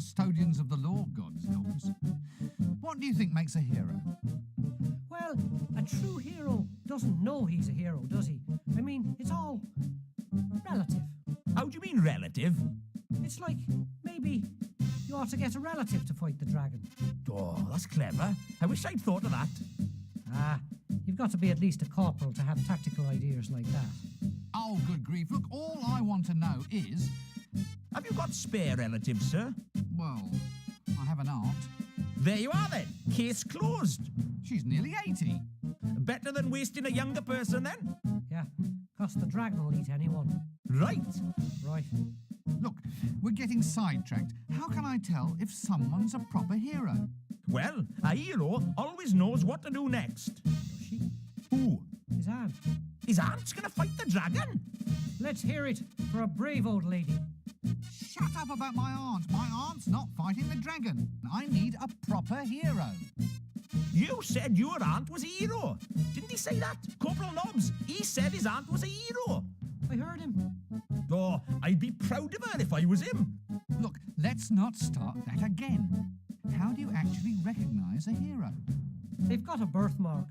custodians of the law, God's help us. What do you think makes a hero? Well, a true hero doesn't know he's a hero, does he? I mean, it's all relative. How do you mean relative? It's like maybe you ought to get a relative to fight the dragon. Oh, that's clever. I wish I'd thought of that. Ah, you've got to be at least a corporal to have tactical ideas like that. Oh, good grief. Look, all I want to know is... Have you got spare relatives, sir? Well, I have an aunt. There you are then. Case closed. She's nearly 80. Better than wasting a younger person then? Yeah, 'cause the dragon will eat anyone. Right. Right. Look, we're getting sidetracked. How can I tell if someone's a proper hero? Well, a hero always knows what to do next. Does she? Who? His aunt. His aunt's gonna fight the dragon? Let's hear it for a brave old lady. Shut up about my aunt. My aunt's not fighting the dragon. I need a proper hero. You said your aunt was a hero. Didn't he say that? Corporal Nobbs, he said his aunt was a hero. I heard him. Oh, I'd be proud of her if I was him. Look, let's not start that again. How do you actually recognise a hero? They've got a birthmark.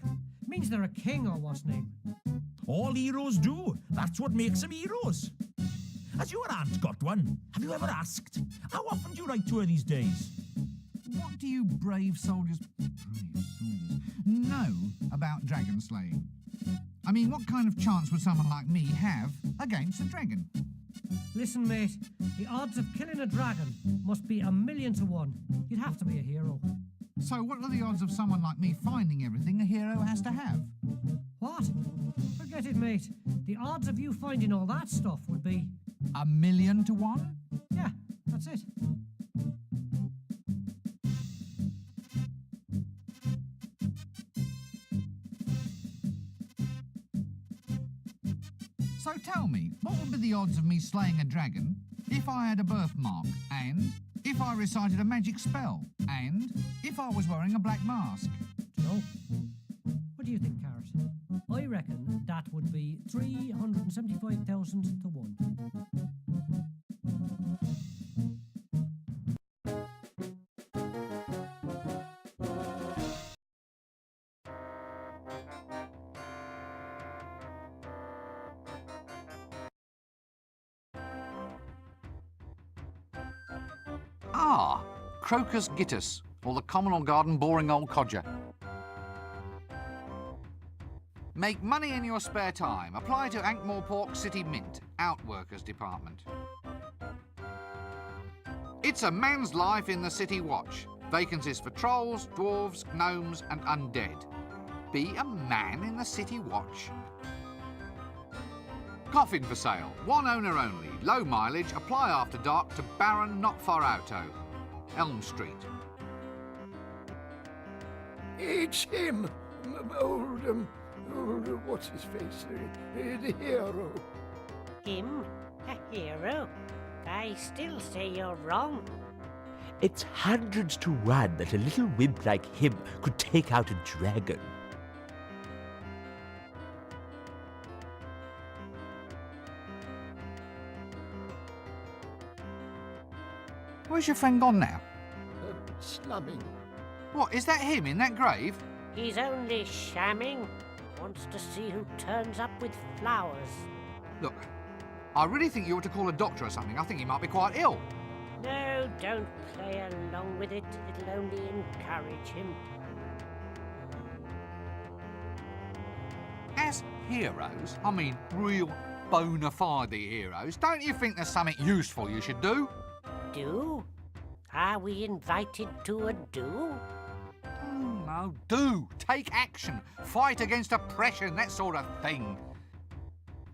Means they're a king or what's name. All heroes do. That's what makes them heroes. Has your aunt got one? Have you ever asked? How often do you write to her these days? What do you brave soldiers know about dragon slaying? I mean, what kind of chance would someone like me have against a dragon? Listen, mate, the odds of killing a dragon must be 1,000,000 to 1. You'd have to be a hero. So what are the odds of someone like me finding everything a hero has to have? What? Forget it, mate. The odds of you finding all that stuff would be... 1,000,000 to 1? Yeah, that's it. So tell me, what would be the odds of me slaying a dragon if I had a birthmark, and if I recited a magic spell, and if I was wearing a black mask? Joe, what do you think, Carrot? I reckon that would be 375,000 to 1. Ah, Crocus gitters, or the common or garden boring old codger. Make money in your spare time. Apply to Ankh-Morpork City Mint, Outworkers Department. It's a man's life in the City Watch. Vacancies for trolls, dwarves, gnomes and undead. Be a man in the City Watch. Coffin for sale. One owner only. Low mileage. Apply after dark to Baron Not Far Outo. Elm Street. It's him. Old, what's his face? The hero. Him? A hero? I still say you're wrong. It's hundreds to 1 that a little wimp like him could take out a dragon. Where's your friend gone now? Slumming. What, is that him in that grave? He's only shamming. Wants to see who turns up with flowers. Look, I really think you ought to call a doctor or something. I think he might be quite ill. No, don't play along with it. It'll only encourage him. As heroes, I mean real bona fide heroes, don't you think there's something useful you should do? Do? Are we invited to a do? Oh, no, do. Take action. Fight against oppression, that sort of thing.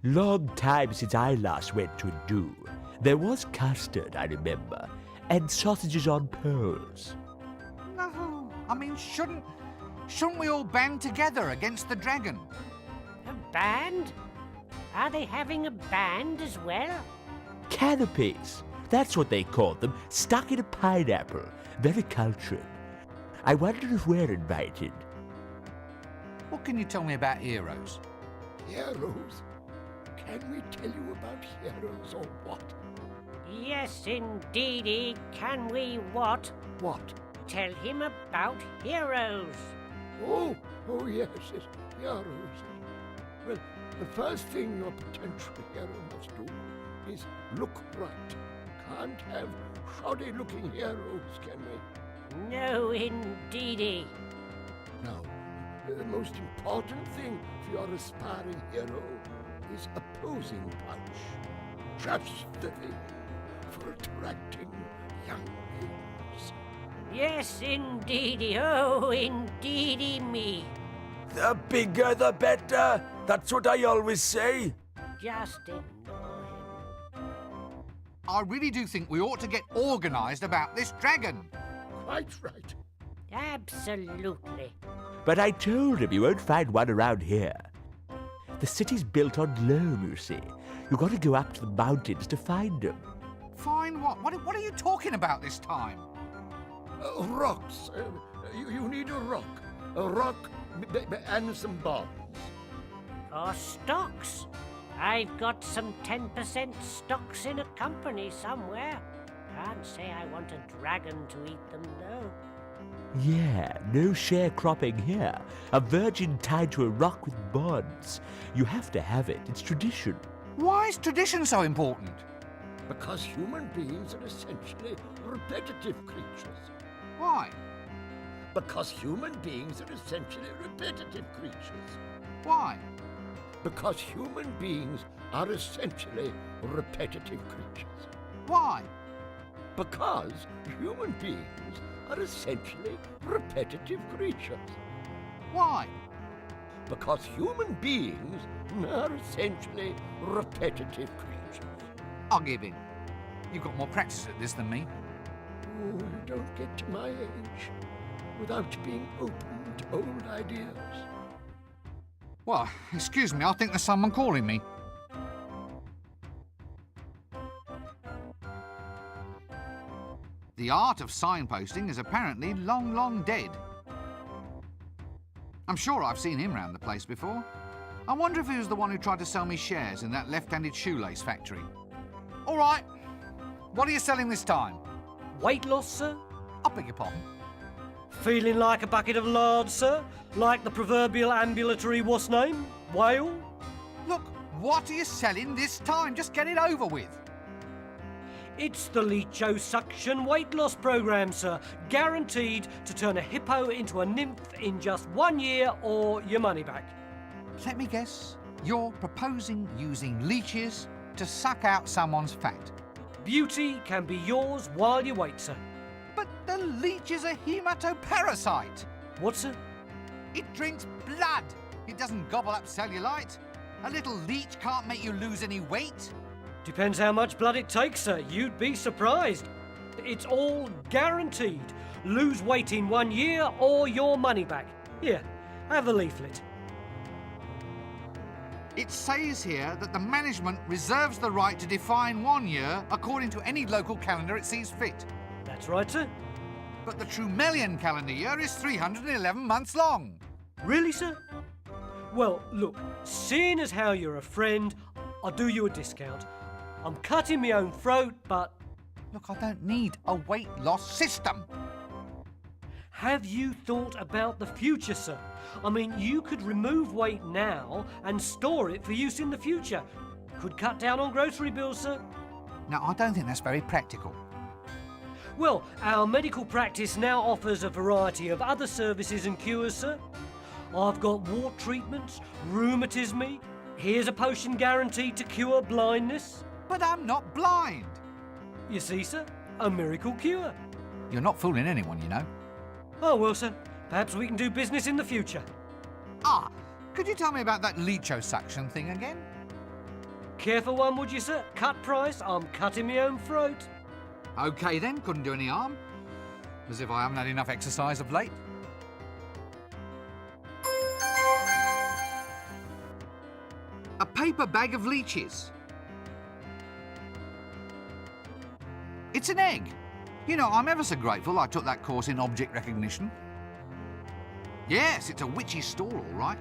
Long time since I last went to a do. There was custard, I remember, and sausages on poles. No, I mean, shouldn't we all band together against the dragon? A band? Are they having a band as well? Canopies. That's what they called them, stuck in a pineapple. Very cultured. I wonder if we're invited. What can you tell me about heroes? Heroes? Can we tell you about heroes or what? Yes, indeedy. Can we what? What? Tell him about heroes. Oh, yes, it's heroes. Well, the first thing your potential hero must do is look right. Can't have shoddy-looking heroes, can we? No, indeedy. Now, the most important thing for your aspiring hero is opposing punch. Just the thing for attracting young ladies. Yes, indeedy. Oh, indeedy me. The bigger the better. That's what I always say. Just ignore him. I really do think we ought to get organised about this dragon. Quite right. Absolutely. But I told him you won't find one around here. The city's built on loam, you see. You've got to go up to the mountains to find them. Fine what? What are you talking about this time? Rocks. You need a rock. A rock and some bonds. Or stocks. I've got some 10% stocks in a company somewhere. Can't say I want a dragon to eat them, though. Yeah, no sharecropping here. A virgin tied to a rock with bonds. You have to have it. It's tradition. Why is tradition so important? Because human beings are essentially repetitive creatures. Why? Because human beings are essentially repetitive creatures. Why? Because human beings are essentially repetitive creatures. Why? Because human beings are essentially repetitive creatures. Why? Because human beings are essentially repetitive creatures. I'll give in. You've got more practice at this than me. Oh, you don't get to my age without being open to old ideas. Well, excuse me, I think there's someone calling me. The art of signposting is apparently long, long dead. I'm sure I've seen him round the place before. I wonder if he was the one who tried to sell me shares in that left-handed shoelace factory. All right, what are you selling this time? Weight loss, sir? I beg your pardon. Feeling like a bucket of lard, sir? Like the proverbial ambulatory what's name? Whale? Look, what are you selling this time? Just get it over with. It's the liposuction weight loss program, sir. Guaranteed to turn a hippo into a nymph in just 1 year or your money back. Let me guess. You're proposing using leeches to suck out someone's fat. Beauty can be yours while you wait, sir. But the leech is a hematoparasite. What, sir? It drinks blood. It doesn't gobble up cellulite. A little leech can't make you lose any weight. Depends how much blood it takes, sir. You'd be surprised. It's all guaranteed. Lose weight in 1 year or your money back. Here, have the leaflet. It says here that the management reserves the right to define 1 year according to any local calendar it sees fit. That's right, sir. But the Trumelian calendar year is 311 months long. Really, sir? Well, look, seeing as how you're a friend, I'll do you a discount. I'm cutting my own throat, but Look, I don't need a weight loss system. have you thought about the future, sir? I mean, you could remove weight now and store it for use in the future. Could cut down on grocery bills, sir. Now, I don't think that's very practical. Well, our medical practice now offers a variety of other services and cures, sir. I've got wart treatments, rheumatism. Here's a potion guaranteed to cure blindness. But I'm not blind. You see, sir, a miracle cure. You're not fooling anyone, you know. Oh, well, sir, perhaps we can do business in the future. Ah, could you tell me about that liposuction thing again? Care for one, would you, sir? Cut price, I'm cutting my own throat. OK then, couldn't do any harm. As if I haven't had enough exercise of late. A paper bag of leeches. It's an egg. You know, I'm ever so grateful I took that course in object recognition. Yes, it's a witch's stall, all right.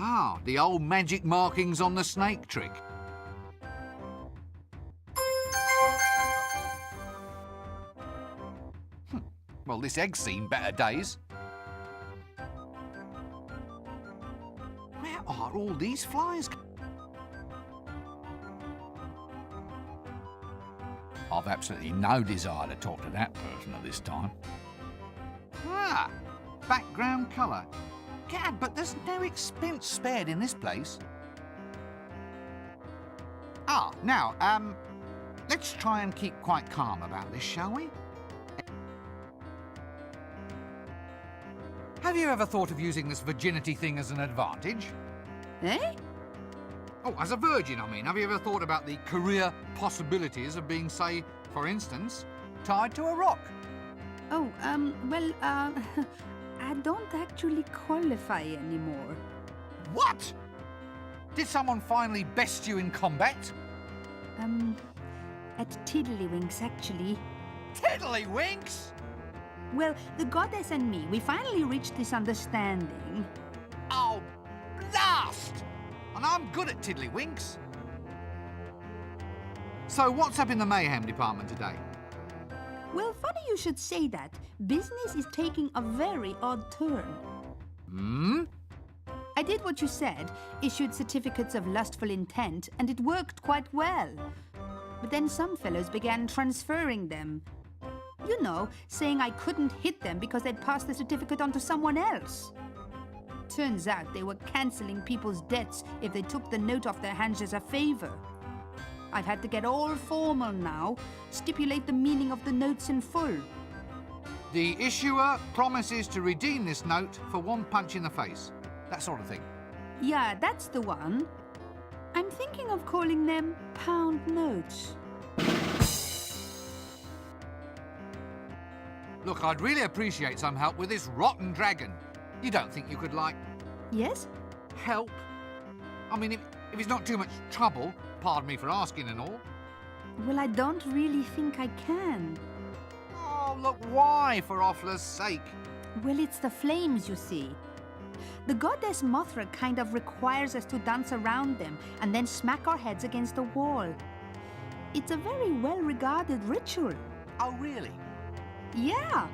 Ah, the old magic markings on the snake trick. Well, this egg's seen better days. Where are all these flies? I've absolutely no desire to talk to that person at this time. Ah, background colour. Gad, but there's no expense spared in this place. Ah, now, let's try and keep quite calm about this, shall we? Have you ever thought of using this virginity thing as an advantage? Eh? Oh, as a virgin, I mean. Have you ever thought about the career possibilities of being, say, for instance, tied to a rock? Oh, well, I don't actually qualify anymore. What? Did someone finally best you in combat? At Tiddlywinks, actually. Tiddlywinks? Well, the goddess and me, we finally reached this understanding. Oh, blast! And I'm good at tiddlywinks. So what's up in the mayhem department today? Well, funny you should say that. Business is taking a very odd turn. Hmm? I did what you said, issued certificates of lustful intent, and it worked quite well. But then some fellows began transferring them. You know, saying I couldn't hit them because they'd passed the certificate on to someone else. Turns out they were cancelling people's debts if they took the note off their hands as a favour. I've had to get all formal now, stipulate the meaning of the notes in full. The issuer promises to redeem this note for one punch in the face. That sort of thing. Yeah, that's the one. I'm thinking of calling them pound notes. Look, I'd really appreciate some help with this rotten dragon. You don't think you could, like, Yes? help? I mean, if it's not too much trouble, pardon me for asking and all. Well, I don't really think I can. Oh, look, why, for Offler's sake? Well, it's the flames, you see. The goddess Mothra kind of requires us to dance around them and then smack our heads against a wall. It's a very well-regarded ritual. Oh, really? Yeah.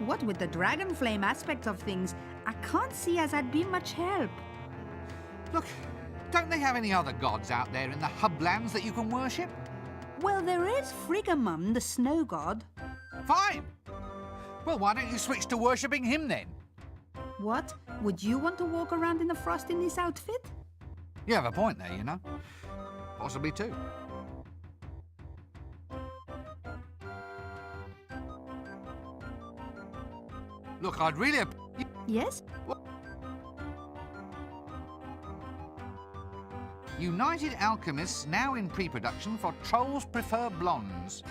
What with the dragon flame aspect of things, I can't see as I'd be much help. Look, don't they have any other gods out there in the hublands that you can worship? Well, there is Friggamum, the snow god. Fine. Well, why don't you switch to worshipping him then? What? Would you want to walk around in the frost in this outfit? You have a point there, you know. Possibly two. Look, I'd really... Yes? United Alchemists now in pre-production for Trolls Prefer Blondes.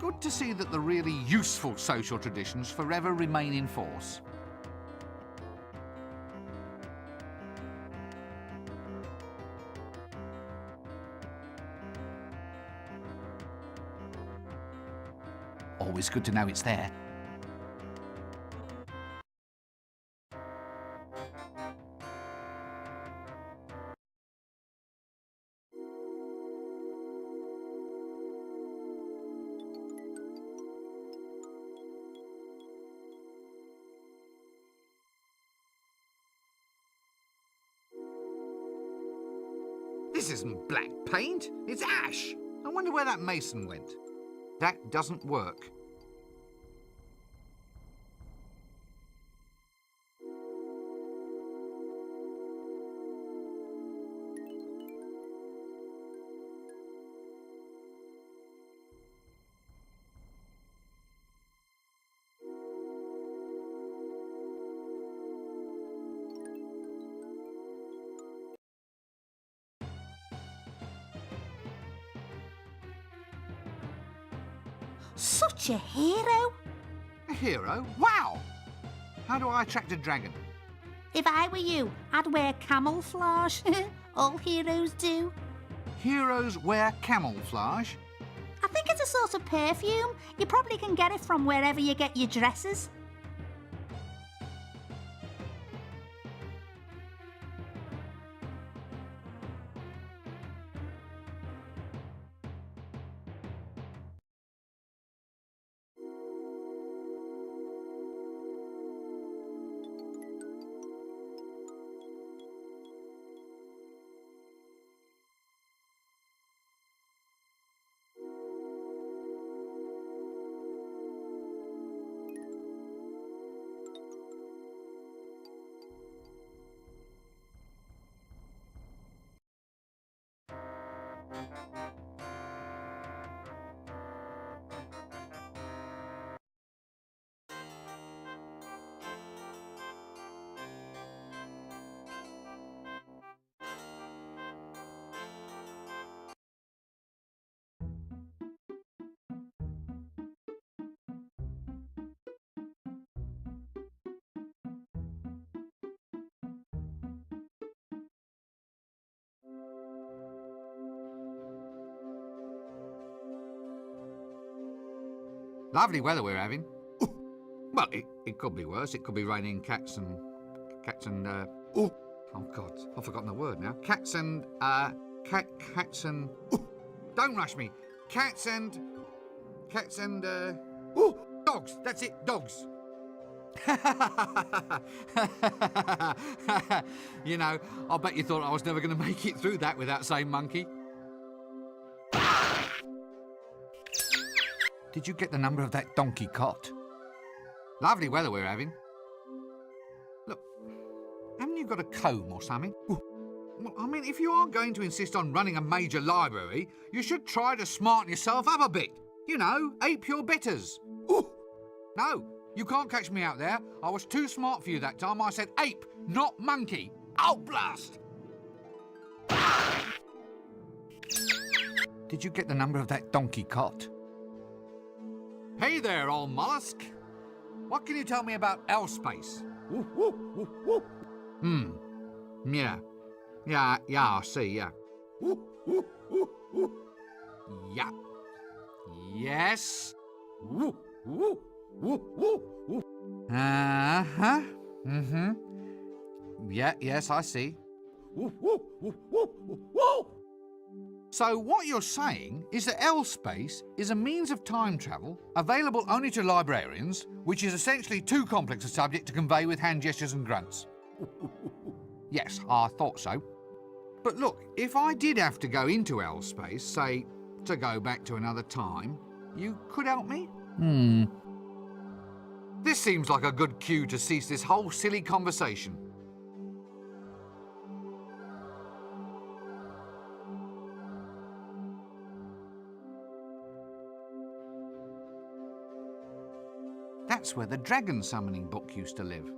Good to see that the really useful social traditions forever remain in force. Always good to know it's there. This isn't black paint, it's ash. I wonder where that mason went. That doesn't work. Such a hero! A hero? Wow! How do I attract a dragon? If I were you, I'd wear camouflage. All heroes do. Heroes wear camouflage? I think it's a sort of perfume. You probably can get it from wherever you get your dresses. Lovely weather we're having. Well, it could be worse. It could be raining cats and oh God, I've forgotten the word now. Cats and don't rush me. Cats and dogs. That's it, dogs. You know, I bet you thought I was never going to make it through that without saying monkey. Did you get the number of that donkey cot? Lovely weather we're having. Look, haven't you got a comb or something? Well, I mean, if you are going to insist on running a major library, you should try to smarten yourself up a bit. You know, ape your betters. No, you can't catch me out there. I was too smart for you that time. I said ape, not monkey. Oh, blast! Did you get the number of that donkey cot? Hey there, old mollusk. What can you tell me about L-space? Yeah, I see, yeah. Yeah. Yes. Uh-huh. Mm-hmm. Yeah, yes, I see. So what you're saying is that L-space is a means of time travel available only to librarians, which is essentially too complex a subject to convey with hand gestures and grunts. Yes, I thought so. But look, if I did have to go into L-space, say, to go back to another time, you could help me? This seems like a good cue to cease this whole silly conversation. That's where the dragon summoning book used to live.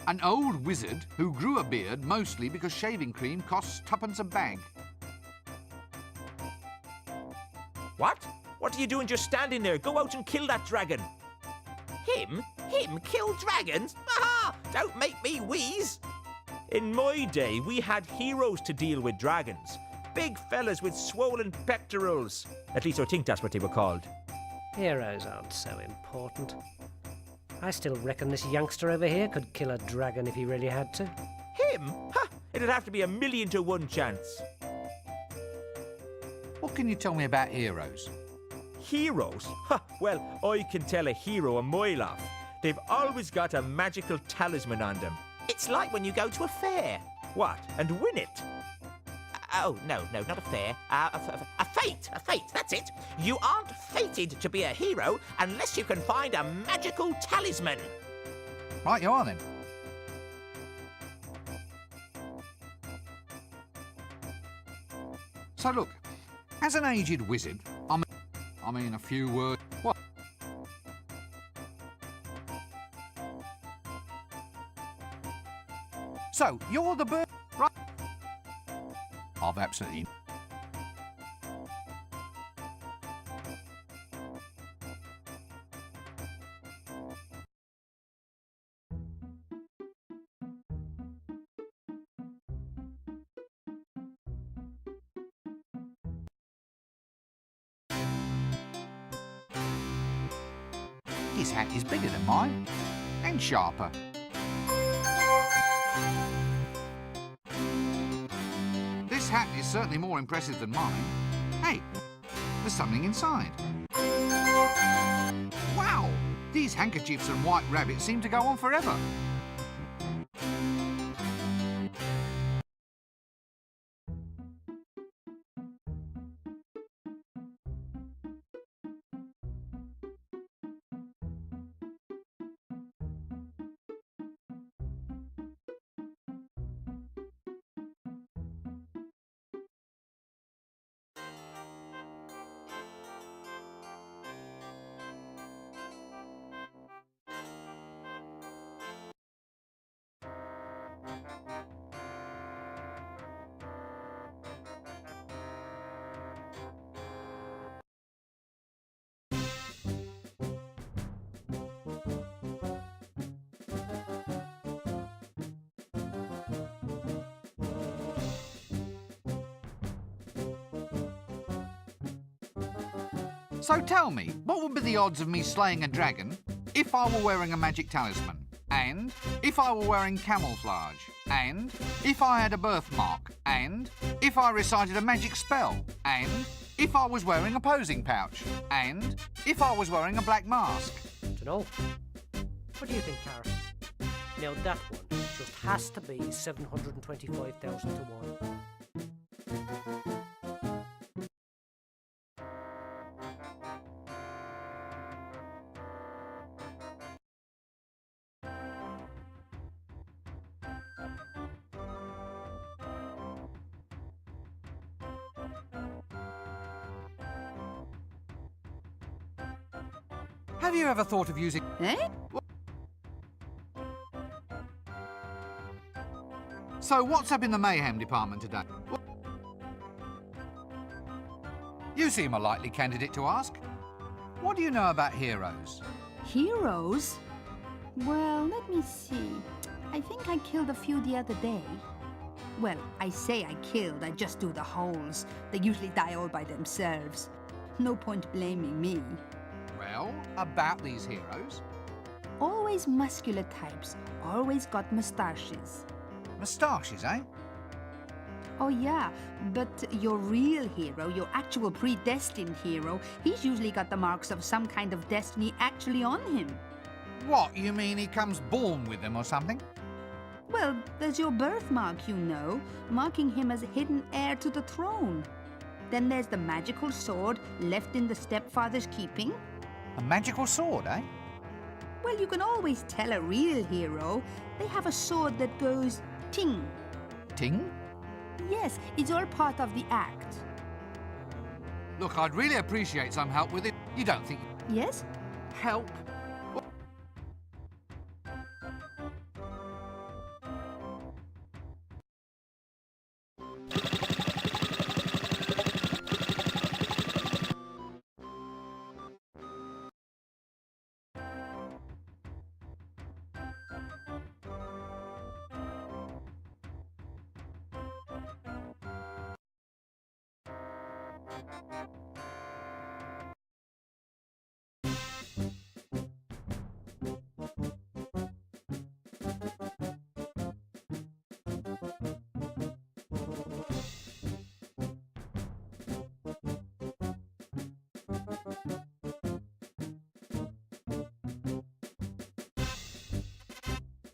An old wizard who grew a beard mostly because shaving cream costs twopence a bag. What? What are you doing just standing there? Go out and kill that dragon. Him? Him kill dragons? Aha! Don't make me wheeze. In my day, we had heroes to deal with dragons. Big fellas with swollen pectorals. At least I think that's what they were called. Heroes aren't so important. I still reckon this youngster over here could kill a dragon if he really had to. Him? Ha! It'd have to be 1,000,000 to 1 chance. What can you tell me about heroes? Heroes? Ha! Well, I can tell a hero a mile off. They've always got a magical talisman on them. It's like when you go to a fair. What? And win it? Oh, no, not a fair. A fate, that's it. You aren't fated to be a hero unless you can find a magical talisman. Right you are then. So look, as an aged wizard, I mean a few words. What? So, you're the bird, right? I've absolutely... His hat is bigger than mine, and sharper. This hat is certainly more impressive than mine. Hey, there's something inside. Wow! These handkerchiefs and white rabbits seem to go on forever. So tell me, what would be the odds of me slaying a dragon if I were wearing a magic talisman? And if I were wearing camouflage? And if I had a birthmark? And if I recited a magic spell? And if I was wearing a posing pouch? And if I was wearing a black mask? Dunno. What do you think, Carrot? Now that one just has to be 725,000 to 1. Have you ever thought of using... Eh? So what's up in the mayhem department today? You seem a likely candidate to ask. What do you know about heroes? Heroes? Well, let me see. I think I killed a few the other day. Well, I say I killed, I just do the holes. They usually die all by themselves. No point blaming me. Well, about these heroes. Always muscular types, always got moustaches. Moustaches, eh? Oh yeah, but your real hero, your actual predestined hero, he's usually got the marks of some kind of destiny actually on him. What, you mean he comes born with them or something? Well, there's your birthmark, you know, marking him as hidden heir to the throne. Then there's the magical sword left in the stepfather's keeping. A magical sword, eh? Well, you can always tell a real hero. They have a sword that goes ting. Ting? Yes, it's all part of the act. Look, I'd really appreciate some help with it. You don't think... Yes? Help?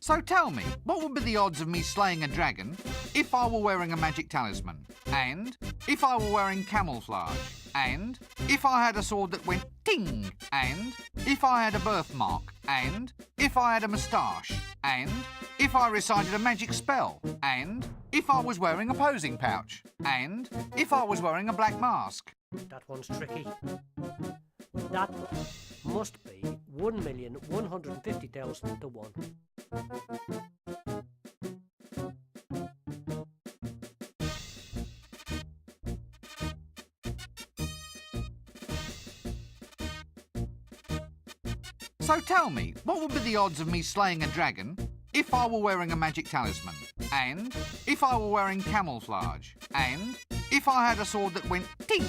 So tell me, what would be the odds of me slaying a dragon if I were wearing a magic talisman? And if I were wearing camouflage? And if I had a sword that went ting? And if I had a birthmark? And if I had a moustache? And if I recited a magic spell? And if I was wearing a posing pouch? And if I was wearing a black mask? That one's tricky. That one must be 1,150,000 to 1. So tell me, what would be the odds of me slaying a dragon if I were wearing a magic talisman? And if I were wearing camouflage? And if I had a sword that went ting?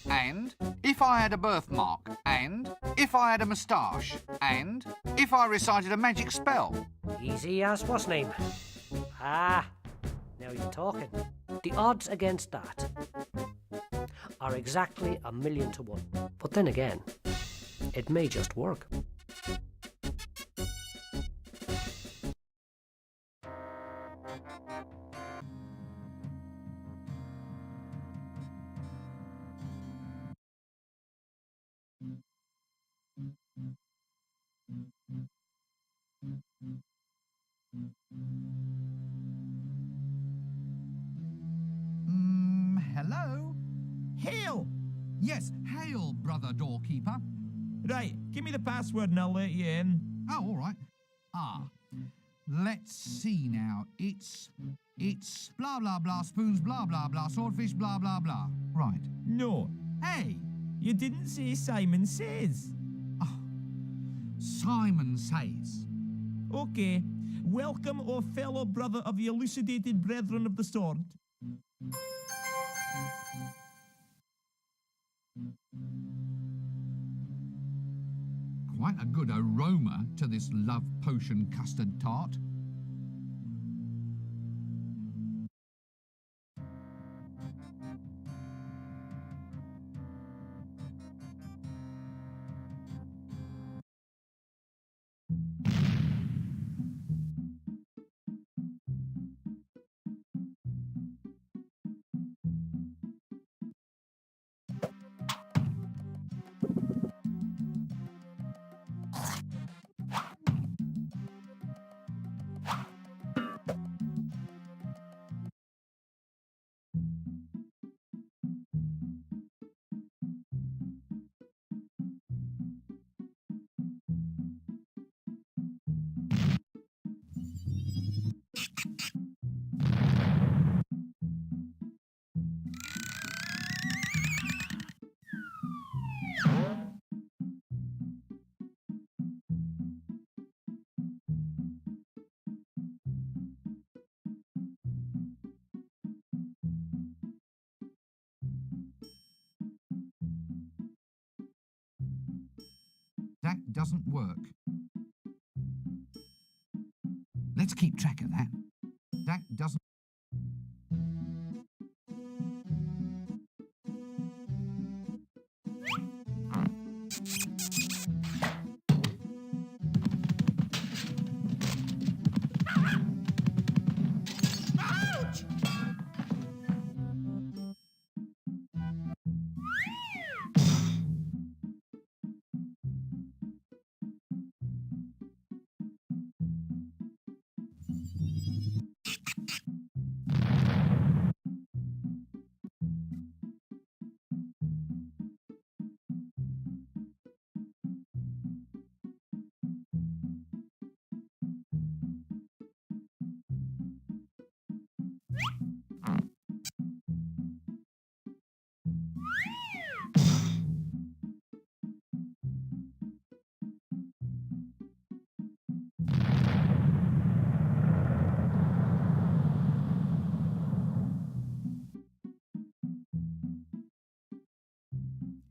And if I had a birthmark? And if I had a moustache? And if I recited a magic spell? Easy as what's name? Ah, now you're talking. The odds against that are exactly 1,000,000 to 1. But then again, it may just work. Hello? Hail! Yes, hail, brother doorkeeper. Right, give me the password and I'll let you in. Oh, all right. Let's see now. It's blah, blah, blah, spoons, blah, blah, blah, swordfish, blah, blah, blah. Right. No, Hey, you didn't say Simon Says. Simon Says. Okay, welcome, O fellow brother of the elucidated brethren of the sword. quite a good aroma to this love potion custard tart. That doesn't work. Let's keep track of that. That doesn't...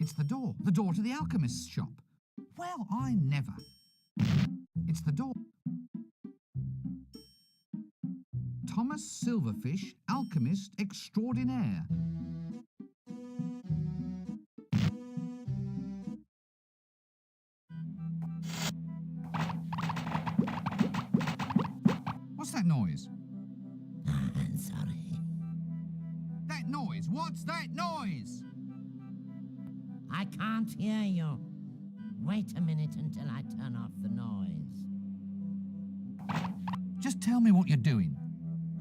It's the door to the alchemist's shop. Well, I never. It's the door. Thomas Silverfish, alchemist extraordinaire. What's that noise? Sorry. That noise! What's that noise? I can't hear you. Wait a minute until I turn off the noise. Just tell me what you're doing.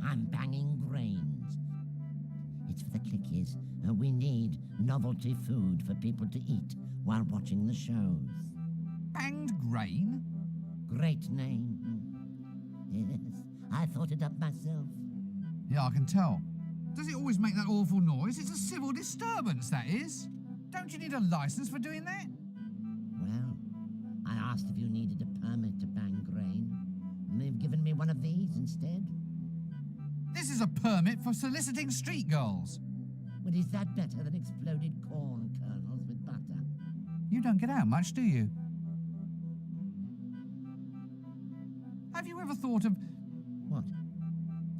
I'm banging grains. It's for the clickies. We need novelty food for people to eat while watching the shows. Banged grain? Great name. Yes, I thought it up myself. Yeah, I can tell. Does it always make that awful noise? It's a civil disturbance, that is. Don't you need a license for doing that? Well, I asked if you needed a permit to bang grain, and they've given me one of these instead. This is a permit for soliciting street girls. But is that better than exploded corn kernels with butter? You don't get out much, do you? Have you ever thought of, What?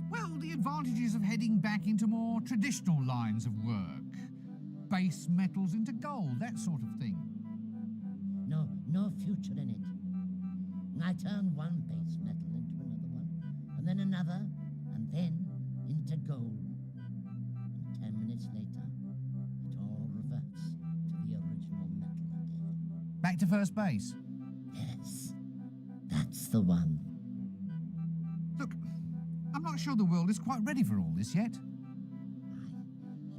well, the advantages of heading back into more traditional lines of work? Base metals into gold, that sort of thing. No future in it. I turn one base metal into another one, and then another, and then into gold. And 10 minutes later, it all reverts to the original metal again. Back to first base. Yes, that's the one. Look, I'm not sure the world is quite ready for all this yet.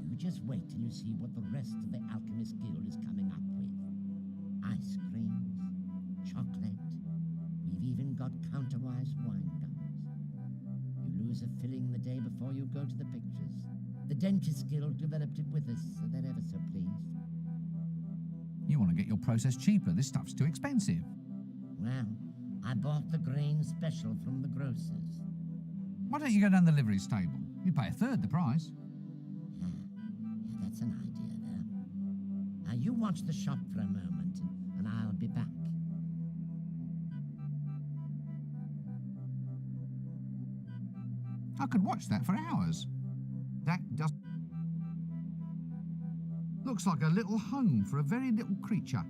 You just wait till you see what the rest of the Alchemist Guild is coming up with. Ice creams, chocolate, we've even got counterwise wine gums. You lose a filling the day before you go to the pictures. The Dentist Guild developed it with us, so they're ever so pleased. You want to get your process cheaper. This stuff's too expensive. Well, I bought the grain special from the grocers. Why don't you go down the livery stable? You'd pay a third the price. Yeah, that's an idea there. Now you watch the shop for a moment, and I'll be back. I could watch that for hours. That does... Looks like a little home for a very little creature.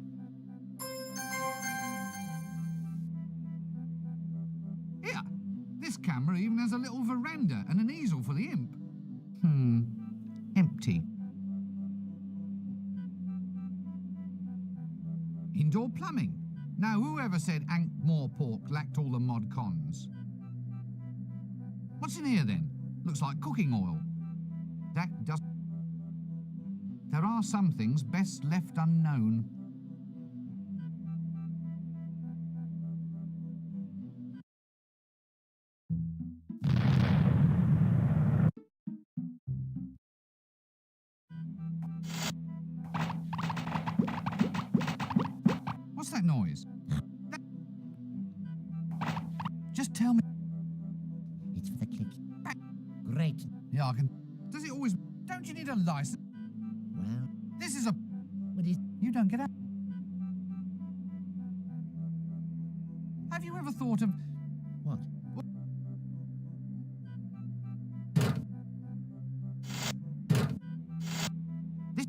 Here, this camera even has a little veranda and an easel for the imp. Empty. Indoor plumbing. Now, whoever said Ankh-Moor-Pork lacked all the mod cons? What's in here then? Looks like cooking oil. That does... There are some things best left unknown. What's that noise? Just tell me. It's for the click. Great. Yeah, I can... Does it always... Don't you need a license? Well, This is a... what is... You don't get out. Have you ever thought of... What? This...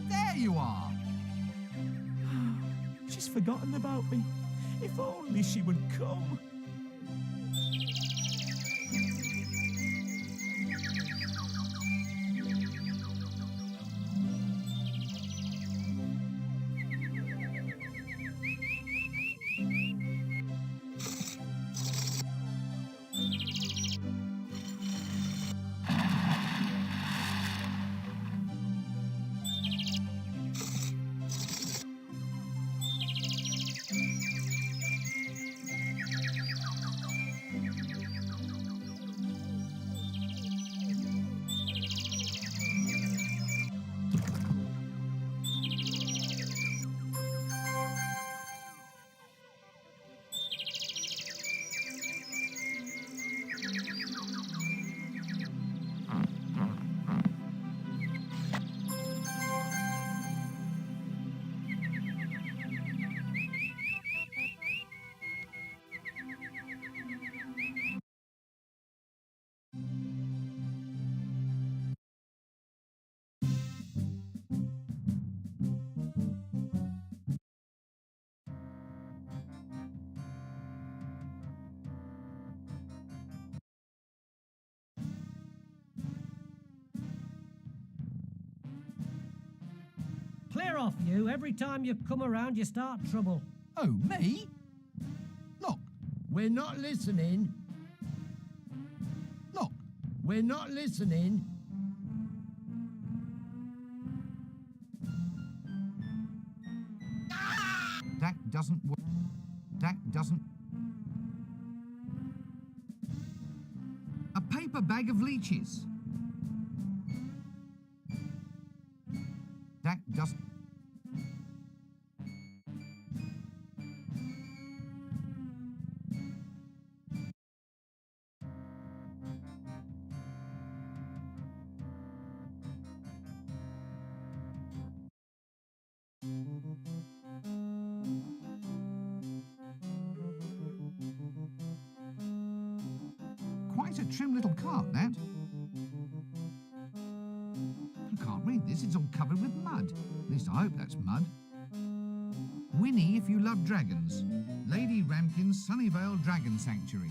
There you are. She's forgotten about me. If only she would come. Clear off, you. Every time you come around, you start trouble. Oh, me? Look, We're not listening. look. We're not listening. That doesn't work. That doesn't... A paper bag of leeches. That doesn't... Quite a trim little cart, that. I can't read this, it's all covered with mud. At least I hope that's mud. Winnie, if you love dragons. Lady Rampkin's Sunnyvale Dragon Sanctuary.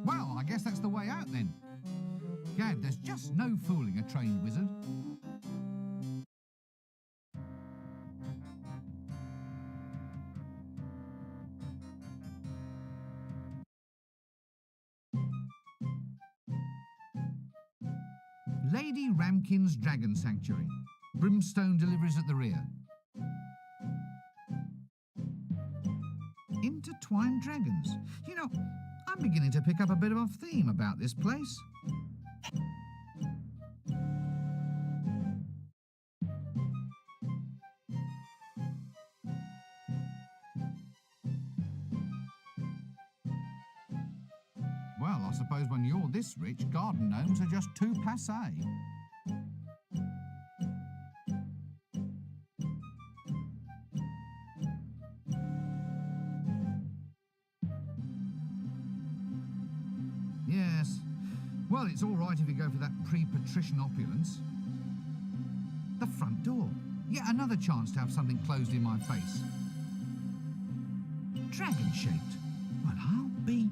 Well, I guess that's the way out then. Gad, there's just no fooling a trained wizard. Lady Ramkin's Dragon Sanctuary. Brimstone deliveries at the rear. Intertwined dragons. You know, I'm beginning to pick up a bit of a theme about this place. Well, I suppose when you're this rich, garden gnomes are just too passé. Yes. Well, it's all right if you go for that pre-patrician opulence. The front door. Yet another chance to have something closed in my face. Dragon-shaped. Well, I'll be...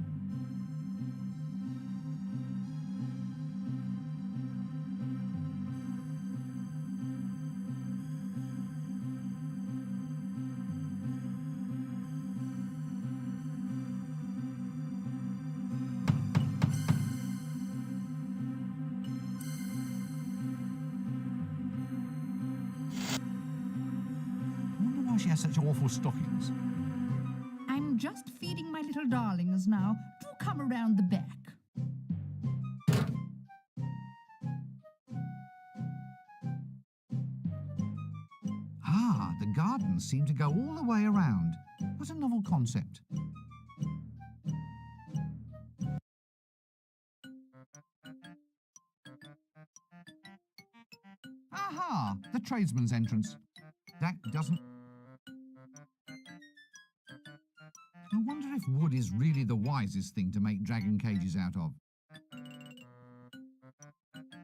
She has such awful stockings. I'm just feeding my little darlings now. Do come around the back. Ah, the gardens seem to go all the way around. What a novel concept. Aha, the tradesman's entrance. That doesn't... I wonder if wood is really the wisest thing to make dragon cages out of.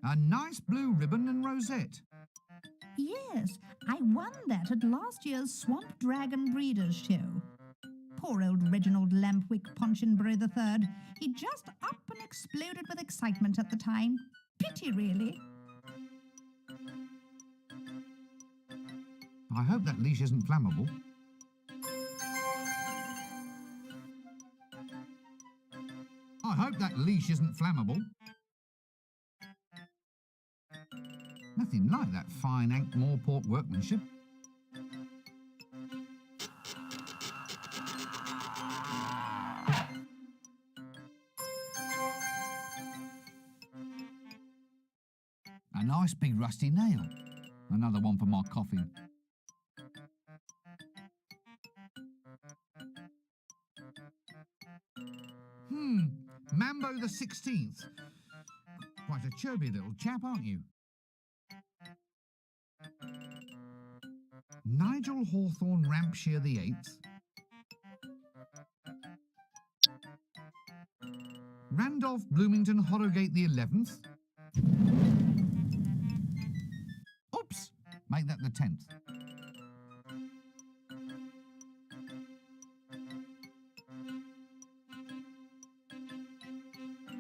A nice blue ribbon and rosette. Yes, I won that at last year's Swamp Dragon Breeders' Show. Poor old Reginald Lampwick Ponchinbury III. He just up and exploded with excitement at the time. Pity, really. I hope that leash isn't flammable. I hope that leash isn't flammable. Nothing like that fine Ankh-Morpork workmanship. A nice big rusty nail. Another one for my coffin. Mambo the 16th. Quite a chubby little chap, aren't you? Nigel Hawthorne Rampshire the 8th. Randolph Bloomington Horrogate the 11th. Oops, make that the 10th.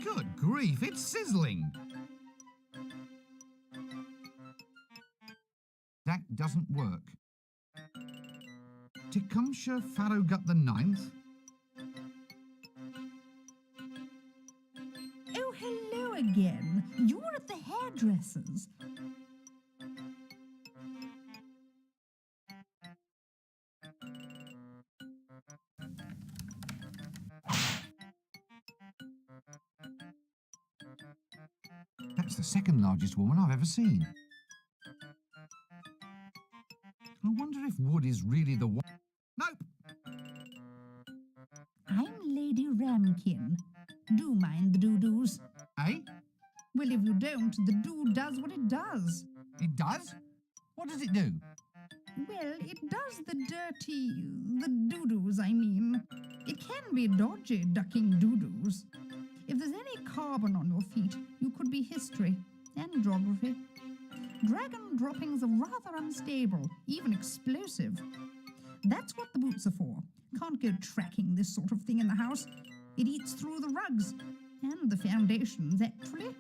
Good grief, it's sizzling! That doesn't work. Tecumseh Farrowgut the 9th. Oh, hello again. You're at the hairdresser's. That's the second largest woman I've ever seen. I wonder if wood is really the one. Nope! I'm Lady Ramkin. Do mind the doo-doos. Eh? Well, if you don't, the doo does what it does. It does? What does it do? Well, it does the doo-doos, I mean. It can be dodgy, ducking doo-doos. If there's any carbon on your feet, you could be history and geography. Dragon droppings are rather unstable, even explosive. That's what the boots are for. Can't go tracking this sort of thing in the house. It eats through the rugs and the foundations, actually.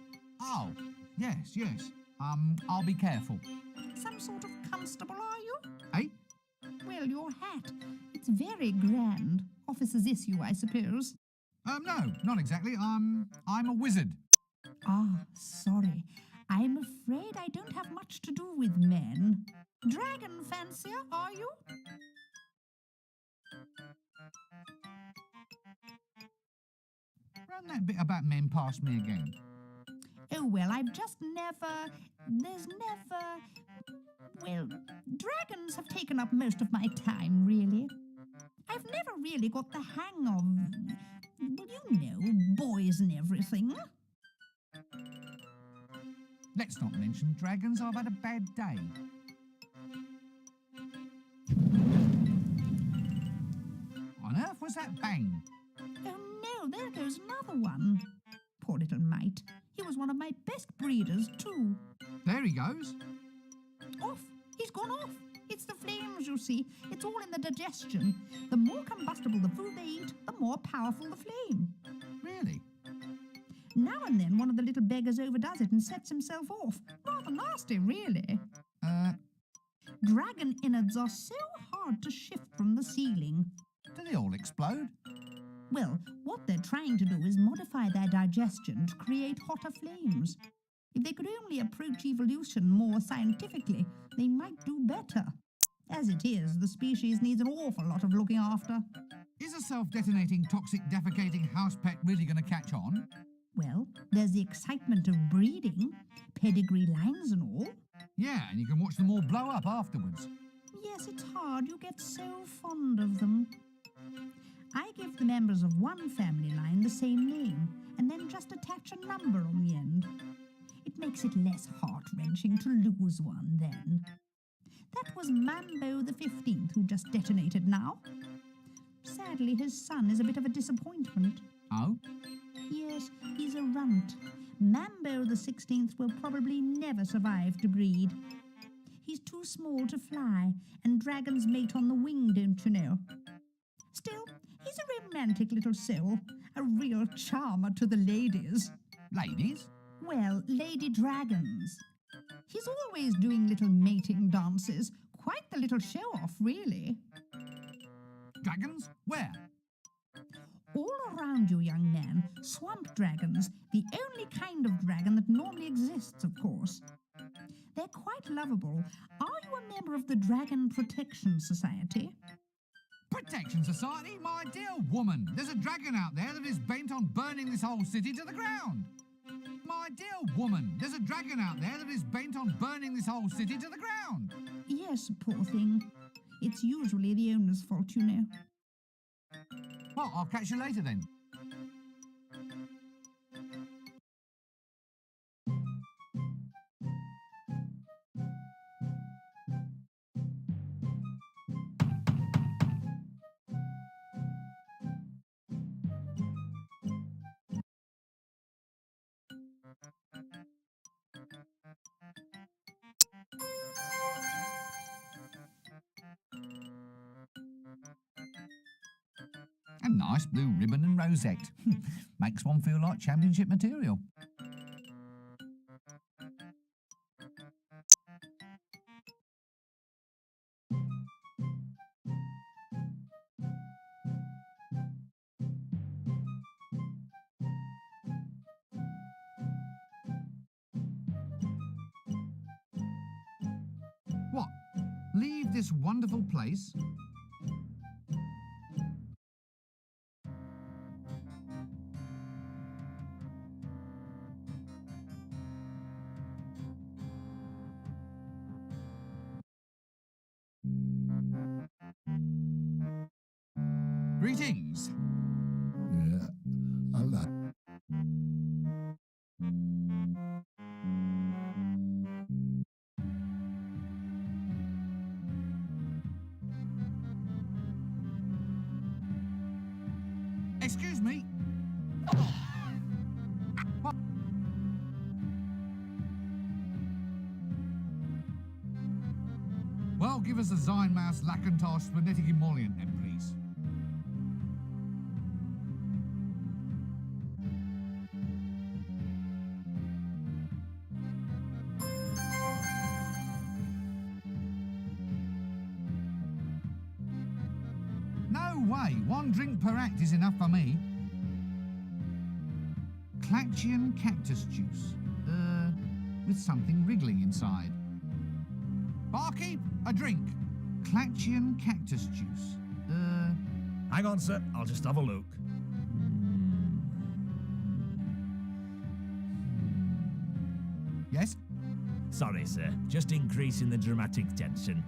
Oh, yes, yes. I'll be careful. Some sort of constable, are you? Eh? Well, your hat. It's very grand. Officer's issue, I suppose. No, not exactly. I'm a wizard. Ah, sorry. I'm afraid I don't have much to do with men. Dragon fancier, are you? Run that bit about men past me again. Oh, well, there's never... Well, dragons have taken up most of my time, really. I've never really got the hang of... Well, you know, boys and everything. Let's not mention dragons. I've had a bad day. On earth was that bang? Oh, no, there goes another one. Poor little mite. He was one of my best breeders, too. There he goes. Off. He's gone off. It's the flames, you see. It's all in the digestion. The more combustible the food they eat, the more powerful the flame. Really? Now and then one of the little beggars overdoes it and sets himself off. Rather nasty, really. Dragon innards are so hard to shift from the ceiling. Do they all explode? Well, what they're trying to do is modify their digestion to create hotter flames. If they could only approach evolution more scientifically, they might do better. As it is, the species needs an awful lot of looking after. Is a self-detonating, toxic, defecating house pet really going to catch on? Well, there's the excitement of breeding, pedigree lines and all. Yeah, and you can watch them all blow up afterwards. Yes, it's hard. You get so fond of them. I give the members of one family line the same name, and then just attach a number on the end. It makes it less heart-wrenching to lose one then. That was Mambo the 15th who just detonated now. Sadly, his son is a bit of a disappointment. Oh? Yes, he's a runt. Mambo the 16th will probably never survive to breed. He's too small to fly, and dragons mate on the wing, don't you know? Still, he's a romantic little soul, a real charmer to the ladies. Ladies? Well, lady dragons. He's always doing little mating dances. Quite the little show-off, really. Dragons? Where? All around you, young man. Swamp dragons. The only kind of dragon that normally exists, of course. They're quite lovable. Are you a member of the Dragon Protection Society? Protection Society? My dear woman, there's a dragon out there that is bent on burning this whole city to the ground. My dear woman, there's a dragon out there that is bent on burning this whole city to the ground. Yes, poor thing. It's usually the owner's fault, you know. Well, I'll catch you later then. A nice blue ribbon and rosette. Makes one feel like championship material. What? Leave this wonderful place? Greetings. Yeah, Allah. Excuse me. What? Well, give us a Zynmouse Lacantar splenetic emollient then, please. way. 1 drink per act is enough for me. Clactian cactus juice. With something wriggling inside. Barkeep, a drink. Clactian cactus juice. Hang on, sir. I'll just have a look. Yes? Sorry, sir. Just increasing the dramatic tension.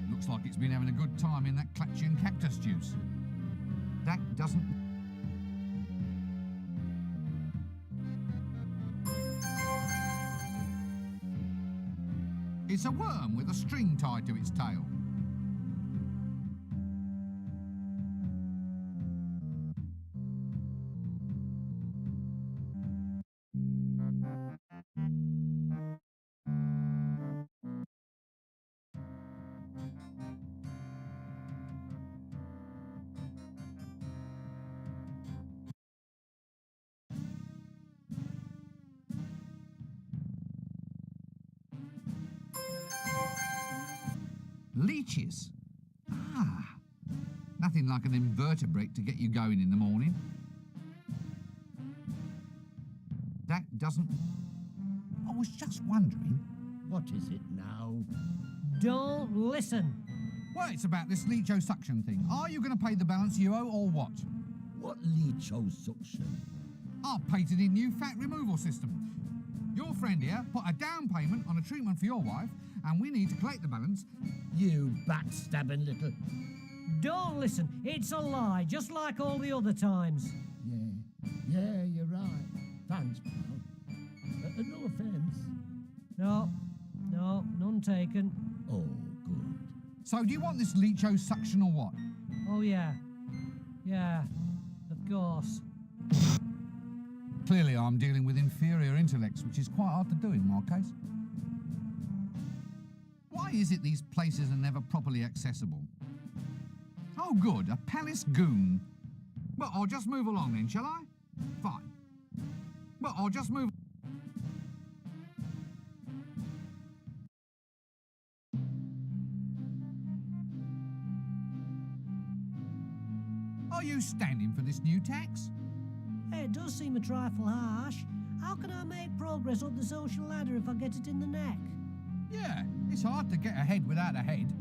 Looks like it's been having a good time in that Clactian cactus juice. That doesn't... It's a worm with a string tied to its tail. Leeches. Ah, nothing like an invertebrate to get you going in the morning. That doesn't... I was just wondering... What is it now? Don't listen. Well, it's about this leechosuction thing. Are you going to pay the balance you owe or what? What leechosuction? I've patented a new fat removal system. Your friend here put a down payment on a treatment for your wife, and we need to collect the balance. You backstabbing little... Don't listen. It's a lie, just like all the other times. Yeah, you're right. Thanks, pal. No offence. No, none taken. Oh, good. So do you want this leechosuction or what? Oh, yeah, of course. Clearly I'm dealing with inferior intellects, which is quite hard to do in my case. Why is it these places are never properly accessible? Oh good, a palace goon. Well, I'll just move along then, shall I? Fine. Well, I'll just move... Are you standing for this new tax? It does seem a trifle harsh. How can I make progress up the social ladder if I get it in the neck? Yeah, it's hard to get ahead without a head.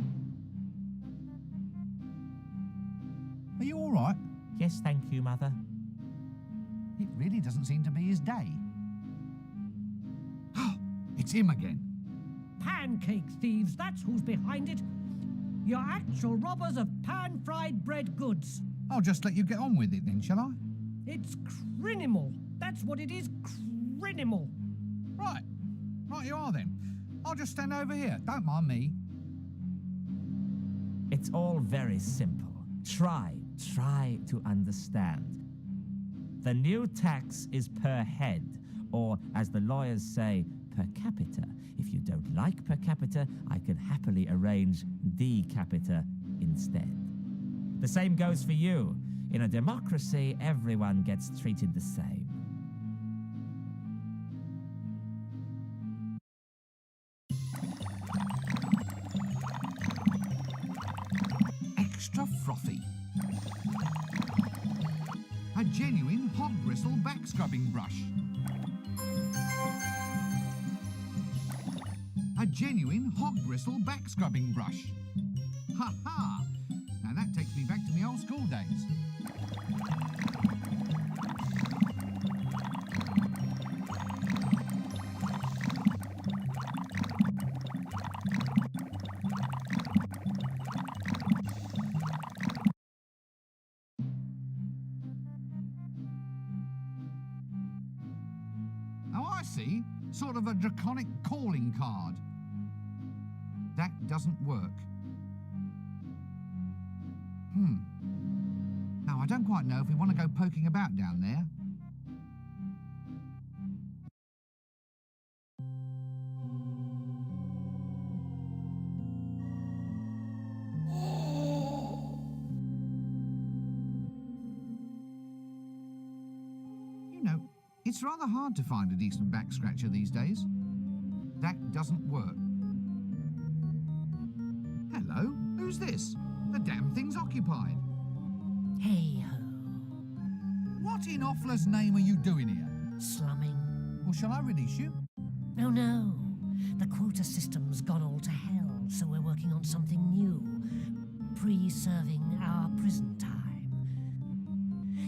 Are you all right? Yes, thank you, Mother. It really doesn't seem to be his day. It's him again. Pancake thieves, that's who's behind it. You're actual robbers of pan-fried bread goods. I'll just let you get on with it then, shall I? It's criminal. That's what it is, criminal. Right you are then. I'll just stand over here, don't mind me. It's all very simple. Try to understand. The new tax is per head, or as the lawyers say, per capita. If you don't like per capita, I can happily arrange de capita instead. The same goes for you. In a democracy, everyone gets treated the same. Extra frothy. A genuine hog bristle back scrubbing brush. A genuine hog bristle back scrubbing brush. Ha ha! Now that takes me back to my old school days. Oh, I see. Sort of a draconic calling card. That doesn't work. Now, I don't quite know if we want to go poking about down there. It's rather hard to find a decent back scratcher these days. That doesn't work. Hello? Who's this? The damn thing's occupied. Hey-ho. What in Offler's name are you doing here? Slumming. Or shall I release you? Oh no. The quota system's gone all to hell, so we're working on something new. Pre-serving our prison time.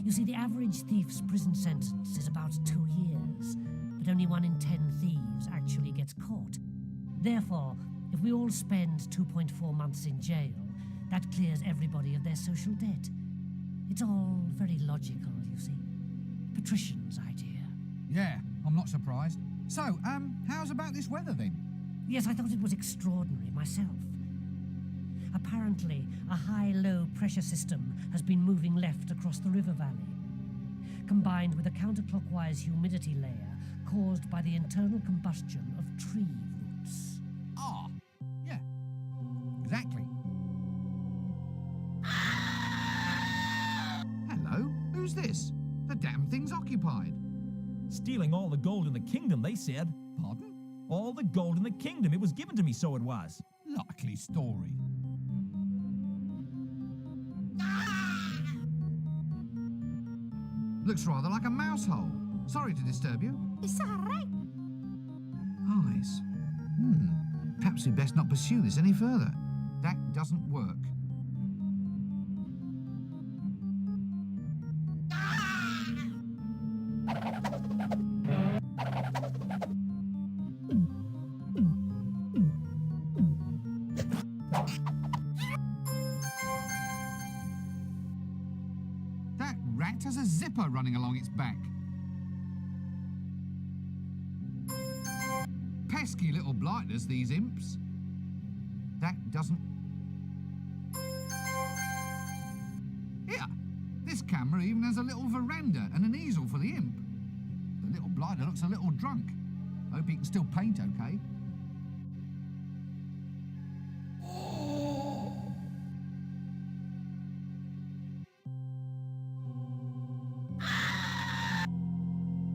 You see, the average thief's prison sentence is about 2 years, but only 1 in 10 thieves actually gets caught. Therefore, if we all spend 2.4 months in jail, that clears everybody of their social debt. It's all very logical, you see. Patrician's idea. Yeah, I'm not surprised. So, how's about this weather then? Yes, I thought it was extraordinary myself. Apparently, a high-low pressure system has been moving left across the river valley, combined with a counterclockwise humidity layer caused by the internal combustion of tree roots. Ah, yeah, exactly. Hello, who's this? The damn thing's occupied. Stealing all the gold in the kingdom, they said. Pardon? All the gold in the kingdom. It was given to me, so it was. Likely story. Looks rather like a mouse hole. Sorry to disturb you. It's all right. Eyes. Perhaps we'd best not pursue this any further. That doesn't work. That rat has a zipper running along its back. Pesky little blighters, these imps. That doesn't... Here, this camera even has a little veranda and an easel for the imp. The little blighter looks a little drunk. Hope he can still paint okay.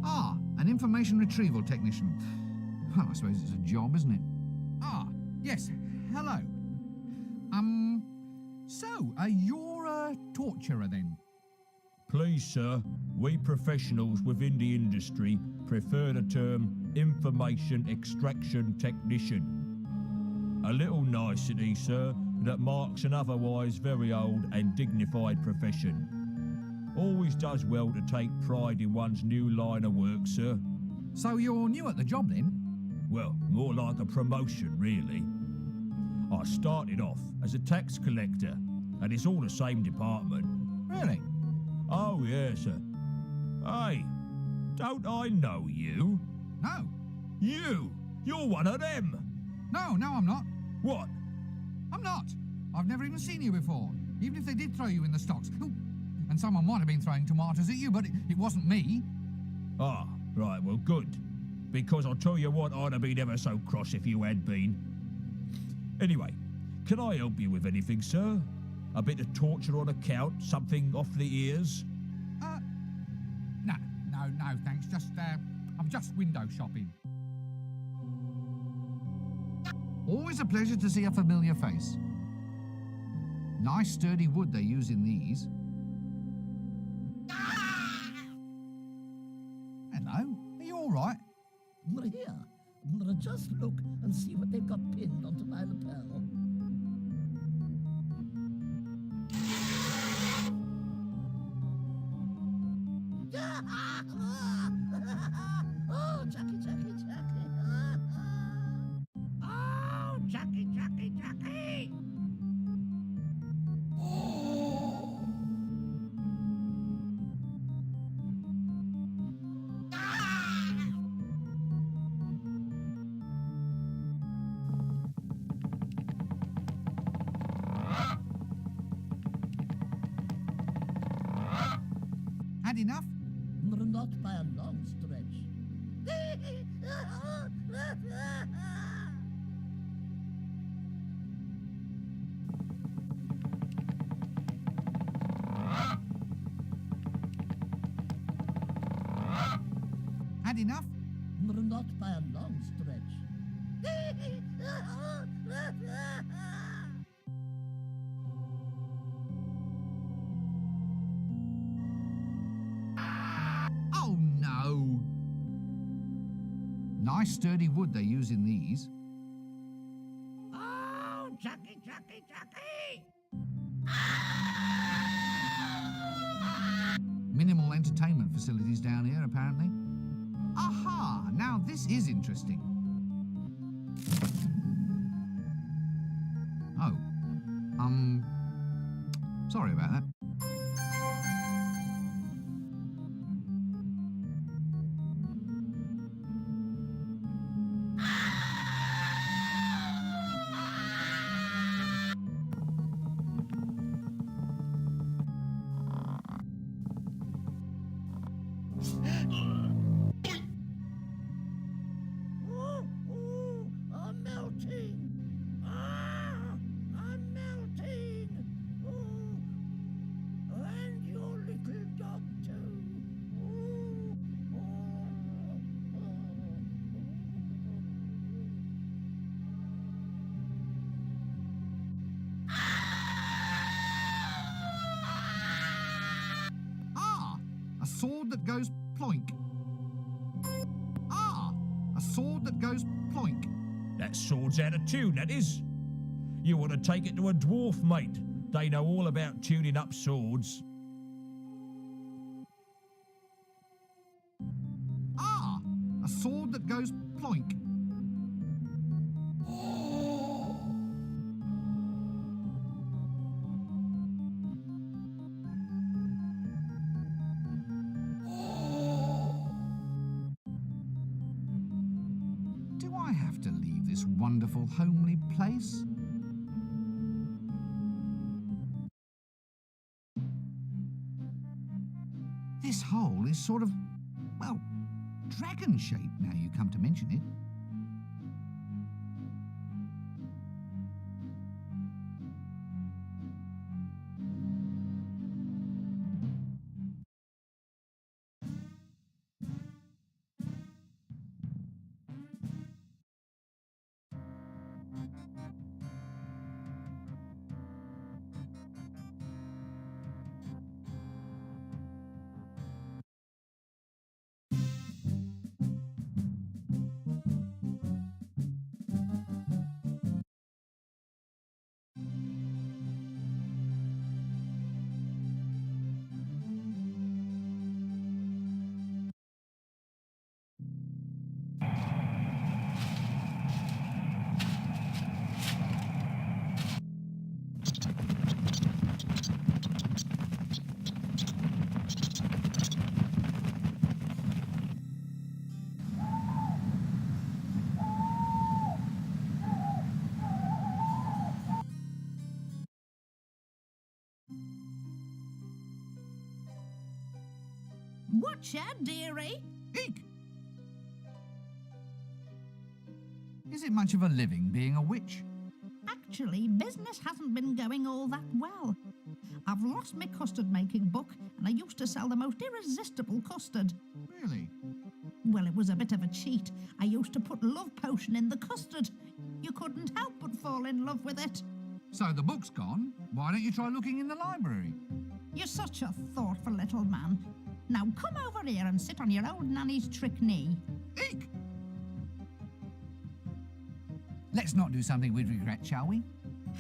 Ah, an information retrieval technician. Well, I suppose it's a job, isn't it? Ah, yes. Hello. So, you're a torturer then? Please, sir, we professionals within the industry prefer the term information extraction technician. A little nicety, sir, that marks an otherwise very old and dignified profession. Always does well to take pride in one's new line of work, sir. So you're new at the job then? Well, more like a promotion, really. I started off as a tax collector, and it's all the same department. Really? Oh, yes, sir. Hey, don't I know you? No. You! You're one of them! No, I'm not. What? I'm not. I've never even seen you before, even if they did throw you in the stocks. Ooh. And someone might have been throwing tomatoes at you, but it wasn't me. Ah, right, well, good. Because I'll tell you what, I'd have been ever so cross if you had been. Anyway, can I help you with anything, sir? A bit of torture on account, something off the ears? No, thanks. I'm just window shopping. Always a pleasure to see a familiar face. Nice sturdy wood they use in these. Hello, are you all right? We're here. I'm gonna just look and see what they've got pinned onto my lapel. Oh, Jackie. Oh, Jackie. Had enough? Not by a long stretch. Had enough? Not by a long stretch. Oh no! Nice sturdy wood they use in these. Oh, Chucky, Chucky, Chucky! Minimal entertainment facilities down here, apparently. Aha! Now this is interesting. Oh. Sorry about that. I'm melting. I'm melting. And your little dog too. Ah! A sword that goes ploink. Ah! A sword that goes ploink. That sword's out of tune, that is. You want to take it to a dwarf, mate. They know all about tuning up swords. Ah! A sword that goes ploink. Do I have to leave this wonderful homely place? This hole is sort of, well, dragon-shaped now you come to mention it. Watch out, dearie. Eek! Is it much of a living being a witch? Actually, business hasn't been going all that well. I've lost my custard-making book, and I used to sell the most irresistible custard. Really? Well, it was a bit of a cheat. I used to put love potion in the custard. You couldn't help but fall in love with it. So the book's gone. Why don't you try looking in the library? You're such a thoughtful little man. Now come over here and sit on your old nanny's trick knee. Eek! Let's not do something we'd regret, shall we?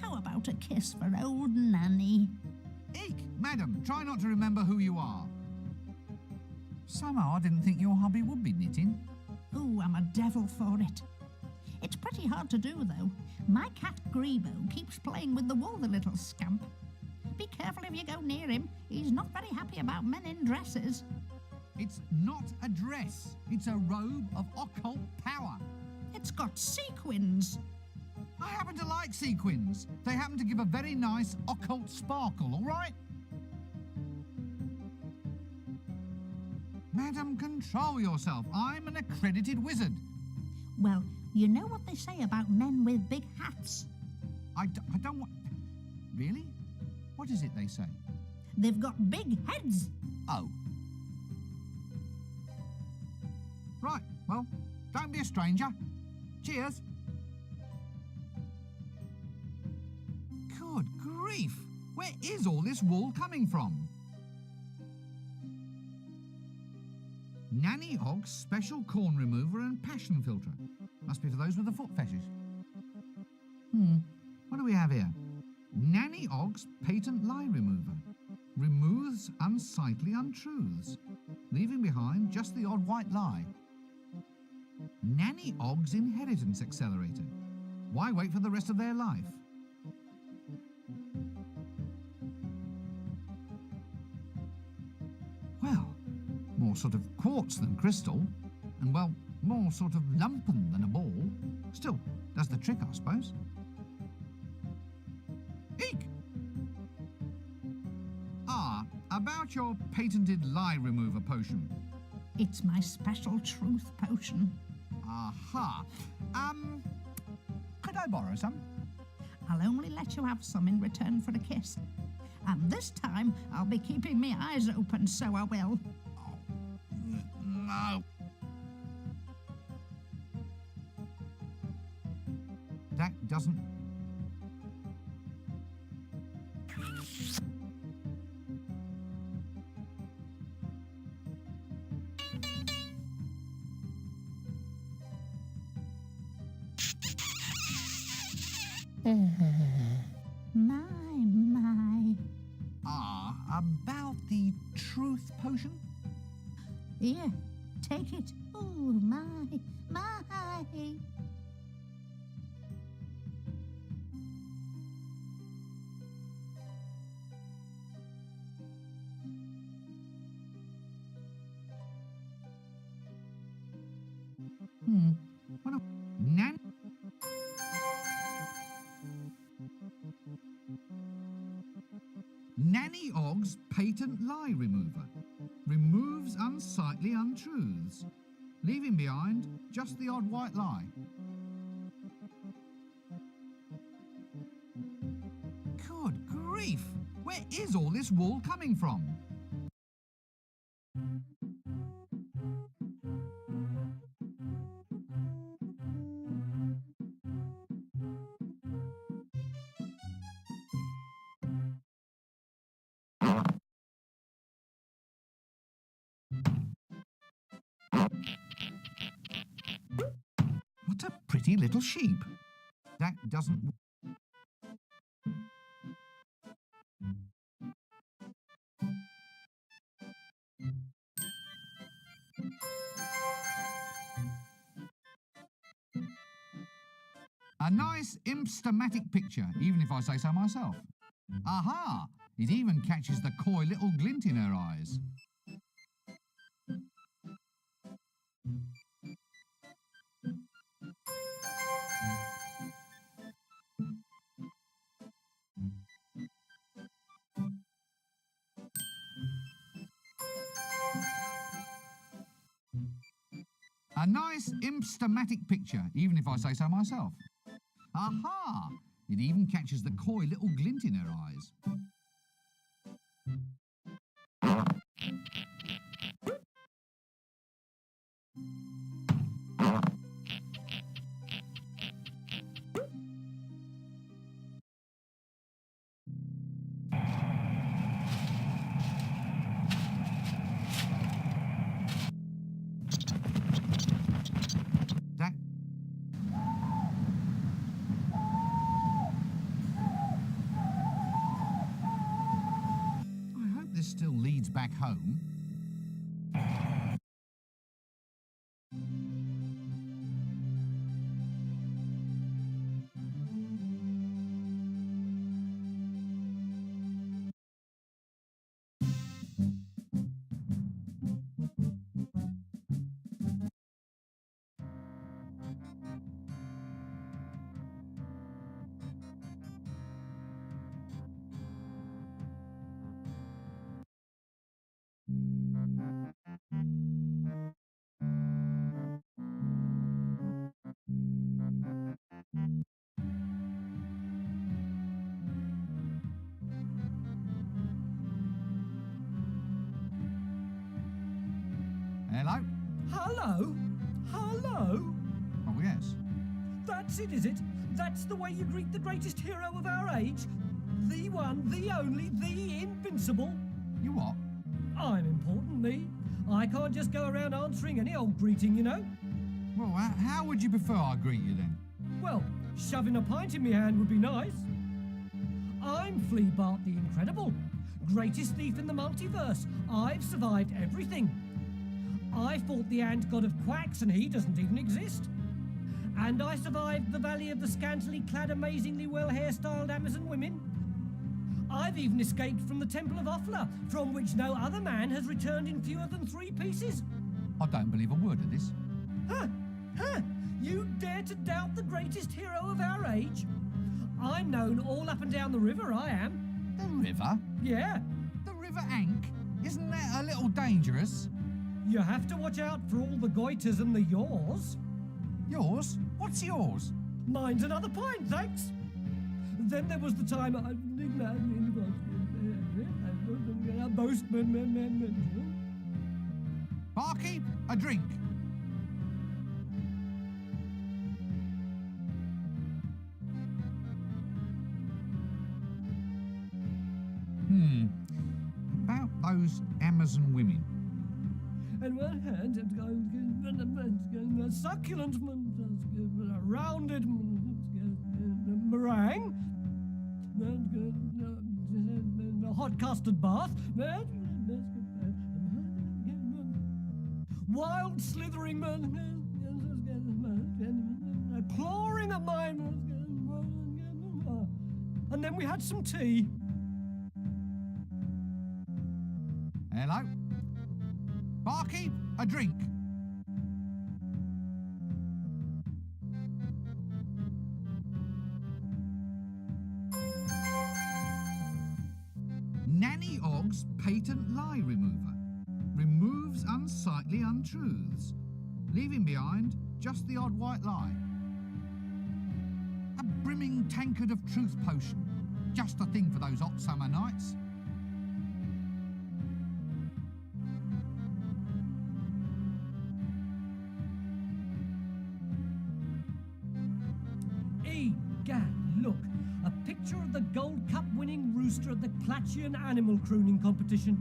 How about a kiss for old nanny? Eek! Madam, try not to remember who you are. Somehow I didn't think your hobby would be knitting. Ooh, I'm a devil for it. It's pretty hard to do, though. My cat Grebo keeps playing with the wool, the little scamp. Be careful if you go near him. He's not very happy about men in dresses. It's not a dress. It's a robe of occult power. It's got sequins. I happen to like sequins. They happen to give a very nice occult sparkle, all right? Madam, control yourself. I'm an accredited wizard. Well, you know what they say about men with big hats? I don't want... Really? What is it they say? They've got big heads. Oh. Cheers, stranger. Cheers. Good grief! Where is all this wool coming from? Nanny Ogg's special corn remover and passion filter. Must be for those with the foot fetish. What do we have here? Nanny Ogg's patent lie remover. Removes unsightly untruths, leaving behind just the odd white lie. Nanny Ogg's inheritance accelerator. Why wait for the rest of their life? Well, more sort of quartz than crystal, and well, more sort of lumpen than a ball. Still, does the trick, I suppose. Eek! Ah, about your patented lie remover potion. It's my special truth potion. Aha. Could I borrow some? I'll only let you have some in return for a kiss. And this time, I'll be keeping my eyes open, so I will. Oh, no. That doesn't... My. About the truth potion? Here, take it. Oh, my. What a... Nanny Ogg's patent lie remover. Removes unsightly untruths, leaving behind just the odd white lie. Good grief! Where is all this wool coming from? What a pretty little sheep. That doesn't... A nice imp-stematic picture, even if I say so myself. Aha! It even catches the coy little glint in her eyes. A nice imp-stematic picture, even if I say so myself. Aha! It even catches the coy little glint in her eyes. That... I hope this still leads back home. Hello? Hello? Hello? That's it, is it? That's the way you greet the greatest hero of our age? The one, the only, the invincible? You what? I'm important, me. I can't just go around answering any old greeting, you know? Well, how would you prefer I greet you then? Well, shoving a pint in my hand would be nice. I'm Flea Bart the Incredible, greatest thief in the multiverse. I've survived everything. I fought the ant god of quacks and he doesn't even exist. And I survived the Valley of the Scantily Clad, Amazingly Well Hairstyled Amazon Women. I've even escaped from the Temple of Offla, from which no other man has returned in fewer than 3 pieces. I don't believe a word of this. Huh? You dare to doubt the greatest hero of our age? I'm known all up and down the river, I am. The river? Yeah. The River Ank? Isn't that a little dangerous? You have to watch out for all the goiters and the yaws. Yours? What's yours? Mine's another pint, thanks. Then there was the time I... Barkeep, a drink. About those Amazon women. And one hand, succulent, rounded meringue, hot custard bath, wild slithering, clawing at mine, and then we had some tea. Hello? Barkeep, a drink. Nanny Ogg's patent lie remover. Removes unsightly untruths, leaving behind just the odd white lie. A brimming tankard of truth potion. Just a thing for those hot summer nights. Egad, look, a picture of the Gold Cup winning rooster at the Clatchian Animal Crooning Competition.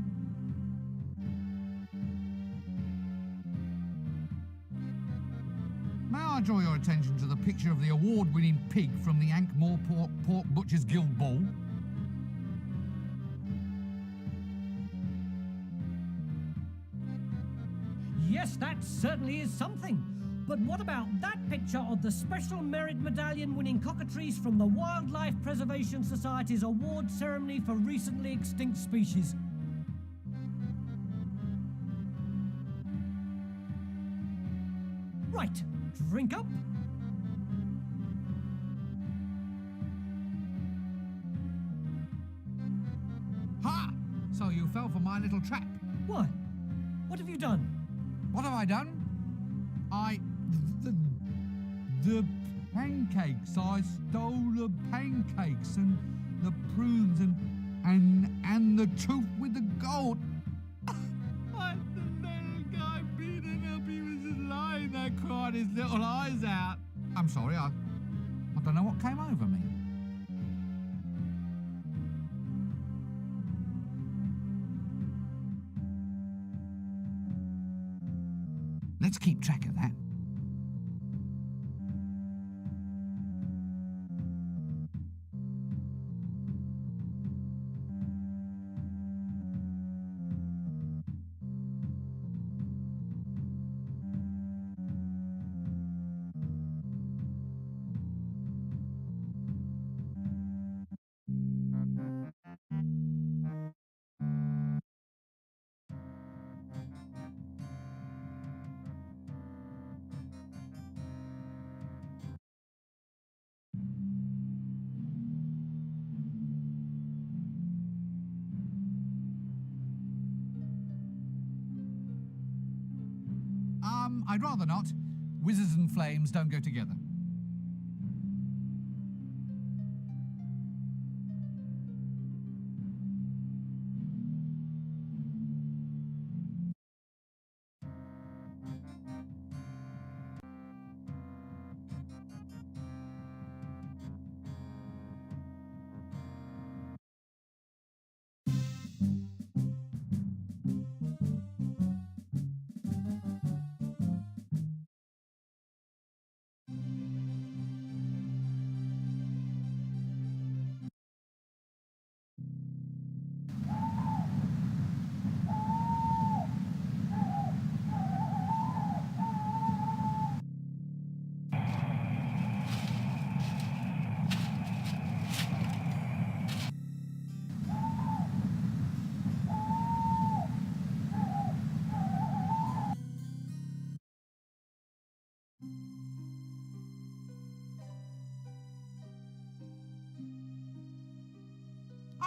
May I draw your attention to the picture of the award-winning pig from the Ankh-Morpork Pork Butchers Guild Ball? Yes, that certainly is something. But what about that picture of the Special Merit Medallion winning cockatoos from the Wildlife Preservation Society's award ceremony for recently extinct species? Right, drink up. Ha! So you fell for my little trap. Why? What have you done? What have I done? The pancakes. I stole the pancakes and the prunes and the tooth with the gold. I'm the little guy beating up. He was just lying there crying his little eyes out. I'm sorry, I don't know what came over me. Let's keep track of that. I'd rather not. Wizards and flames don't go together.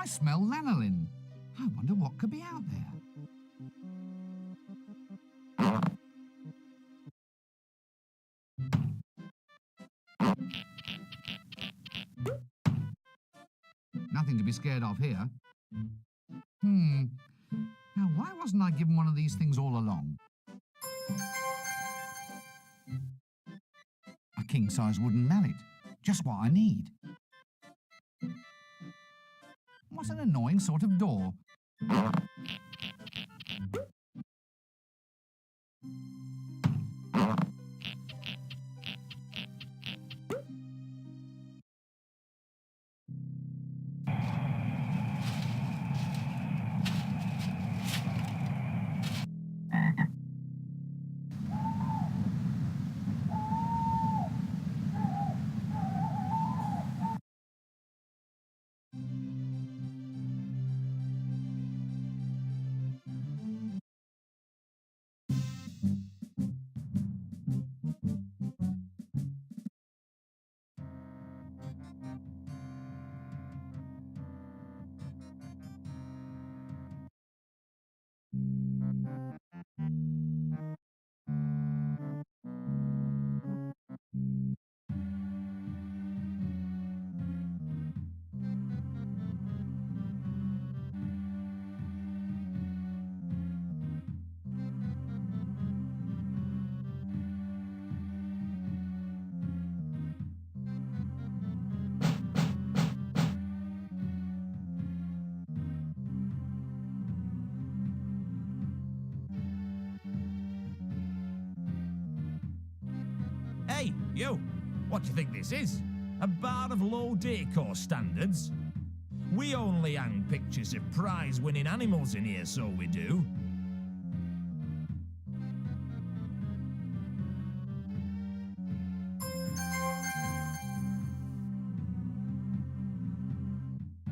I smell lanolin. I wonder what could be out there. Nothing to be scared of here. Now, why wasn't I given one of these things all along? A king-size wooden mallet. Just what I need. What an annoying sort of door. Hey, you! What do you think this is? A bar of low decor standards? We only hang pictures of prize-winning animals in here, so we do.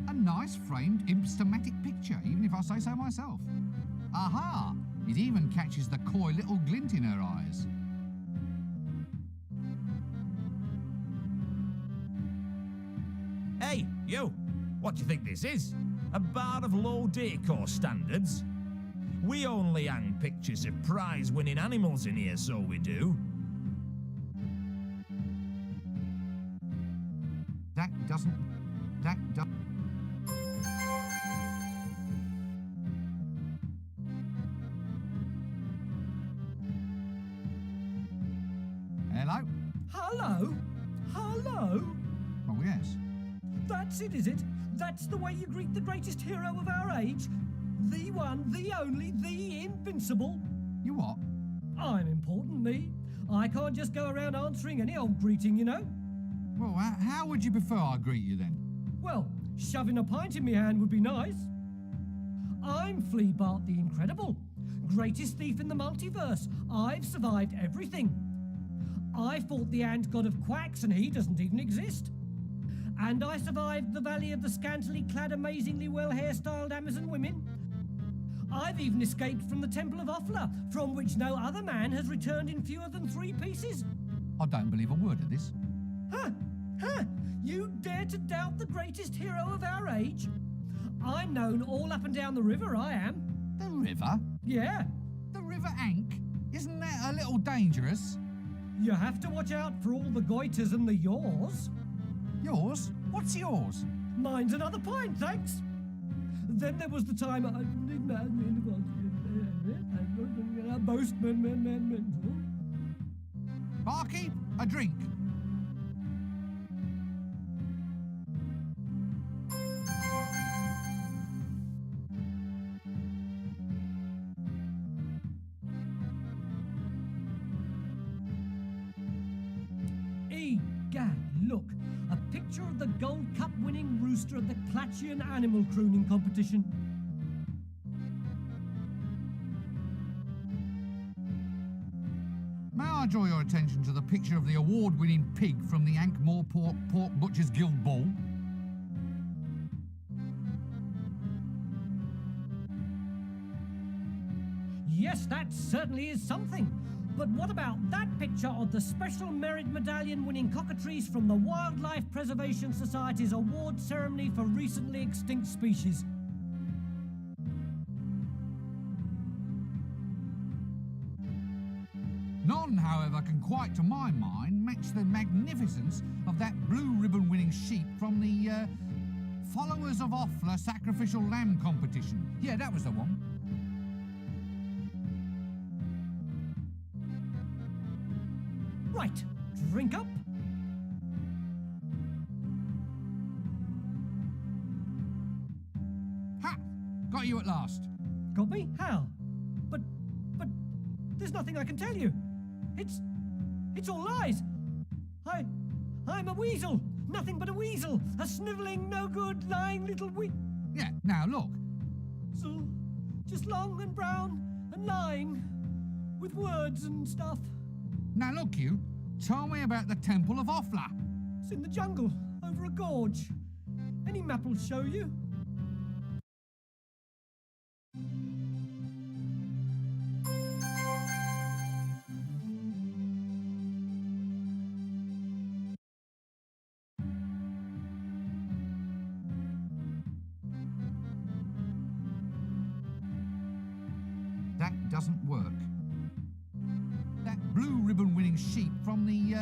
A nice framed imp-stematic picture, even if I say so myself. Aha! It even catches the coy little glint in her eyes. Hey, you! What do you think this is? A bar of low decor standards? We only hang pictures of prize-winning animals in here, so we do. That doesn't... Hello? Hello? Hello? Oh, yes. That's it, is it? That's the way you greet the greatest hero of our age? The one, the only, the invincible? You what? I'm important, me. I can't just go around answering any old greeting, you know? Well, how would you prefer I greet you then? Well, shoving a pint in my hand would be nice. I'm Flea Bart the Incredible, greatest thief in the multiverse. I've survived everything. I fought the ant god of quacks and he doesn't even exist. And I survived the valley of the scantily clad, amazingly well hairstyled Amazon women. I've even escaped from the Temple of Offla, from which no other man has returned in fewer than 3 pieces. I don't believe a word of this. Huh? Huh? You dare to doubt the greatest hero of our age? I'm known all up and down the river, I am. The river? Yeah. The River Ank? Isn't that a little dangerous? You have to watch out for all the goiters and the yaws. Yours? What's yours? Mine's another pint, thanks. Then there was the time Barkeep, a drink. Egad, look. A picture of the Gold Cup winning rooster at the Clatchian Animal Crooning Competition. May I draw your attention to the picture of the award-winning pig from the Ankh-Morpork Pork Butchers Guild Ball? Yes, that certainly is something. But what about that picture of the Special Merit Medallion winning cockatoos from the Wildlife Preservation Society's award ceremony for recently extinct species? None, however, can quite, to my mind, match the magnificence of that blue ribbon-winning sheep from the Followers of Offler Sacrificial Lamb competition. Yeah, that was the one. Right, drink up. Ha! Got you at last. Got me? How? But there's nothing I can tell you. It's all lies. I'm a weasel. Nothing but a weasel. A snivelling, no good, lying little Yeah, now look. So, just long and brown and lying with words and stuff. Now look, you. Tell me about the Temple of Offler. It's in the jungle, over a gorge. Any map will show you. That doesn't work. That blue ribbon-winning sheep from the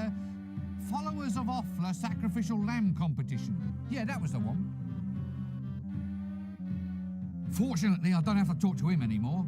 Followers of Offler Sacrificial Lamb competition. Yeah, that was the one. Fortunately, I don't have to talk to him anymore.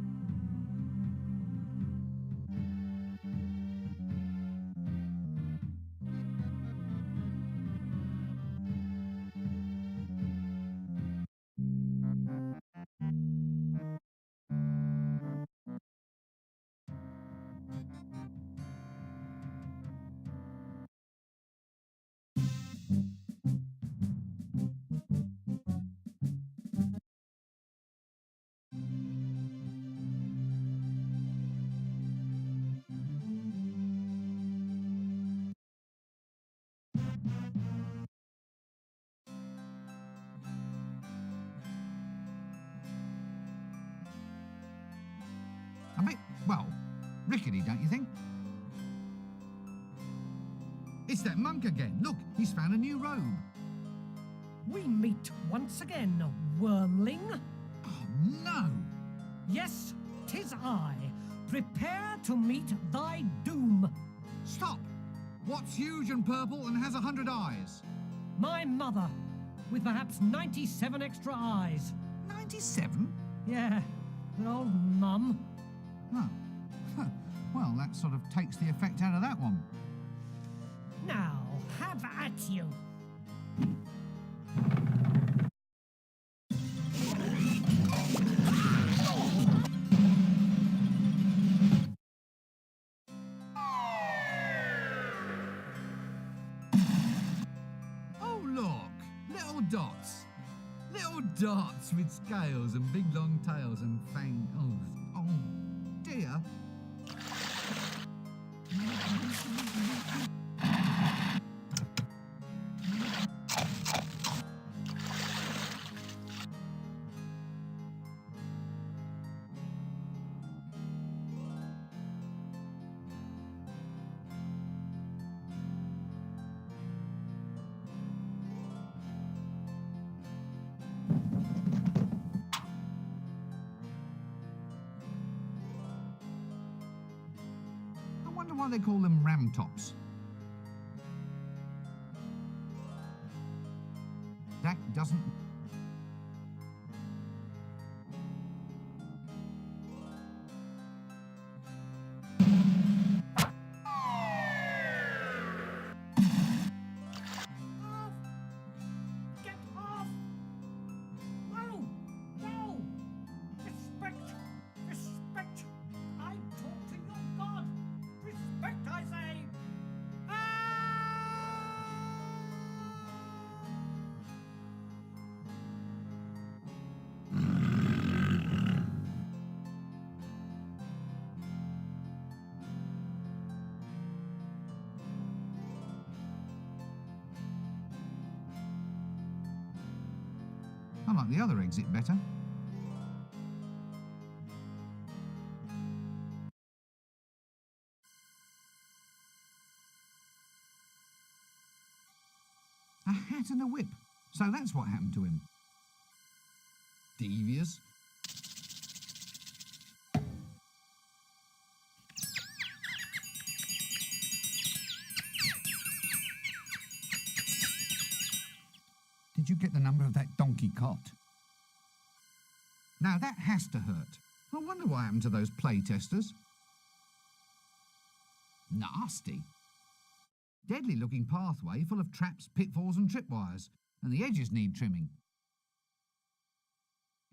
A bit, well, rickety, don't you think? It's that monk again. Look, he's found a new robe. We meet once again, wormling. Oh, no! Yes, 'tis I. Prepare to meet thy doom. Stop! What's huge and purple and has 100 eyes? My mother, with perhaps 97 extra eyes. 97? Yeah, an old mum. Oh. Huh. Well, that sort of takes the effect out of that one. Now, have at you. Oh, look! Little dots. Little dots with scales and big long tails and fangs. Oh, dear. I wonder why they call them ram tops. That doesn't... Get off! No! No! Respect! Respect! I talk to your God! Respect, I say! I like the other exit better. A hat and a whip. So that's what happened to him. Devious. Did you get the number of that donkey cot? Now that has to hurt. I wonder what happened to those play testers. Nasty. Deadly looking pathway full of traps, pitfalls and tripwires, and the edges need trimming.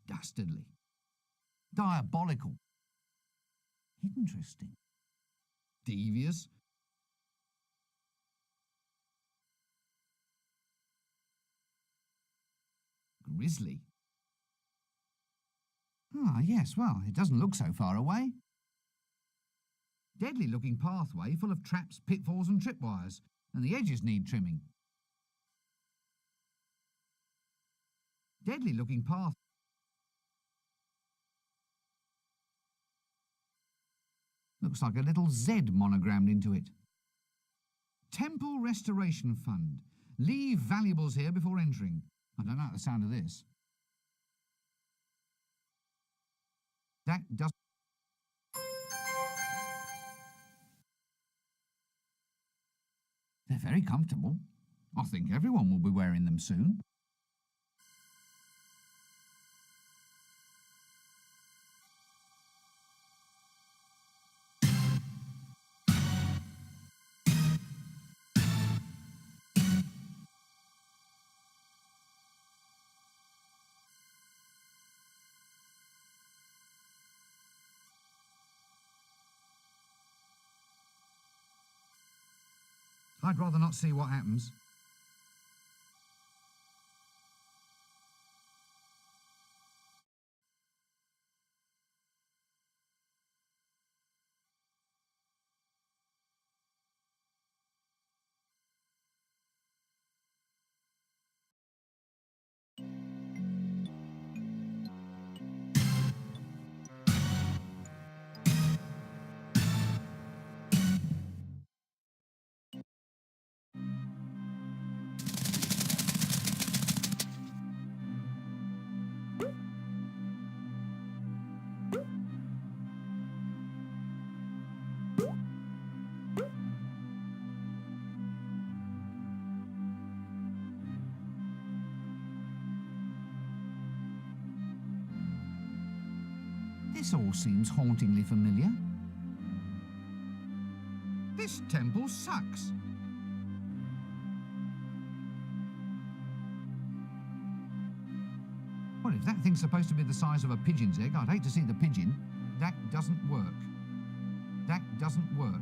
Dastardly. Diabolical. Interesting. Devious. Grisly. Ah, yes, well, it doesn't look so far away. Deadly looking pathway full of traps, pitfalls and tripwires, and the edges need trimming. Deadly looking path. Looks like a little Z monogrammed into it. Temple Restoration Fund. Leave valuables here before entering. I don't like the sound of this. That does. They're very comfortable. I think everyone will be wearing them soon. I'd rather not see what happens. This all seems hauntingly familiar. This temple sucks. Well, if that thing's supposed to be the size of a pigeon's egg, I'd hate to see the pigeon. That doesn't work. That doesn't work.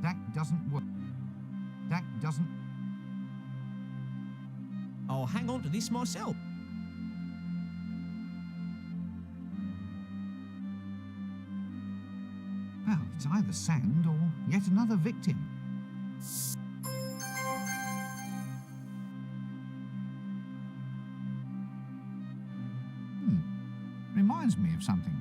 That doesn't work. That doesn't... I'll hang on to this myself. Well, it's either sand or yet another victim. Reminds me of something.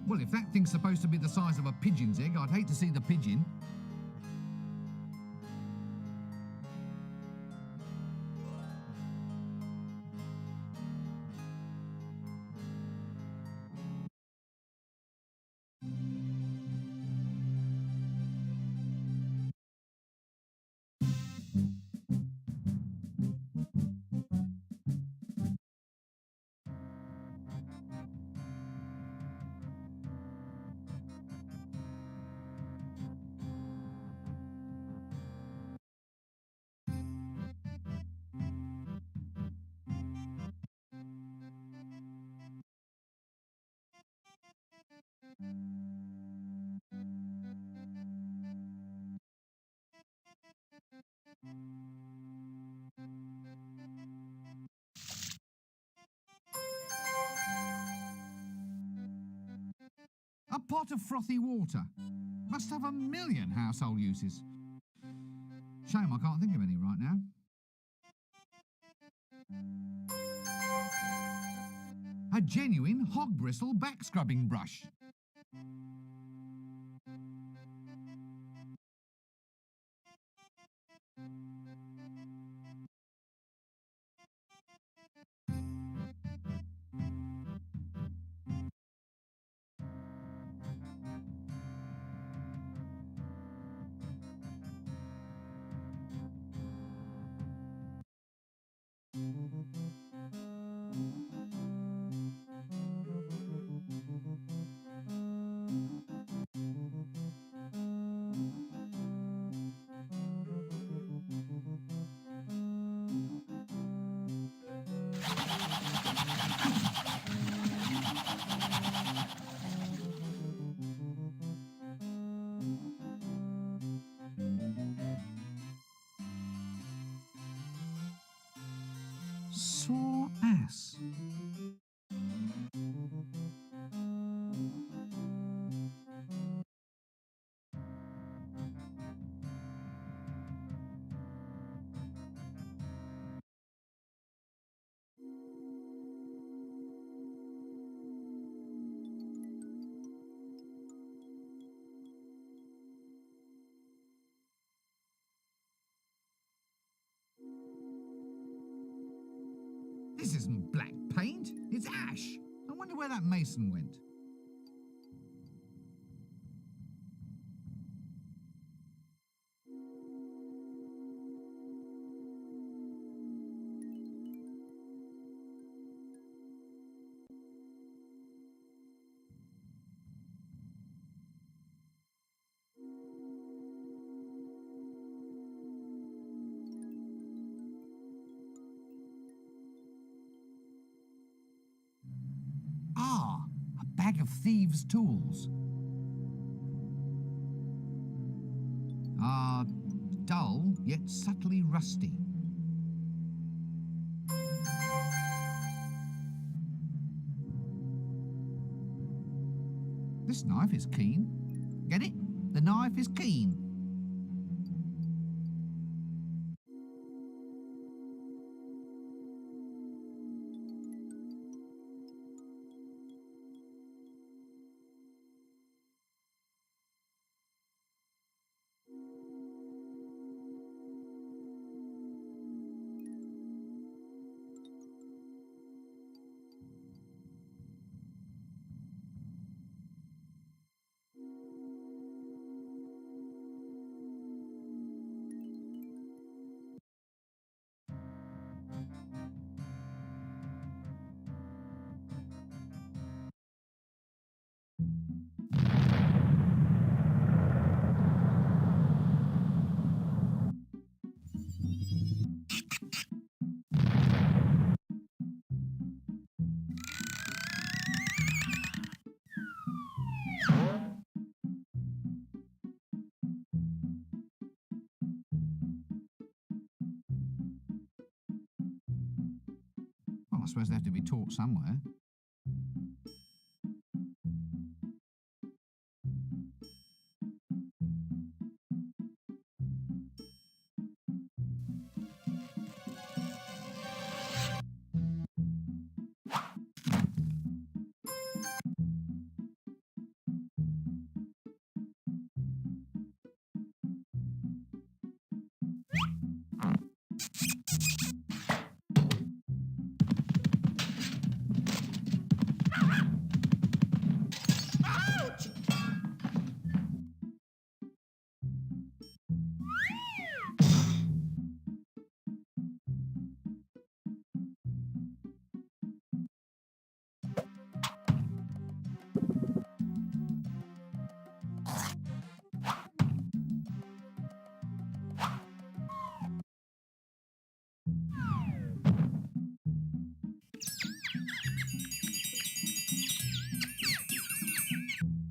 Well, if that thing's supposed to be the size of a pigeon's egg, I'd hate to see the pigeon. pot of frothy water. Must have a million household uses. Shame I can't think of any right now. A genuine hog bristle back scrubbing brush. Sore ass. This isn't black paint, it's ash. I wonder where that mason went. Ah, a bag of thieves' tools. Ah, dull yet subtly rusty. This knife is keen. Get it? The knife is keen. Well, I suppose they have to be taught somewhere.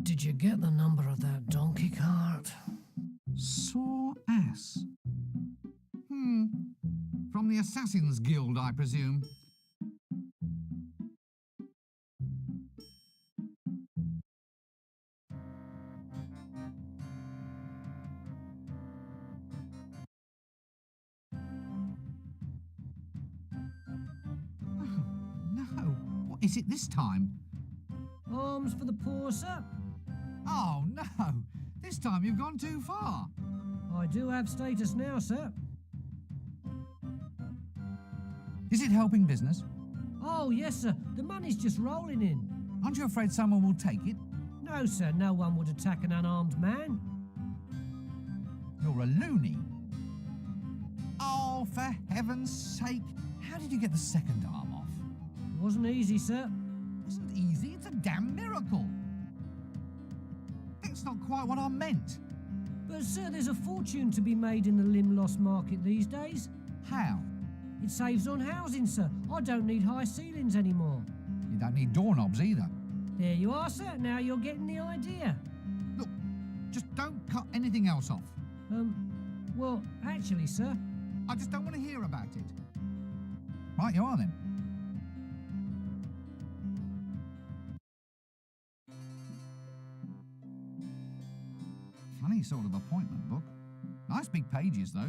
Did you get the number of that donkey cart? Sore ass. From the Assassin's Guild, I presume. What is it this time? Alms for the poor, sir. Oh, no. This time you've gone too far. I do have status now, sir. Is it helping business? Oh, yes, sir. The money's just rolling in. Aren't you afraid someone will take it? No, sir. No one would attack an unarmed man. You're a loony. Oh, for heaven's sake. How did you get the second arm off? It wasn't easy, sir. It wasn't easy. It's a damn miracle. That's not quite what I meant. But, sir, there's a fortune to be made in the limb loss market these days. How? It saves on housing, sir. I don't need high ceilings anymore. You don't need doorknobs either. There you are, sir. Now you're getting the idea. Look, just don't cut anything else off. Well, actually, sir. I just don't want to hear about it. Right, you are then. Funny sort of appointment book. Nice big pages, though.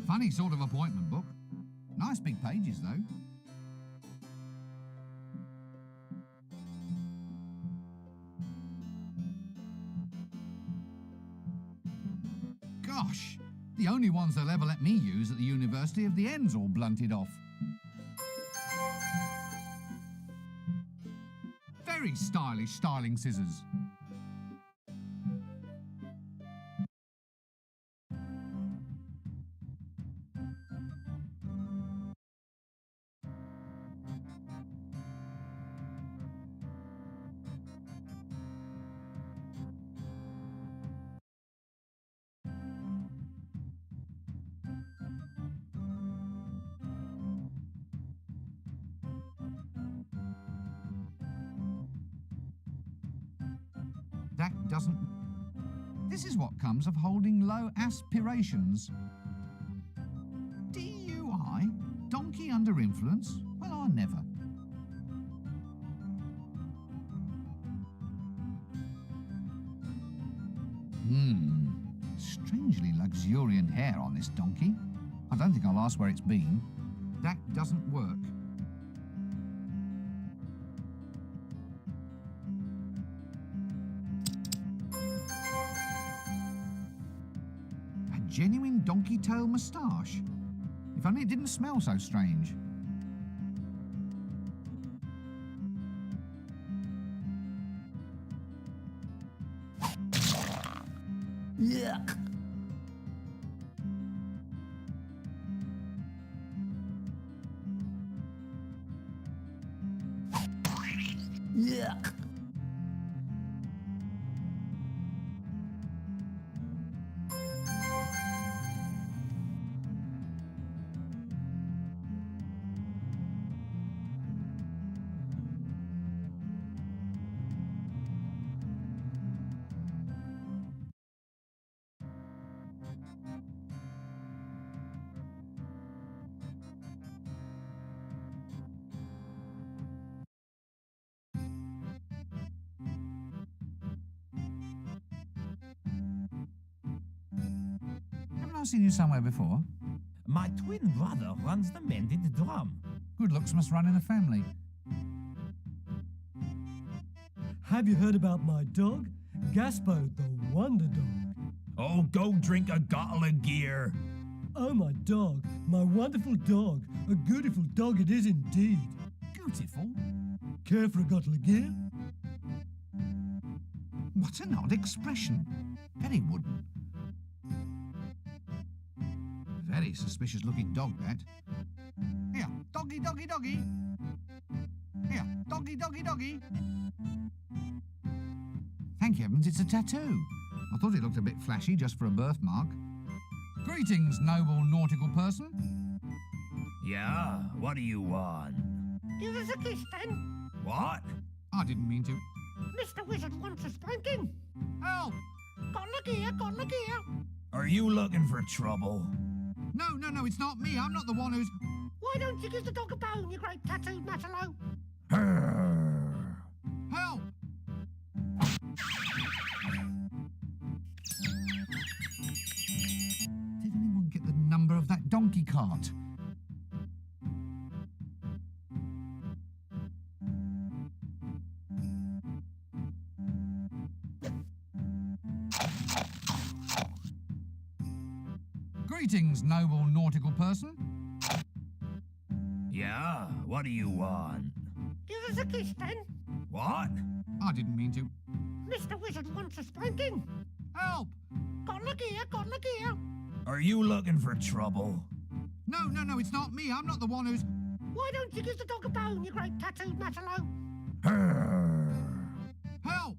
Funny sort of appointment book. Nice big pages, though. Gosh, the only ones they'll ever let me use at the university have the ends all blunted off. Very stylish styling scissors. That doesn't... This is what comes of holding low aspirations. DUI? Donkey under influence? Well, I never. Strangely luxuriant hair on this donkey. I don't think I'll ask where it's been. That doesn't work. Genuine donkey tail moustache. If only it didn't smell so strange. Yuck. Yuck. Haven't I seen you somewhere before? My twin brother runs the Mended Drum. Good looks must run in the family. Have you heard about my dog? Gaspo, the wonder dog. Oh, go drink a bottle of gear. Oh, my dog. My wonderful dog. A beautiful dog it is indeed. Beautiful? Care for a bottle of gear? What an odd expression. Very wooden. Very suspicious looking dog, that. Here, doggy, doggy, doggy. Here, doggy, doggy, doggy. Thank heavens, it's a tattoo. I thought it looked a bit flashy just for a birthmark. Greetings, noble nautical person. Yeah, what do you want? Give us a kiss, then. What? I didn't mean to. Mr. Wizard wants a spanking. Help! Got the gear, got the gear. Are you looking for trouble? No, it's not me. I'm not the one who's... Why don't you give the dog a bone, you great tattooed matalo? Help! Did anyone get the number of that donkey cart? Greetings, noble nautical person. Yeah, what do you want? Give us a kiss then. What? I didn't mean to. Mr. Wizard wants a spanking. Help! Got the gear. Are you looking for trouble? No, it's not me. I'm not the one who's... Why don't you give the dog a bone, you great tattooed matalo? Help!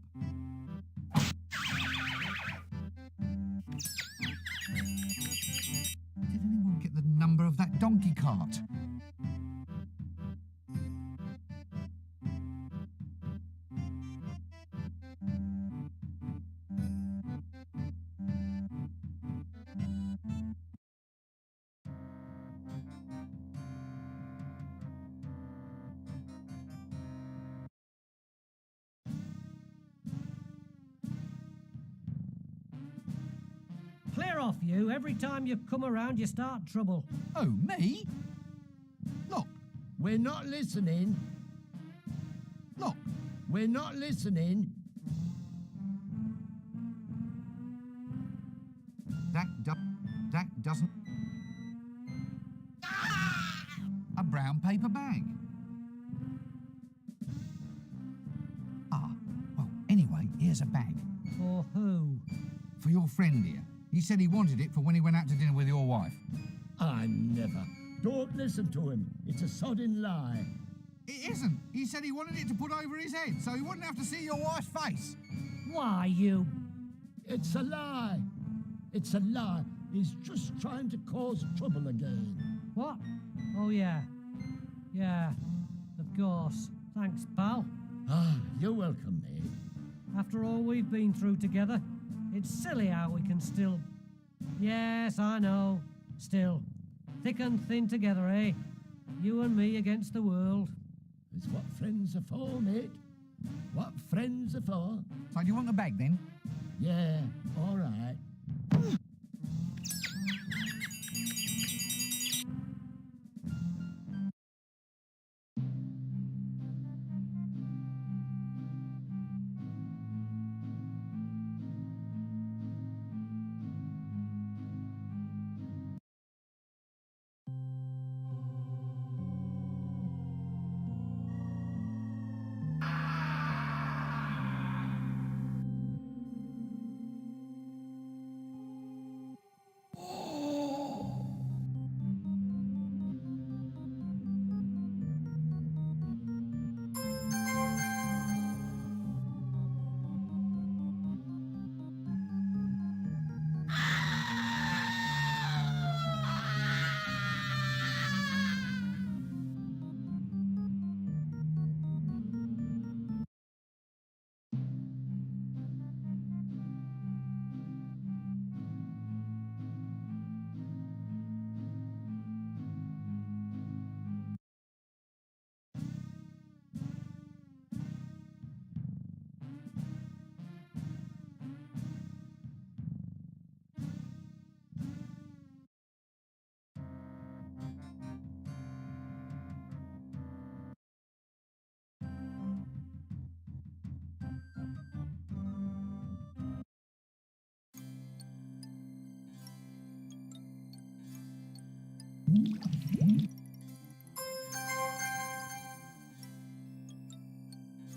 Did anyone get the number of that donkey cart? Clear off, you. Every time you come around, you start trouble. Oh, me? Look, We're not listening. look. We're not listening. That doesn't... A brown paper bag. Ah, well, anyway, here's a bag. For who? For your friend here. He said he wanted it for when he went out to dinner with your wife. I never. Don't listen to him. It's a sodding lie. It isn't. He said he wanted it to put over his head so he wouldn't have to see your wife's face. Why, you... It's a lie. It's a lie. He's just trying to cause trouble again. What? Oh, yeah. Yeah, of course. Thanks, pal. Ah, you're welcome, mate. After all we've been through together, it's silly how we can still... Yes, I know. Still. Thick and thin together, eh? You and me against the world. It's what friends are for, mate. What friends are for. So do you want the bag then? Yeah, all right.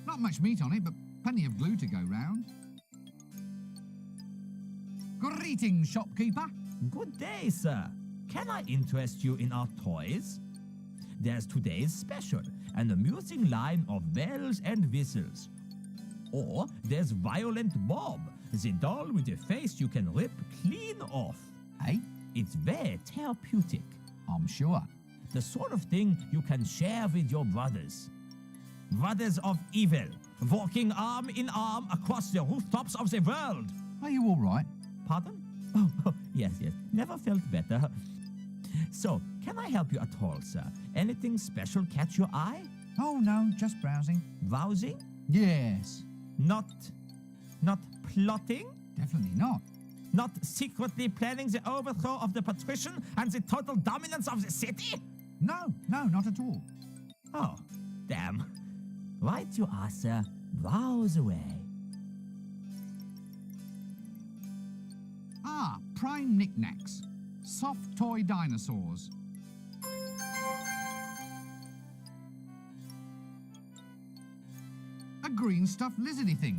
Not much meat on it, but plenty of glue to go round. Greetings, shopkeeper. Good day, sir. Can I interest you in our toys? There's today's special, an amusing line of bells and whistles. Or there's Violent Bob, the doll with a face you can rip clean off. Hey, It's very therapeutic. I'm sure. The sort of thing you can share with your brothers. Brothers of evil, walking arm in arm across the rooftops of the world. Are you all right? Pardon? Oh, yes. Never felt better. So, can I help you at all, sir? Anything special catch your eye? Oh, no, just browsing. Browsing? Yes. Not plotting? Definitely not. Not secretly planning the overthrow of the patrician and the total dominance of the city? No, not at all. Oh, damn. Right you are, sir. Browse away. Ah, prime knickknacks. Soft toy dinosaurs. A green stuffed lizardy thing.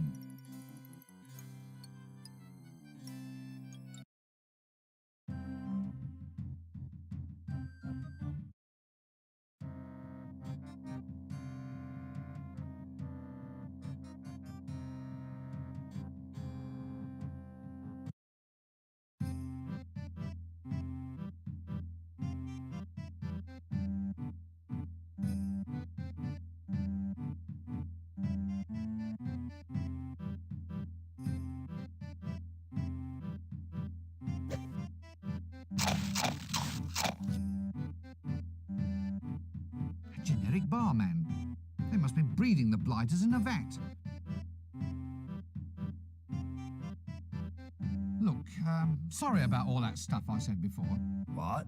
A generic barman. They must be breeding the blighters in a vat. Look, sorry about all that stuff I said before. What?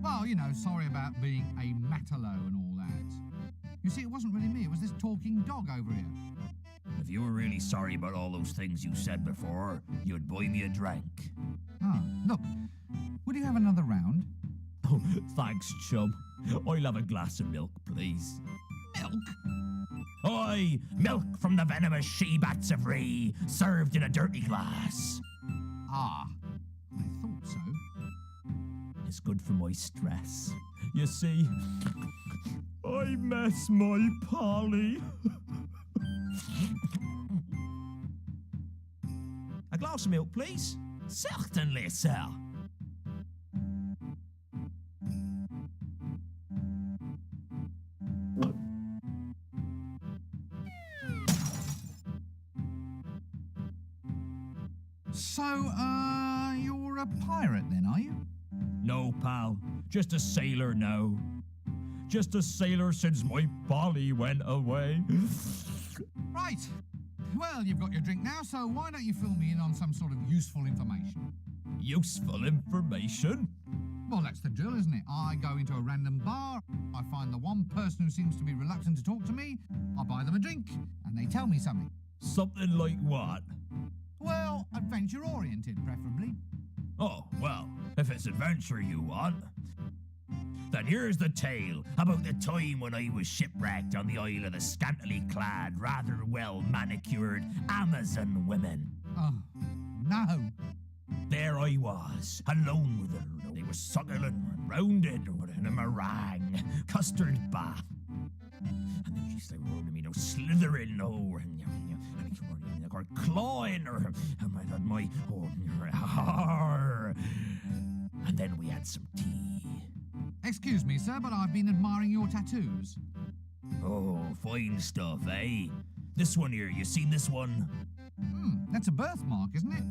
Well, you know, sorry about being a matalo and all that. You see, it wasn't really me, it was this talking dog over here. If you were really sorry about all those things you said before, you'd buy me a drink. Ah, look, would you have another round? Oh, thanks, chum. I'll have a glass of milk, please. Milk? Oi, milk from the venomous she-bats of Ree, served in a dirty glass. Ah, I thought so. It's good for my stress. You see, I miss my Polly. A glass of milk, please. Certainly, sir. So, you're a pirate then, are you? No, pal. Just a sailor now. Just a sailor since my Polly went away. Right. Well, you've got your drink now, so why don't you fill me in on some sort of useful information? Useful information? Well, that's the drill, isn't it? I go into a random bar, I find the one person who seems to be reluctant to talk to me, I buy them a drink, and they tell me something. Something like what? Well, adventure-oriented, preferably. Oh, well, if it's adventure you want, then here's the tale about the time when I was shipwrecked on the Isle of the scantily clad, rather well-manicured Amazon women. Oh, no. There I was, alone with her. They were suckling, rounded in a meringue, custard bath. And then she started rolling me, slithering over, and or clawing her, and my and then we had some tea. Excuse me, sir, but I've been admiring your tattoos. Oh, fine stuff, eh? This one here, you seen this one? That's a birthmark, isn't it?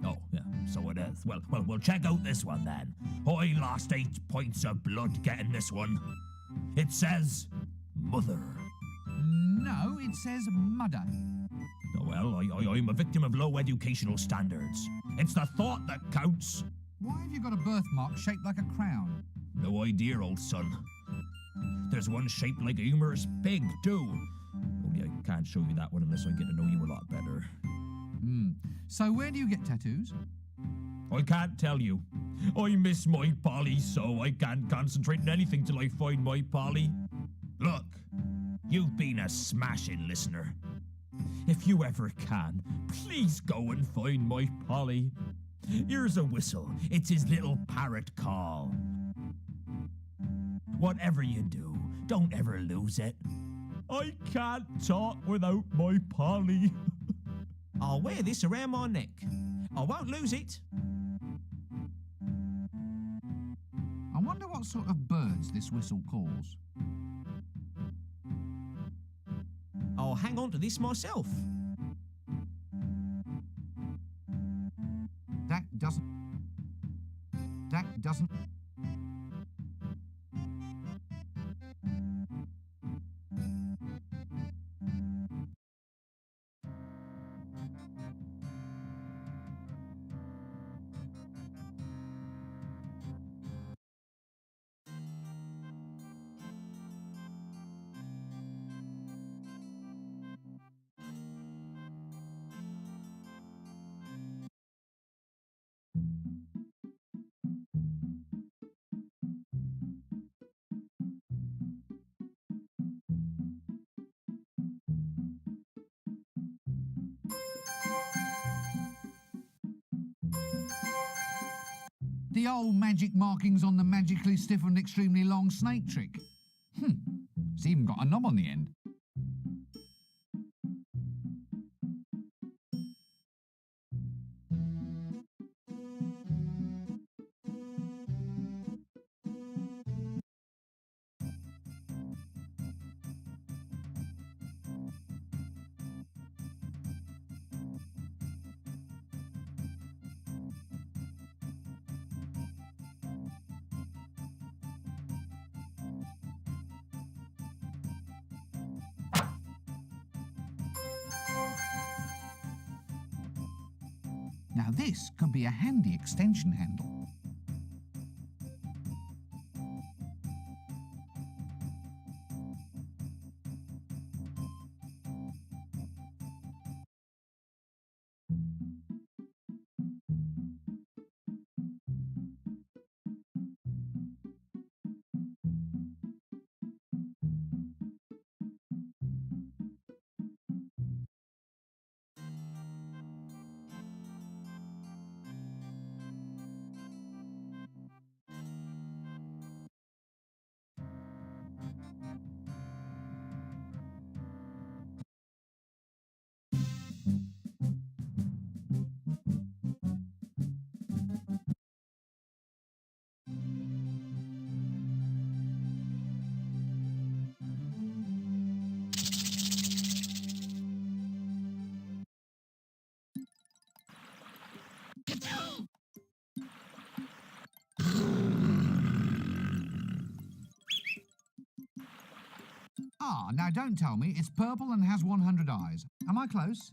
Oh, yeah, so it is. Well, check out this one then. I lost 8 points of blood getting this one. It says, Mother. No, it says mudder. Oh, well, I'm a victim of low educational standards. It's the thought that counts. Why have you got a birthmark shaped like a crown? No idea, old son. There's one shaped like a humorous pig, too. Only I can't show you that one unless I get to know you a lot better. So where do you get tattoos? I can't tell you. I miss my Polly, so I can't concentrate on anything till I find my Polly. Look, you've been a smashing listener. If you ever can, please go and find my Polly. Here's a whistle. It's his little parrot call. Whatever you do, don't ever lose it. I can't talk without my Polly. I'll wear this around my neck. I won't lose it. I wonder what sort of birds this whistle calls. I'll hang on to this myself. That doesn't... The old magic markings on the magically stiff and extremely long snake trick. It's even got a knob on the end. Now this could be a handy extension handle. Ah, now don't tell me it's purple and has 100 eyes. Am I close?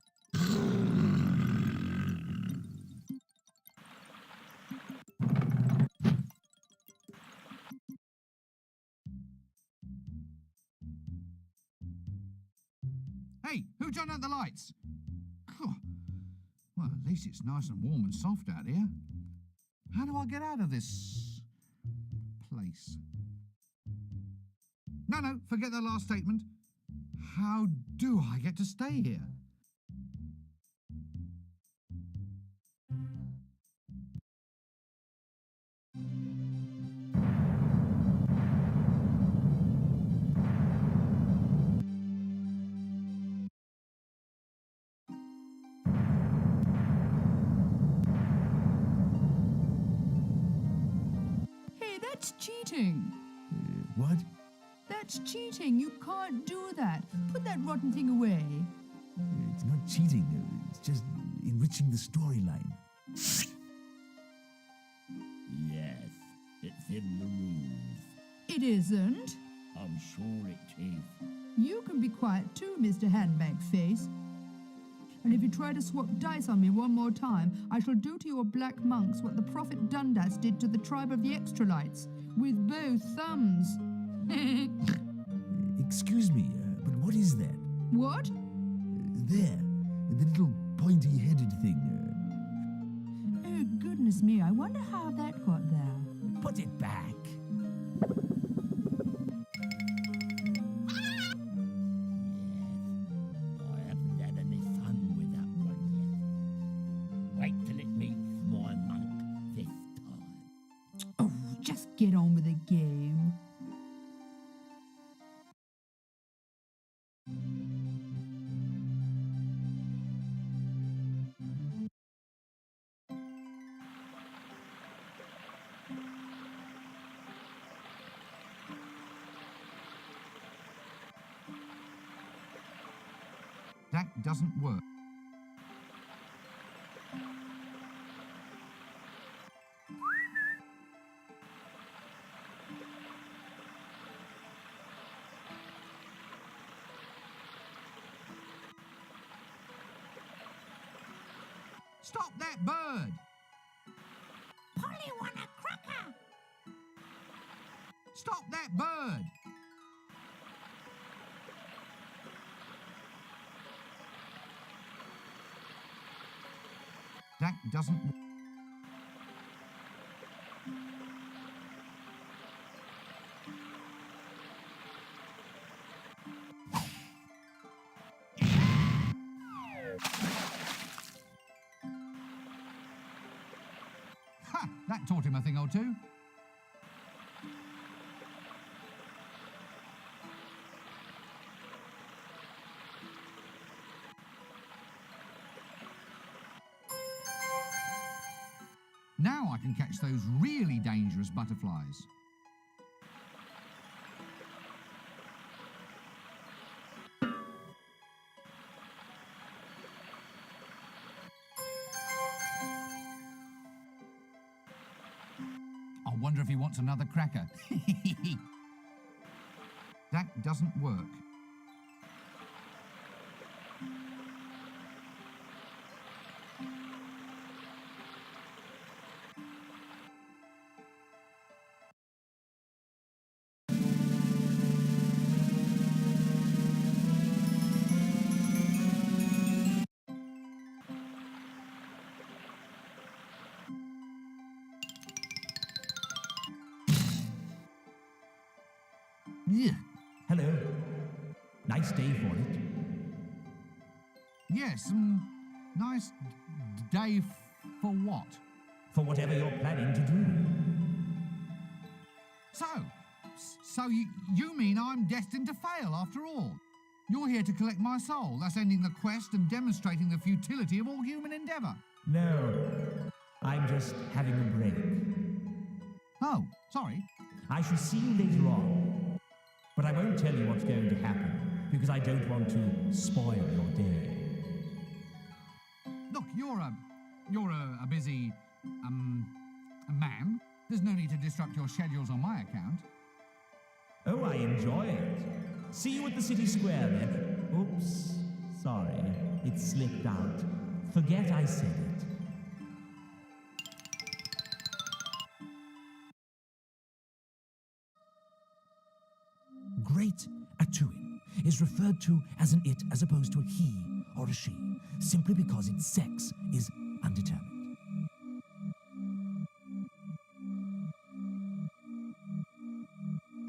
Hey, who turned out the lights? Well, at least it's nice and warm and soft out here. How do I get out of this place? No, forget that last statement. How do I get to stay here? Hey, that's cheating. What? That's cheating. You can't do that. Put that rotten thing away. It's not cheating. It's just enriching the storyline. Yes, it's in the rules. It isn't. I'm sure it is. You can be quiet too, Mr. Handbag Face. And if you try to swap dice on me one more time, I shall do to your black monks what the Prophet Dundas did to the tribe of the Extralites, with both thumbs. Excuse me, but what is that? What? There, the little pointy-headed thing. Oh, goodness me, I wonder how that got there. Put it back. I haven't had any fun with that one yet. Wait till it meets my monk this time. Oh, just get on with the game. That doesn't work. Stop that bird! Polly want a cracker! Stop that bird! That doesn't... Ha! That taught him a thing or two. Now I can catch those really dangerous butterflies. I wonder if he wants another cracker. That doesn't work. Yeah. Hello. Nice day for it. Yes, nice day for what? For whatever you're planning to do. So you mean I'm destined to fail after all? You're here to collect my soul, thus ending the quest and demonstrating the futility of all human endeavour. No. I'm just having a break. Oh, sorry. I shall see you later on. But I won't tell you what's going to happen, because I don't want to spoil your day. Look, you're a busy, man. There's no need to disrupt your schedules on my account. Oh, I enjoy it. See you at the city square, then. Oops. Sorry. It slipped out. Forget I said it. Great Atuin is referred to as an it as opposed to a he or a she, simply because its sex is undetermined.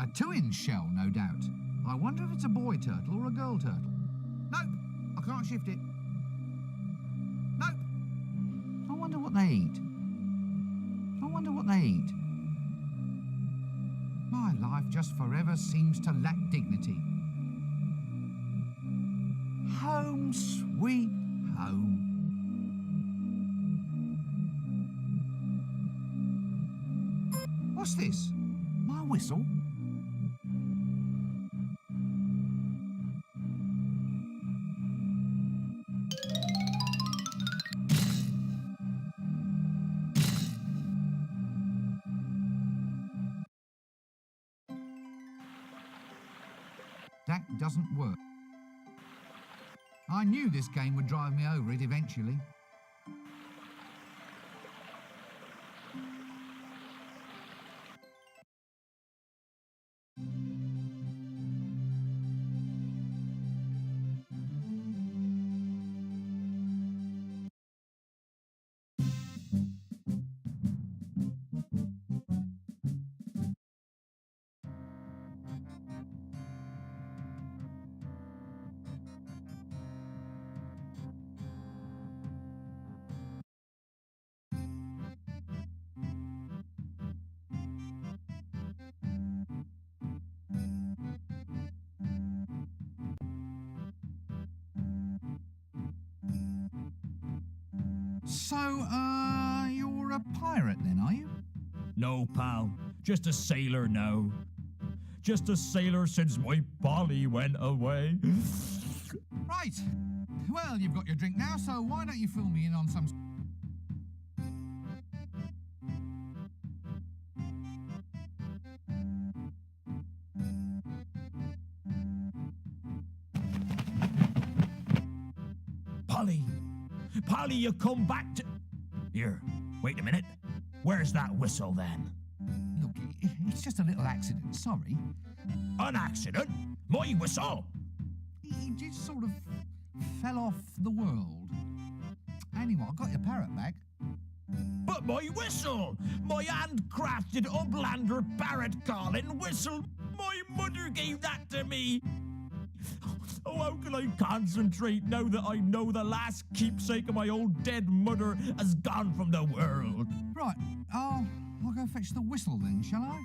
A two-inch shell, no doubt. I wonder if it's a boy turtle or a girl turtle. Nope, I can't shift it. Nope. I wonder what they eat. My life just forever seems to lack dignity. Home, sweet home. What's this? My whistle? That doesn't work. I knew this game would drive me over it eventually. So, you're a pirate then, are you? No, pal. Just a sailor now. Just a sailor since my Polly went away. Right. Well, you've got your drink now, so why don't you fill me in on some... Polly! Polly, you come back to... Here, wait a minute. Where's that whistle then? Look, it's just a little accident, sorry. An accident? My whistle? It just sort of fell off the world. Anyway, I got your parrot back. But my whistle! My handcrafted Uplander parrot calling whistle! My mother gave that to me! Oh, how can I concentrate now that I know the last keepsake of my old dead mother has gone from the world? Right, I'll go fetch the whistle then, shall I?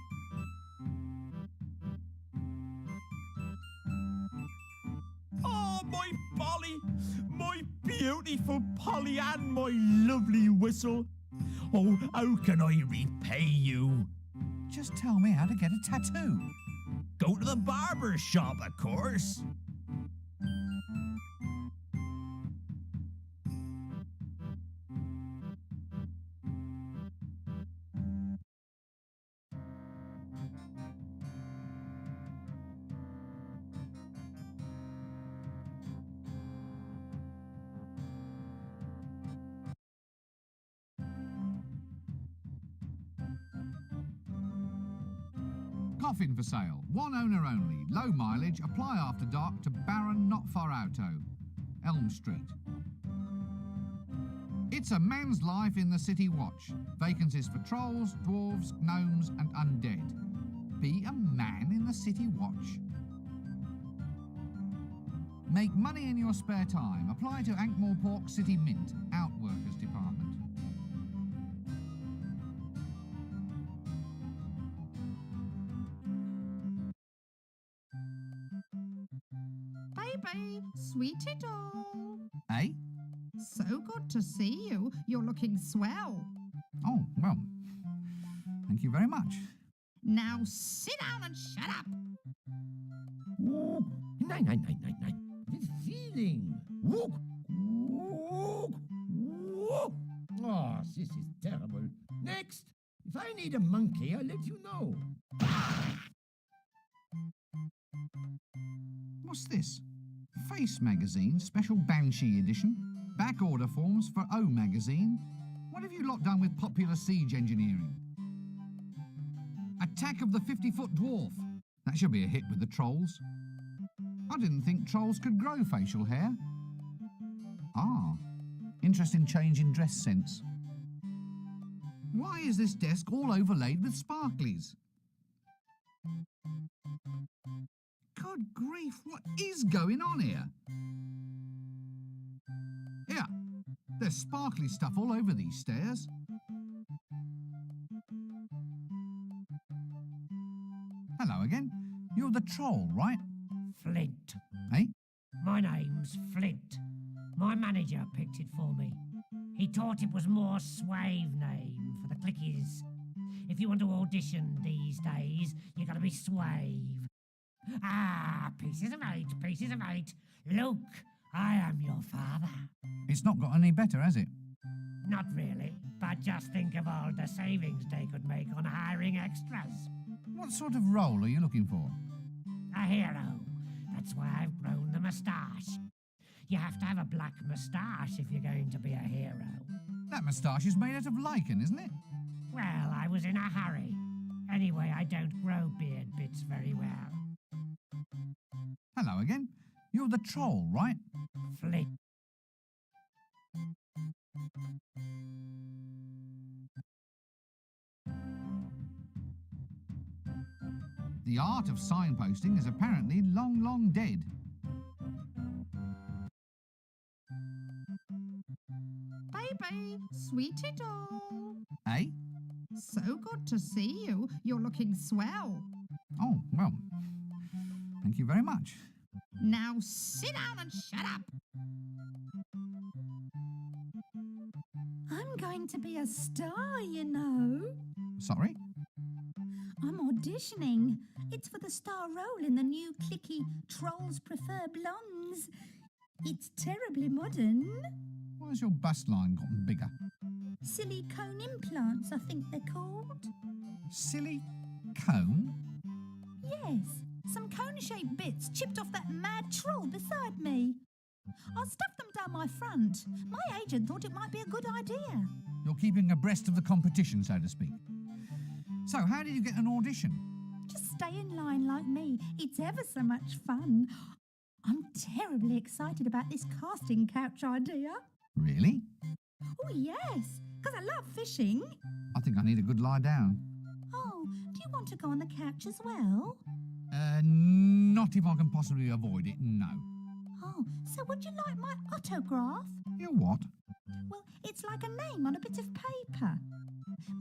Oh, my Polly! My beautiful Polly and my lovely whistle! Oh, how can I repay you? Just tell me how to get a tattoo. Go to the barber shop, of course. Coffin for sale. One owner only. Low mileage. Apply after dark to Baron Not Far Auto. Elm Street. It's a man's life in the City Watch. Vacancies for trolls, dwarves, gnomes and undead. Be a man in the City Watch. Make money in your spare time. Apply to Ankh-Morpork City Mint. Outworkers Department. Baby, sweetie doll. Eh? So good to see you. You're looking swell. Oh, well, thank you very much. Now sit down and shut up. Whoop. Nein, nein, nein, nein, nein. With feeling. Whoop. Whoop. Whoop. Oh, this is terrible. Next. If I need a monkey, I'll let you know. What's this? Face Magazine, special Banshee edition. Back order forms for O Magazine. What have you lot done with popular siege engineering? Attack of the 50-foot dwarf. That should be a hit with the trolls. I didn't think trolls could grow facial hair. Ah, interesting change in dress sense. Why is this desk all overlaid with sparklies? Good grief, what is going on here? Here, there's sparkly stuff all over these stairs. Hello again. You're the troll, right? Flint. Eh? My name's Flint. My manager picked it for me. He thought it was more suave name for the clickies. If you want to audition these days, you gotta be suave. Ah, pieces of eight. Luke, I am your father. It's not got any better, has it? Not really, but just think of all the savings they could make on hiring extras. What sort of role are you looking for? A hero. That's why I've grown the moustache. You have to have a black moustache if you're going to be a hero. That moustache is made out of lichen, isn't it? Well, I was in a hurry. Anyway, I don't grow beard bits very well. Hello again. You're the troll, right? Flint. The art of signposting is apparently long, long dead. Baby, sweetie doll. Eh? So good to see you. You're looking swell. Oh, well, thank you very much. Now sit down and shut up. I'm going to be a star, you know. Sorry? I'm auditioning. It's for the star role in the new clicky Trolls Prefer Blondes. It's terribly modern. Why has your bust line gotten bigger? Silicone implants, I think they're called. Silly cone? Yes, some cone-shaped bits chipped off that mad troll beside me. I'll stuff them down my front. My agent thought it might be a good idea. You're keeping abreast of the competition, so to speak. So, how did you get an audition? Just stay in line like me. It's ever so much fun. I'm terribly excited about this casting couch idea. Really? Oh, yes, because I love fishing. I think I need a good lie down. Oh, do you want to go on the couch as well? Not if I can possibly avoid it, no. Oh, so would you like my autograph? Your what? Well, it's like a name on a bit of paper.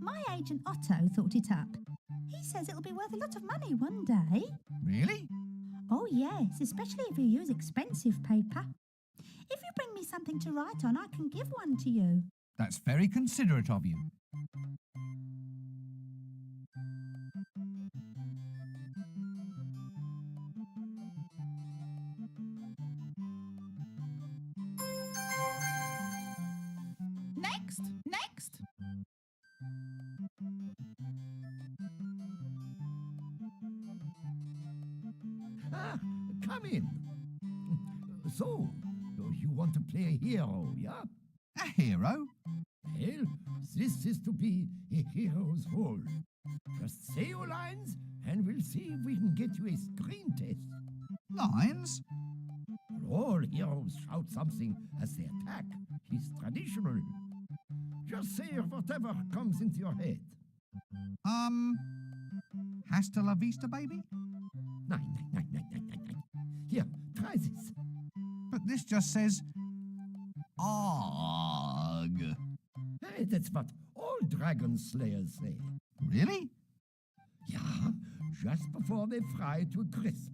My agent Otto thought it up. He says it'll be worth a lot of money one day. Really? Oh, yes, especially if you use expensive paper. If you bring me something to write on, I can give one to you. That's very considerate of you. Next. Ah, come in. So, you want to play a hero, yeah? A hero? Well, this is to be a hero's role. Just say your lines, and we'll see if we can get you a screen test. Lines? All heroes shout something as they attack. It's traditional. Just say whatever comes into your head. Hasta la vista, baby? Nein. Here, try this. But this just says... Arg. Hey, that's what all dragon slayers say. Really? Yeah, just before they fry to a crisp.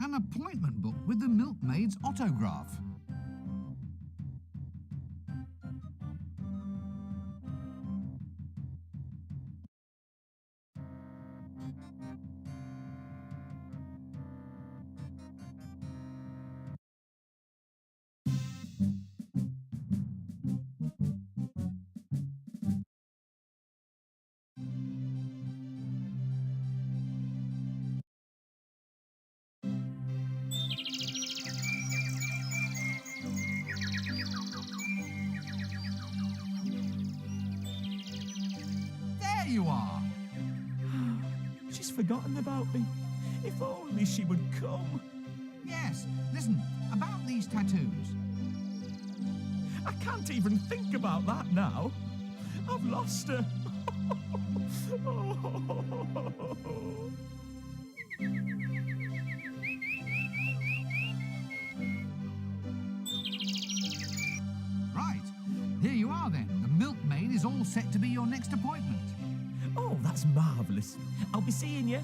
An appointment book with the milkmaid's autograph. There you are. She's forgotten about me. If only she would come. Yes, listen, about these tattoos. I can't even think about that now. I've lost her. Right, here you are then. The milkmaid is all set to be your next appointment. Oh, that's marvellous. I'll be seeing you.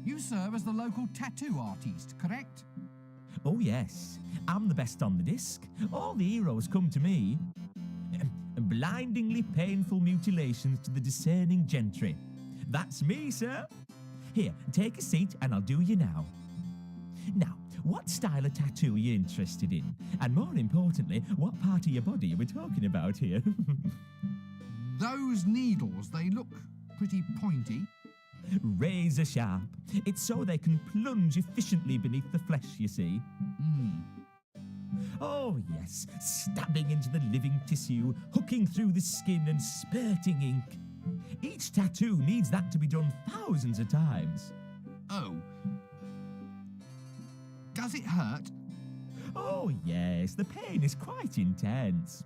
You serve as the local tattoo artiste, correct? Oh, yes. I'm the best on the disc. All the heroes come to me. Blindingly painful mutilations to the discerning gentry. That's me, sir. Here, take a seat and I'll do you now. Now, what style of tattoo are you interested in? And more importantly, what part of your body are we talking about here? Those needles, they look pretty pointy. Razor sharp. It's so they can plunge efficiently beneath the flesh, you see. Oh, yes, stabbing into the living tissue, hooking through the skin and spurting ink. Each tattoo needs that to be done thousands of times. Oh. Does it hurt? Oh, yes, the pain is quite intense.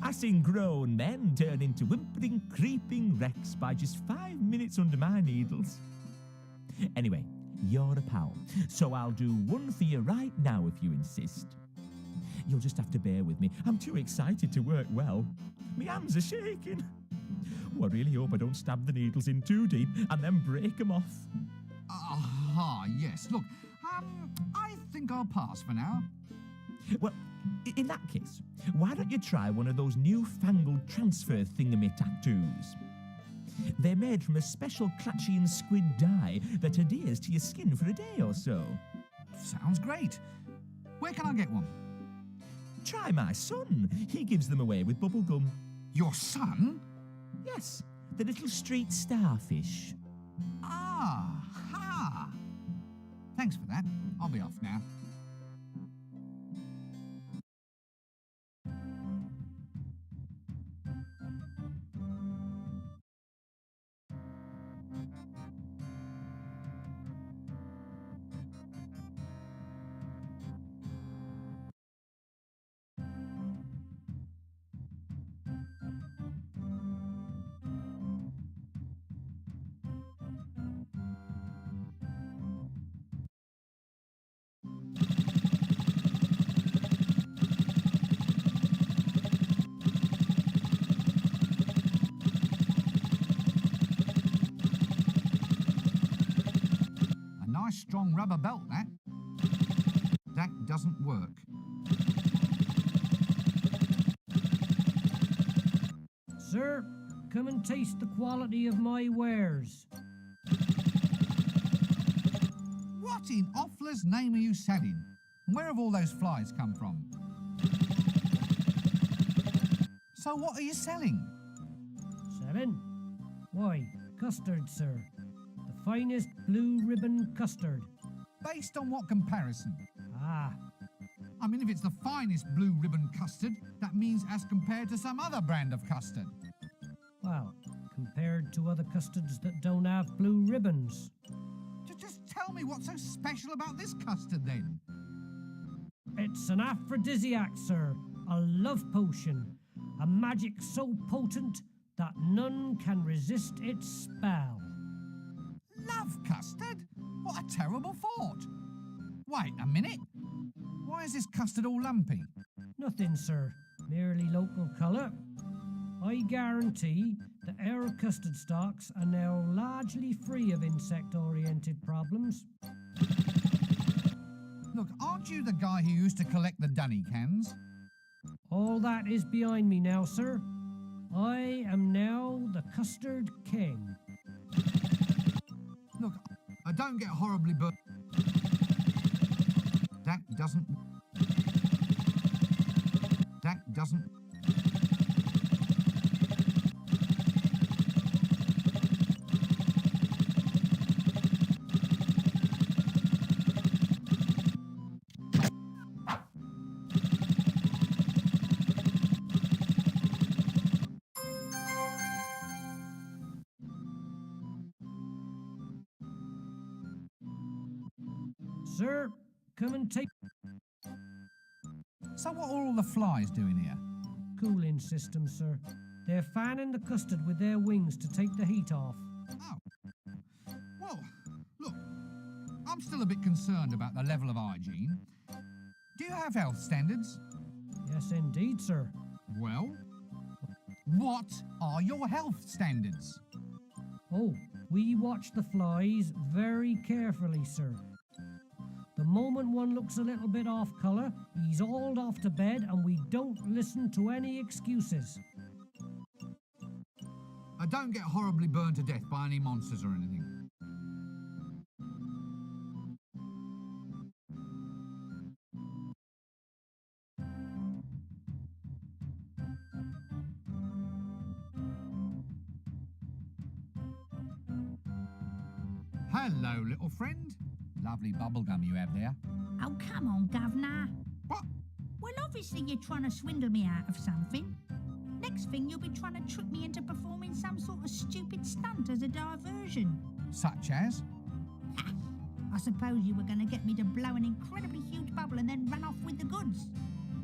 I've seen grown men turn into whimpering, creeping wrecks by just 5 minutes under my needles. Anyway, you're a pal, so I'll do one for you right now if you insist. You'll just have to bear with me. I'm too excited to work well. My hands are shaking. Oh, I really hope I don't stab the needles in too deep and then break them off. Aha, yes. Look, I think I'll pass for now. Well, in that case, why don't you try one of those newfangled transfer thingamy-tattoos? They're made from a special clutchy and squid dye that adheres to your skin for a day or so. Sounds great. Where can I get one? Try my son. He gives them away with bubble gum. Your son? Yes, the little street starfish. Ah, ha! Thanks for that. I'll be off now. Strong rubber belt, that. That doesn't work. Sir, come and taste the quality of my wares. What in Offler's name are you selling? And where have all those flies come from? So what are you selling? Selling? Why, custard, sir. The finest blue ribbon custard. Based on what comparison? Ah, I mean, if it's the finest blue ribbon custard, that means as compared to some other brand of custard. well, compared to other custards that don't have blue ribbons. Just tell me what's so special about this custard, then. It's an aphrodisiac, sir. A love potion. A magic so potent that none can resist its spell. Love custard? What a terrible thought. Wait a minute. Why is this custard all lumpy? Nothing, sir. Merely local colour. I guarantee that our custard stocks are now largely free of insect-oriented problems. Look, aren't you the guy who used to collect the dunny cans? All that is behind me now, sir. I am now the Custard King. Look, I don't get horribly burnt. That doesn't... Sir, come and take... So what are all the flies doing here? Cooling system, sir. They're fanning the custard with their wings to take the heat off. Oh. Well, look, I'm still a bit concerned about the level of hygiene. Do you have health standards? Yes, indeed, sir. Well, what are your health standards? Oh, we watch the flies very carefully, sir. The moment one looks a little bit off colour, he's hauled off to bed and we don't listen to any excuses. I don't get horribly burned to death by any monsters or anything. Hello, little friend. Lovely bubblegum you have there. Oh, come on, Governor. What? Well, obviously you're trying to swindle me out of something. Next thing, you'll be trying to trick me into performing some sort of stupid stunt as a diversion. Such as? I suppose you were going to get me to blow an incredibly huge bubble and then run off with the goods.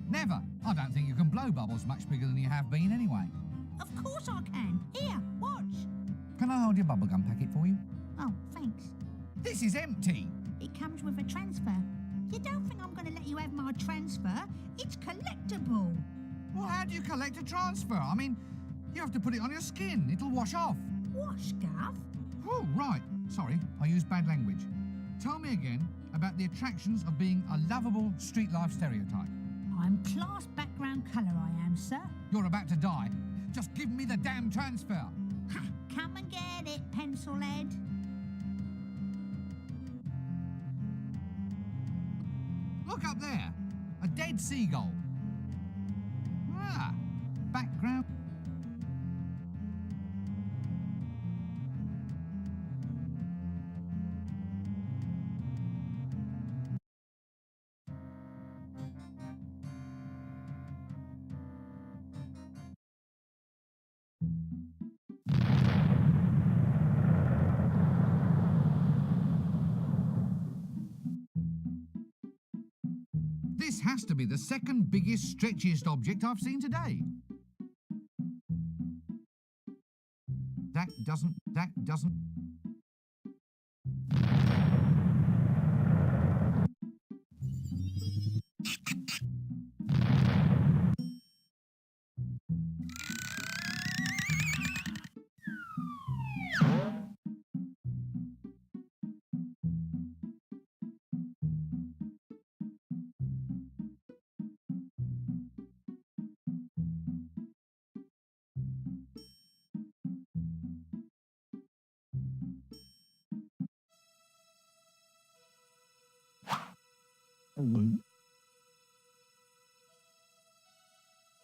Never. I don't think you can blow bubbles much bigger than you have been anyway. Of course I can. Here, watch. Can I hold your bubblegum packet for you? Oh, thanks. This is empty. It comes with a transfer. You don't think I'm going to let you have my transfer? It's collectible. Well, how do you collect a transfer? I mean, You have to put it on your skin. It'll wash off. Wash, Gav? Oh, right. Sorry, I used bad language. Tell me again about the attractions of being a lovable street life stereotype. I'm class background colour, I am, sir. You're about to die. Just give me the damn transfer. Ha! Come and get it, pencilhead. Look up there. A dead seagull. Ah, background. This has to be the second biggest, stretchiest object I've seen today. That doesn't...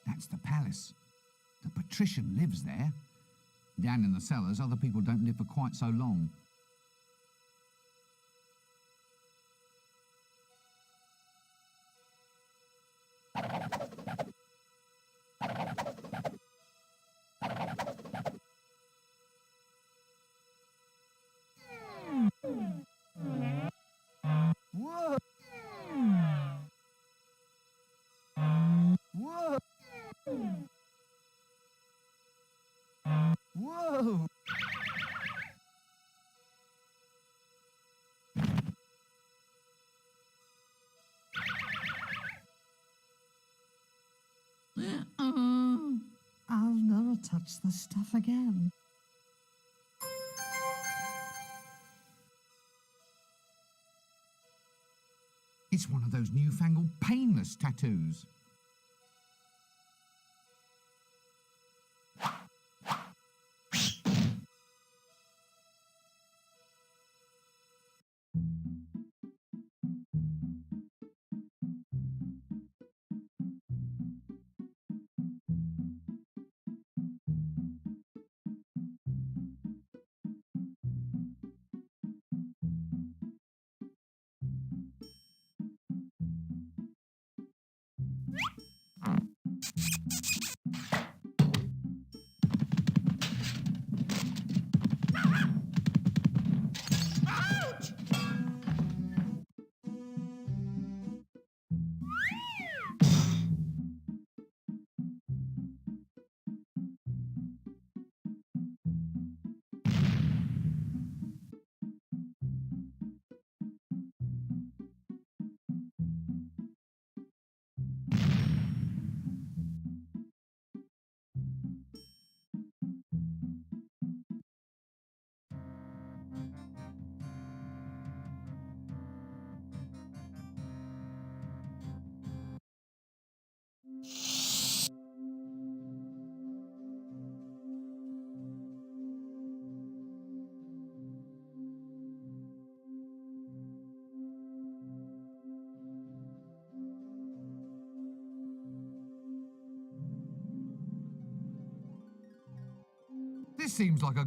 That's the palace. The patrician lives there. Down in the cellars, other people don't live for quite so long. Whoa! Whoa! Whoa! I'll never touch the stuff again. It's one of those newfangled painless tattoos. This seems like a...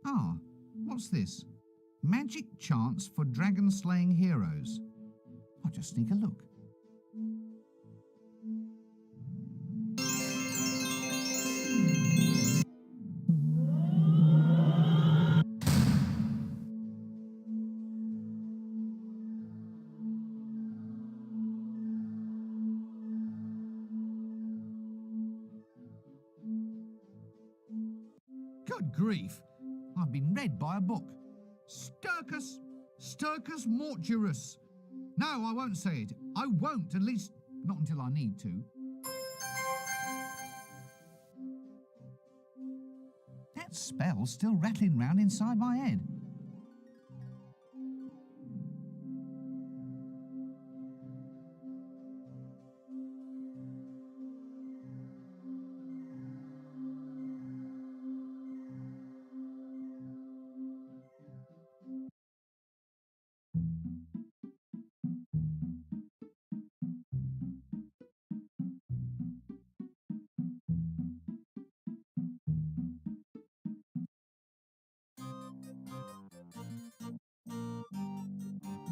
Ah, what's this? Magic chants for dragon-slaying heroes. I'll just sneak a look. Good grief. I've been read by a book. Sturcus mortuus. No, I won't say it. I won't, at least not until I need to. That spell's still rattling round inside my head.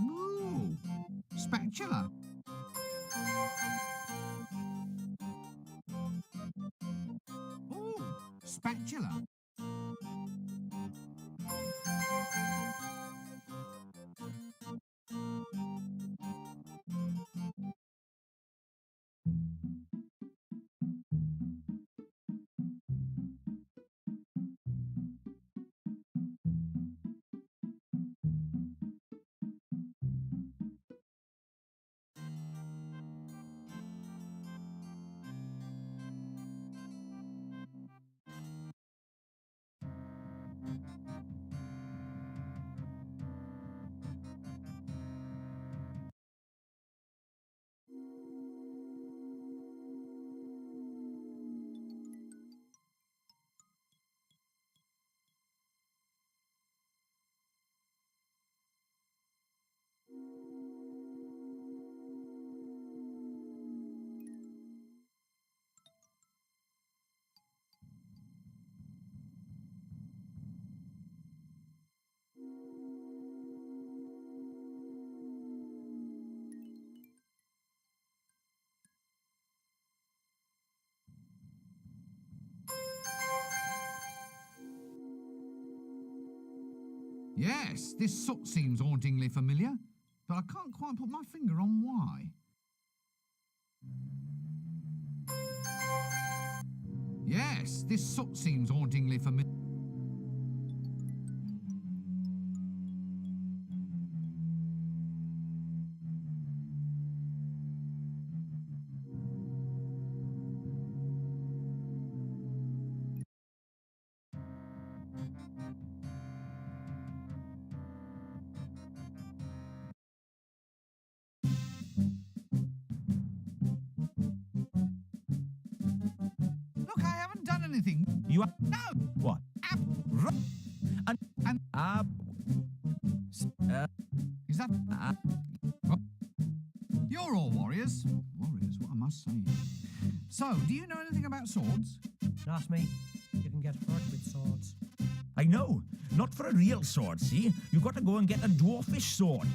Ooh, spatula. Ooh, spatula. Yes, this soot seems hauntingly familiar, but I can't quite put my finger on why. Yes, this soot seems hauntingly familiar. Look, I haven't done anything. You are... No! What? Is that... What? You're all warriors. Warriors, what am I saying? So, do you know anything about swords? Trust me, you can get hurt with swords. I know. Not for a real sword, see? You've got to go and get a dwarfish sword.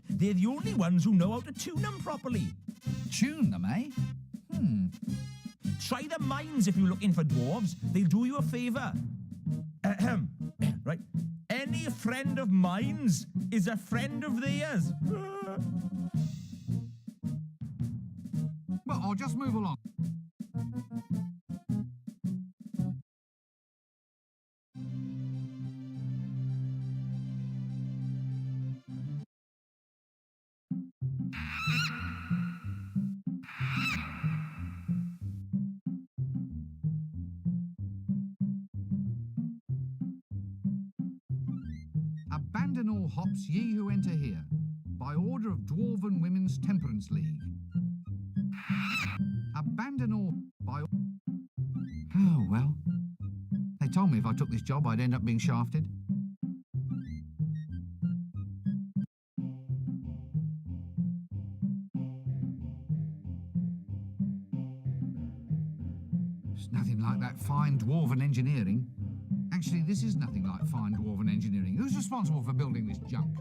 They're the only ones who know how to tune them properly. Tune them, eh? Try the mines if you're looking for dwarves. They'll do you a favour. Ahem. Right. Any friend of mine's is a friend of theirs. Well, I'll just move along. Abandon all hops, ye who enter here, by order of Dwarven Women's Temperance League. Abandon all by... Oh, well. They told me if I took this job, I'd end up being shafted. It's nothing like that fine Dwarven engineering. Actually, this is nothing like fine Dwarven engineering. Who's responsible for building this junk?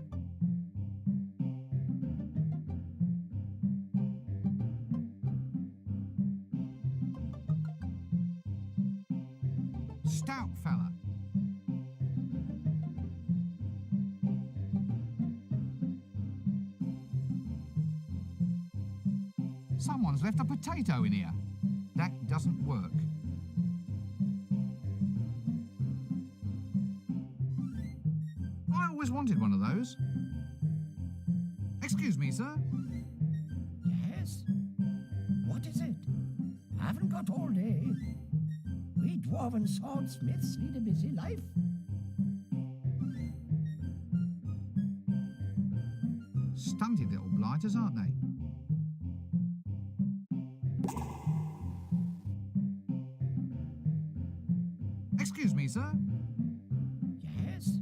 Stout fella. Someone's left a potato in here. That doesn't work. always wanted one of those. Excuse me, sir. Yes? What is it? I haven't got all day. We dwarven swordsmiths lead a busy life. Stunted little blighters, aren't they? Excuse me, sir. Yes?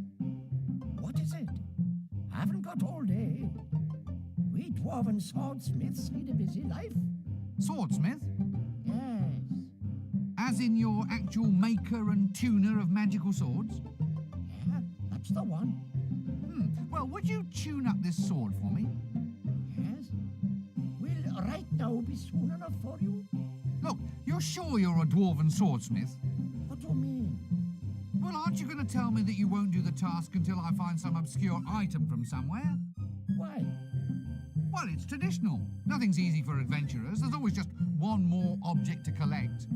What is it? I haven't got all day. We dwarven swordsmiths lead a busy life. Swordsmith? Yes. As in your actual maker and tuner of magical swords? Yeah, that's the one. Well, would you tune up this sword for me? Yes? Will right now be soon enough for you? Look, you're sure you're a dwarven swordsmith? What do you mean? Well, aren't you going to tell me that you won't do the task until I find some obscure item from somewhere? Why? Well, it's traditional. Nothing's easy for adventurers. There's always just one more object to collect.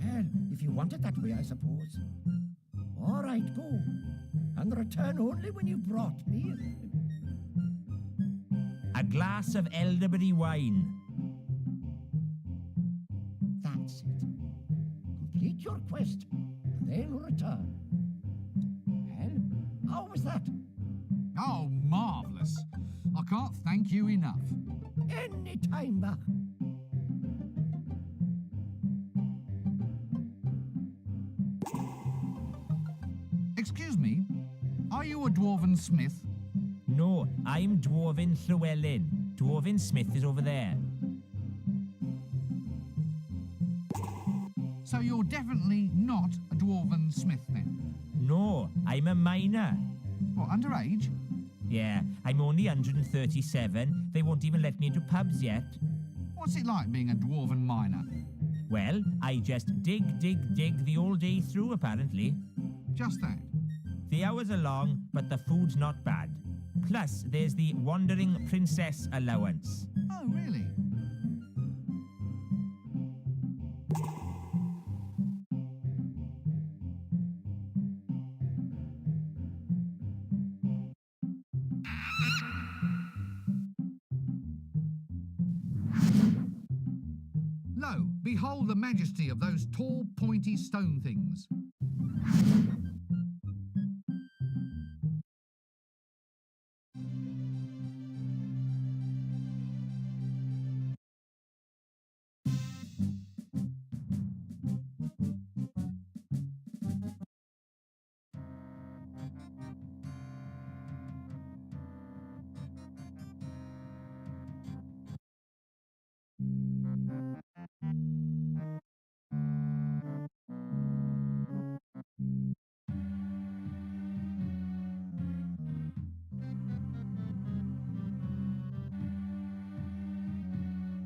Well, if you want it that way, I suppose. All right, go. And return only when you brought me... A glass of elderberry wine. That's it. Complete your quest, and then return. Well, how was that? Oh, marvellous. I can't thank you enough. Any time back. Excuse me, are you a dwarven smith? No, I'm Dwarven Llewellyn. Dwarven Smith is over there. So you're definitely not a dwarven smith then? No, I'm a miner. What, underage? Yeah, I'm only 137. They won't even let me into pubs yet. What's it like being a dwarven miner? Well, I just dig the whole day through, apparently. Just that. The hours are long, but the food's not bad. Plus, there's the Wandering Princess allowance. Oh, really? Lo, behold the majesty of those tall, pointy stone things.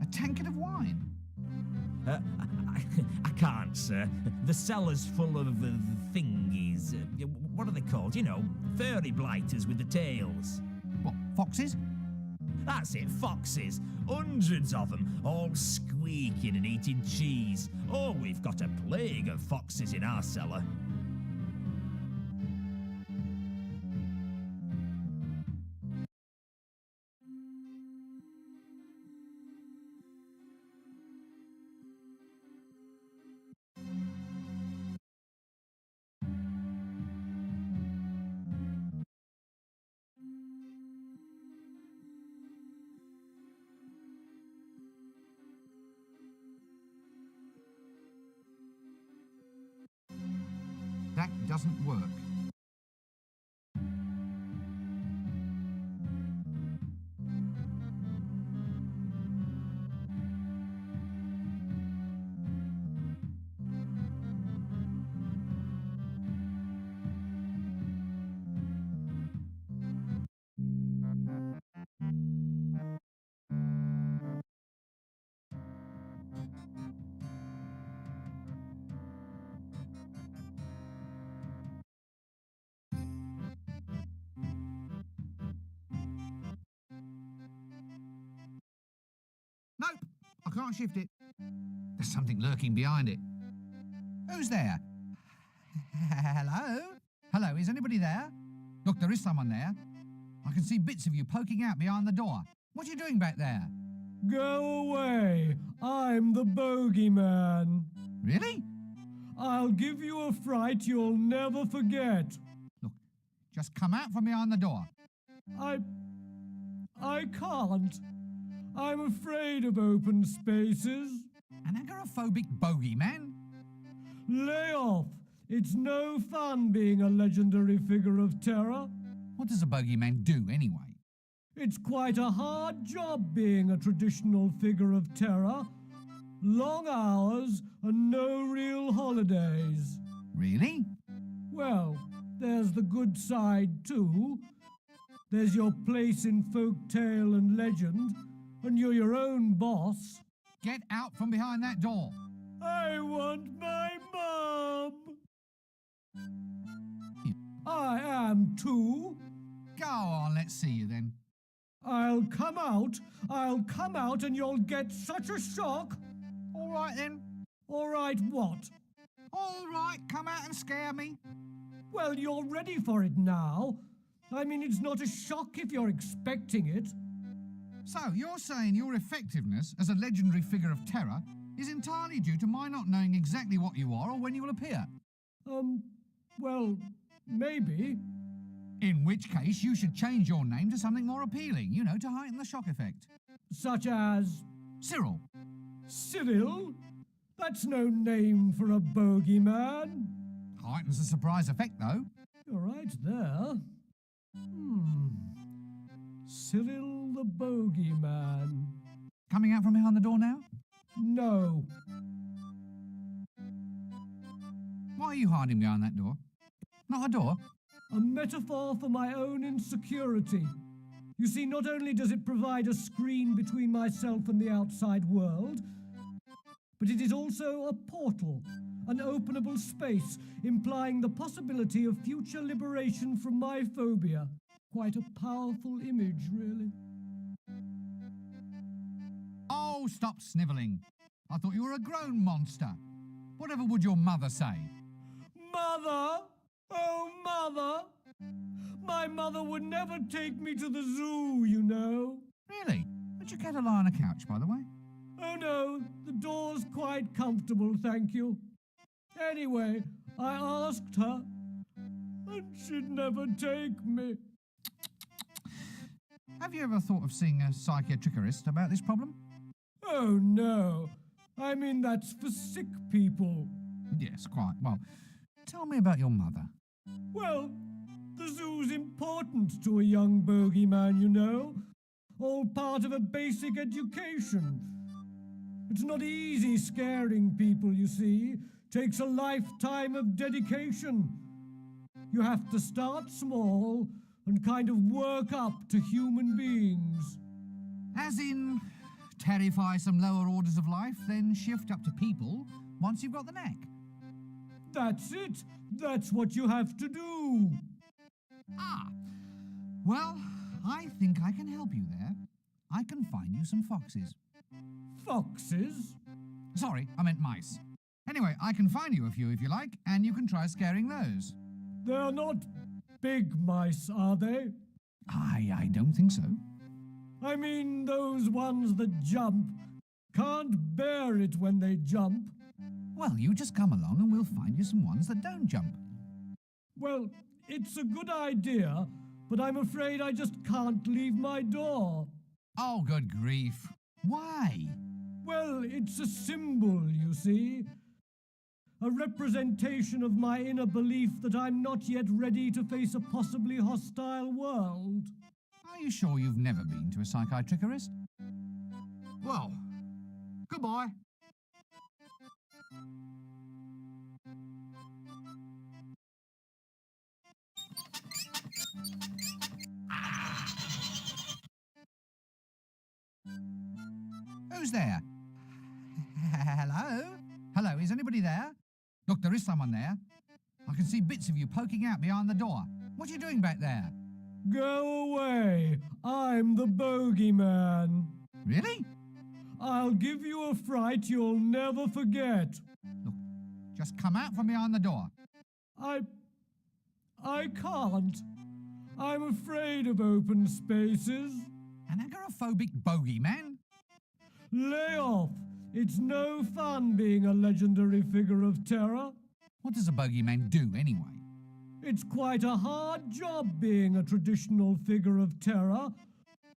A tankard of wine. I can't, sir. The cellar's full of thingies. What are they called? You know, furry blighters with the tails. What, foxes? That's it, foxes. Hundreds of them, all squeaking and eating cheese. Oh, we've got a plague of foxes in our cellar. That doesn't work. Nope, I can't shift it. There's something lurking behind it. Who's there? Hello? Hello, is anybody there? Look, there is someone there. I can see bits of you poking out behind the door. What are you doing back there? Go away. I'm the bogeyman. Really? I'll give you a fright you'll never forget. Look, just come out from behind the door. I can't. I'm afraid of open spaces. An agoraphobic bogeyman? Lay off. It's no fun being a legendary figure of terror. What does a bogeyman do anyway? It's quite a hard job being a traditional figure of terror. Long hours and no real holidays. Really? Well, there's the good side too. There's your place in folk tale and legend, and you're your own boss. Get out from behind that door. I want my mum. I am too. Go on, let's see you then. I'll come out and you'll get such a shock. All right then. All right, what? All right, come out and scare me. Well, you're ready for it now. I mean, it's not a shock if you're expecting it. So, you're saying your effectiveness as a legendary figure of terror is entirely due to my not knowing exactly what you are or when you will appear? Well, maybe. In which case, you should change your name to something more appealing, you know, to heighten the shock effect. Such as... Cyril. Cyril? That's no name for a bogeyman. Heightens the surprise effect, though. You're right there. Cyril the bogeyman. Coming out from behind the door now? No. Why are you hiding behind that door? Not a door? A metaphor for my own insecurity. You see, not only does it provide a screen between myself and the outside world, but it is also a portal, an openable space, implying the possibility of future liberation from my phobia. Quite a powerful image, really. Oh, stop snivelling. I thought you were a grown monster. Whatever would your mother say? Mother? Oh, Mother! My mother would never take me to the zoo, you know. Really? Would you care to lie on a couch, by the way? Oh, no, the door's quite comfortable, thank you. Anyway, I asked her, and she'd never take me. Have you ever thought of seeing a psychiatrist about this problem? Oh, no. I mean, that's for sick people. Yes, quite. Well, tell me about your mother. Well, the zoo's important to a young bogeyman, you know. All part of a basic education. It's not easy scaring people, you see. Takes a lifetime of dedication. You have to start small and kind of work up to human beings. As in, terrify some lower orders of life, then shift up to people once you've got the knack. That's it. That's what you have to do. Ah, well, I think I can help you there. I can find you some foxes. Foxes? Sorry, I meant mice. Anyway, I can find you a few if you like, and you can try scaring those. They're not big mice, are they? I don't think so. I mean, those ones that jump. Can't bear it when they jump. Well, you just come along and we'll find you some ones that don't jump. Well, it's a good idea, but I'm afraid I just can't leave my door. Oh, good grief. Why? Well, it's a symbol, you see. A representation of my inner belief that I'm not yet ready to face a possibly hostile world. Are you sure you've never been to a psychiatrist? Well, goodbye. Who's there? Hello? Hello, is anybody there? Look, there is someone there. I can see bits of you poking out behind the door. What are you doing back there? Go away. I'm the bogeyman. Really? I'll give you a fright you'll never forget. Look, just come out from behind the door. I can't. I'm afraid of open spaces. An agoraphobic bogeyman? Lay off. It's no fun being a legendary figure of terror. What does a bogeyman do anyway? It's quite a hard job being a traditional figure of terror.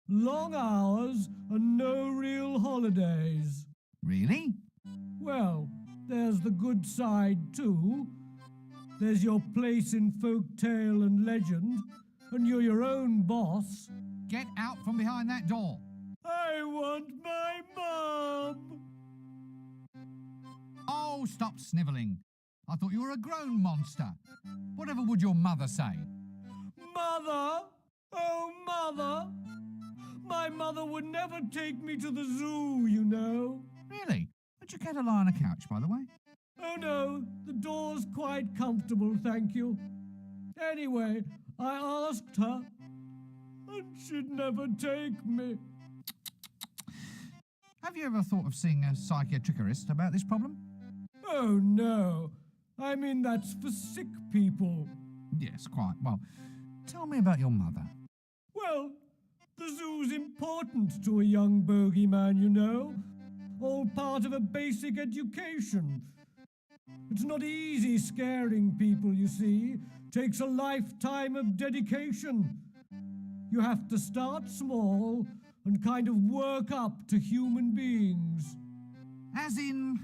Long hours and no real holidays. Really? Well, there's the good side too. There's your place in folk tale and legend, and you're your own boss. Get out from behind that door. I want my mum! Oh, stop snivelling. I thought you were a grown monster. Whatever would your mother say? Mother! Oh, Mother! My mother would never take me to the zoo, you know. Really? Would you care to lie on a couch, by the way? Oh no, the door's quite comfortable, thank you. Anyway, I asked her, and she'd never take me. Have you ever thought of seeing a psychiatrist about this problem? Oh no, I mean that's for sick people. Yes, quite. Well, tell me about your mother. Well, the zoo's important to a young bogeyman, you know. All part of a basic education. It's not easy scaring people, you see. Takes a lifetime of dedication. You have to start small and kind of work up to human beings. As in,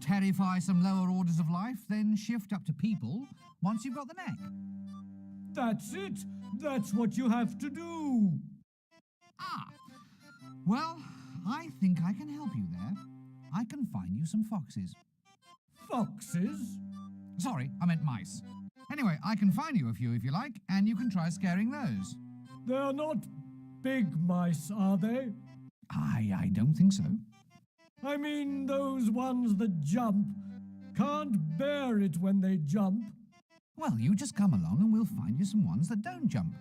terrify some lower orders of life, then shift up to people once you've got the knack. That's it. That's what you have to do. Ah, well, I think I can help you there. I can find you some foxes. Foxes? Sorry, I meant mice. Anyway, I can find you a few if you like, and you can try scaring those. They're not big mice, are they? I don't think so. I mean those ones that jump. Can't bear it when they jump. Well, you just come along and we'll find you some ones that don't jump.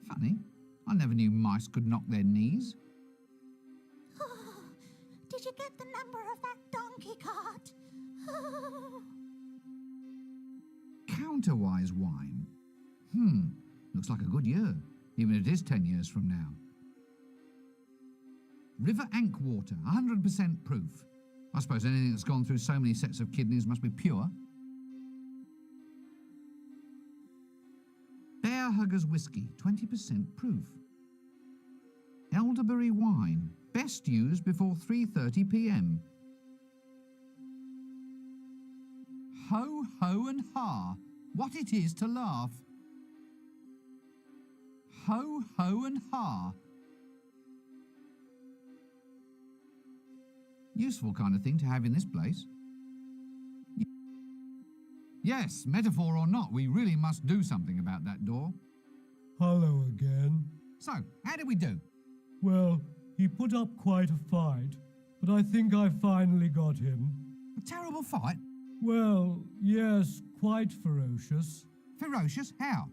Funny. I never knew mice could knock their knees. Did you get the number of that donkey cart? Counterwise wine. Looks like a good year, even if it is 10 years from now. River Ank water, 100% proof. I suppose anything that's gone through so many sets of kidneys must be pure. Bear Huggers whiskey, 20% proof. Elderberry wine, best used before 3:30 p.m. Ho, ho and ha, what it is to laugh. Ho, ho and ha. Useful kind of thing to have in this place. Yes, metaphor or not, we really must do something about that door. Hello again. So, how did we do? Well, he put up quite a fight, but I think I finally got him. A terrible fight? Well, yes, quite ferocious. Ferocious? How?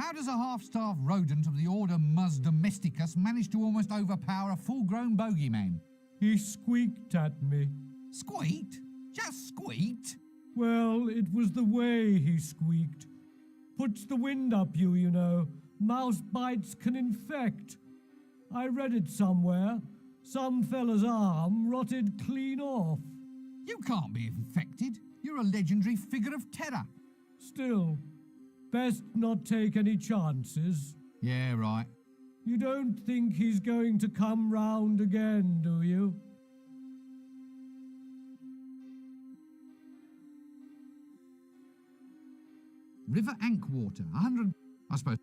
How does a half-starved rodent of the order Mus Domesticus manage to almost overpower a full-grown bogeyman? He squeaked at me. Squeaked? Just squeaked? Well, it was the way he squeaked. Puts the wind up you know. Mouse bites can infect. I read it somewhere. Some fella's arm rotted clean off. You can't be infected. You're a legendary figure of terror. Still, best not take any chances. Yeah, right. You don't think he's going to come round again, do you? River Ankwater, 100... I suppose...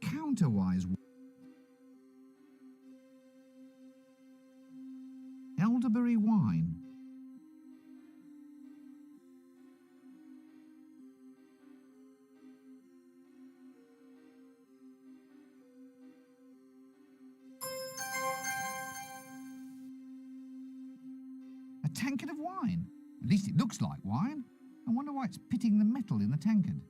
Counterwise... Elderberry wine. A tankard of wine. At least it looks like wine. I wonder why it's pitting the metal in the tankard.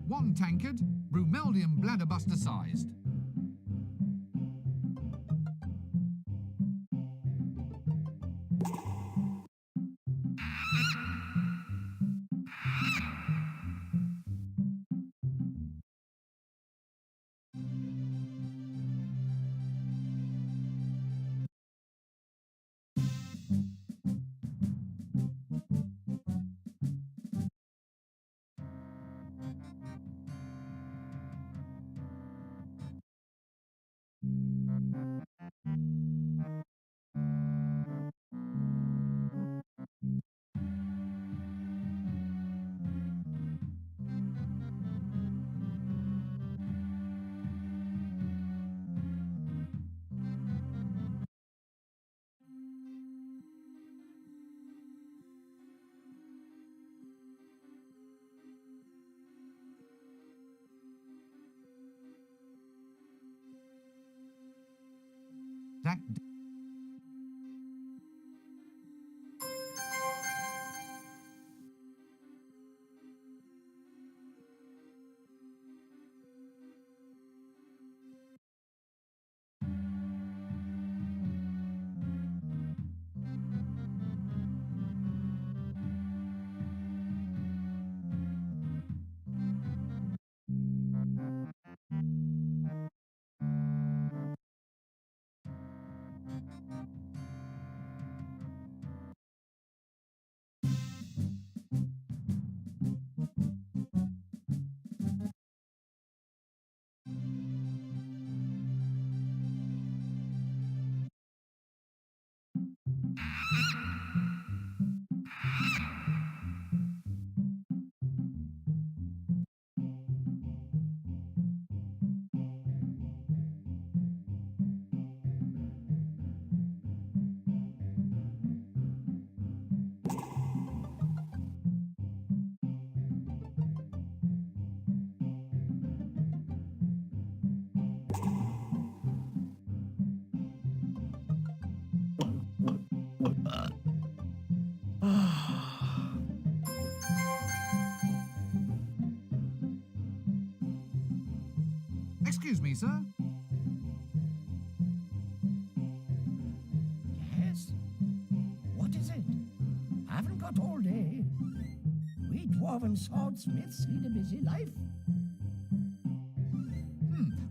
One tankard, Brumeldium bladderbuster sized. That... Excuse me, sir. Yes? What is it? I haven't got all day. We dwarfs dwarven swordsmiths lead a busy life.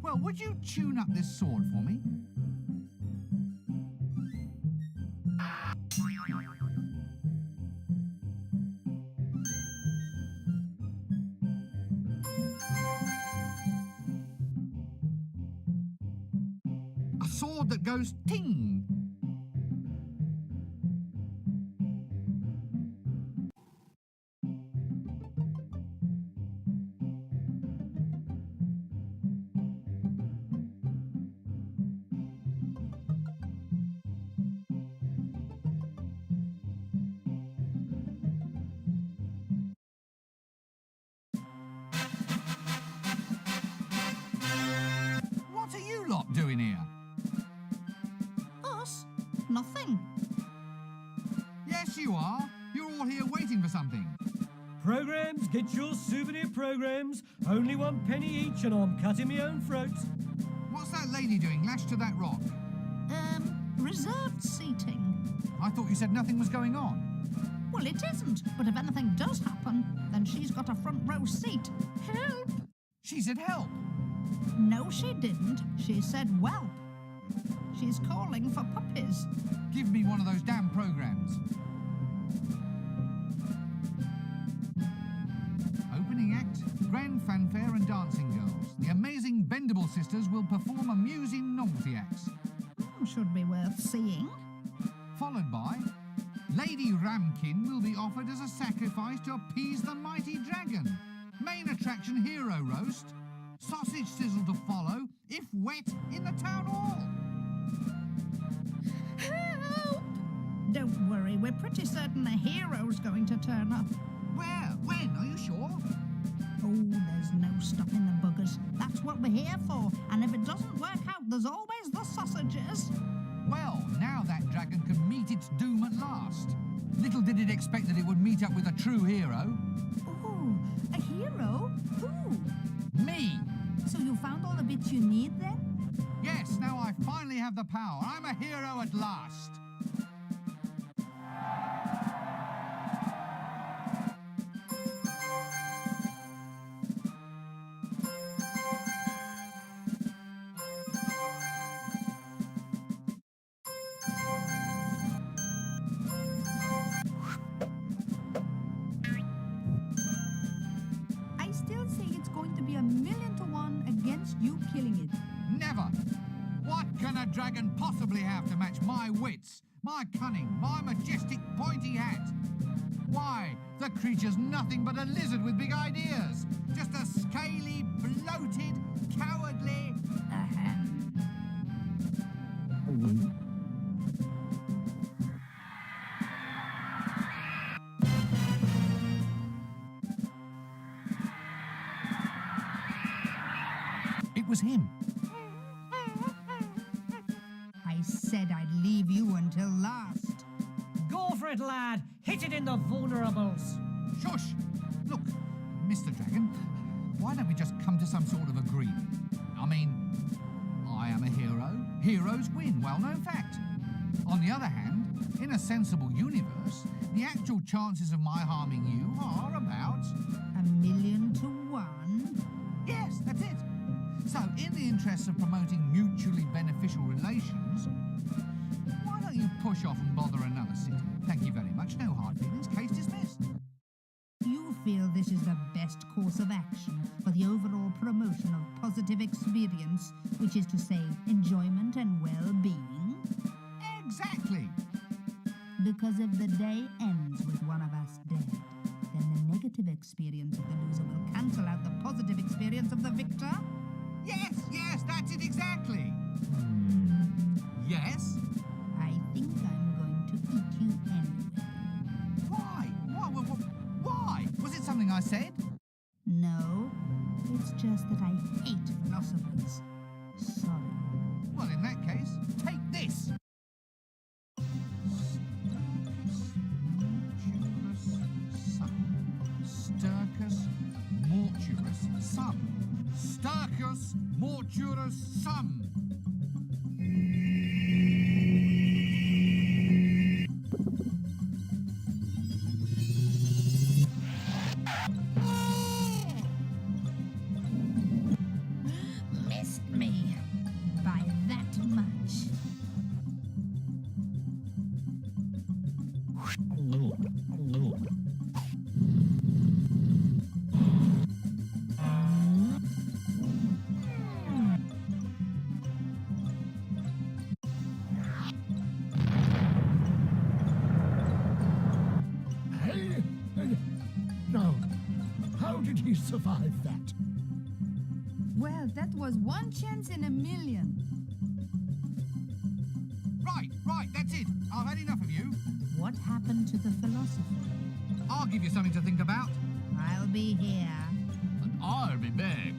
Well, would you tune up this sword for me? A sword that goes ting. What are you lot doing here? Us? Nothing. Yes, you are. You're all here waiting for something. Programs, get your souvenir programs. Only 1 penny each, and I'm cutting my own throat. What's that lady doing lashed to that rock? Reserved seating. I thought you said nothing was going on. Well, it isn't, but if anything does happen, then she's got a front row seat. Help! She said help. No, she didn't. She said whelp. She's calling for puppies. Give me one of those damn programs. Opening act, grand fanfare and dancing girls. The amazing Bendable sisters will perform amusing novelty acts. Should be worth seeing. Followed by Lady Ramkin will be offered as a sacrifice to appease the mighty dragon. Main attraction hero roast. Sausage sizzle to follow, if wet, in the town hall. Help! Don't worry, we're pretty certain a hero's going to turn up. Where? When? Are you sure? Oh, there's no stopping the buggers. That's what we're here for. And if it doesn't work out, there's always the sausages. Well, now that dragon can meet its doom at last. Little did it expect that it would meet up with a true hero. Oh, a hero? Who? Me! So you found all the bits you need then? Yes, now I finally have the power. I'm a hero at last. I still say it's going to be 1,000,000 to 1 against you killing it. Never! What can a dragon possibly have to match my wits, my cunning, my majestic pointy hat? Why, the creature's nothing but a lizard with big ideas. Just a scaly, bloated, cowardly... It was him. I said I'd leave you until last. Go for it, lad. Hit it in the vulnerables. Shush! Look, Mr. Dragon, why don't we just come to some sort of agreement? I mean, I am a hero. Heroes win, well-known fact. On the other hand, in a sensible universe, the actual chances of my harming you are about... 1,000,000 to 1? Yes, that's it. So, in the interests of promoting mutually beneficial relations, why don't you push off and bother another city? Thank you very much. No hard feelings. Case dismissed. You feel this is the best course of action for the overall promotion of positive experience, which is to say, enjoyment and well-being? Exactly. Because if the day ends with one of us dead, then the negative experience of the loser will cancel out the positive experience of the victor? Yes, that's it exactly. Yes? I think I'm going to eat you anyway. Why? Why? Was it something I said? No, it's just that I hate philosophers. Sorry. Well, in that case, take this. Sturcus mortuus sum. Sturcus mortuus sum. survive that. Well, that was one chance in a million. Right, that's it. I've had enough of you. What happened to the philosopher? I'll give you something to think about. I'll be here. And I'll be back.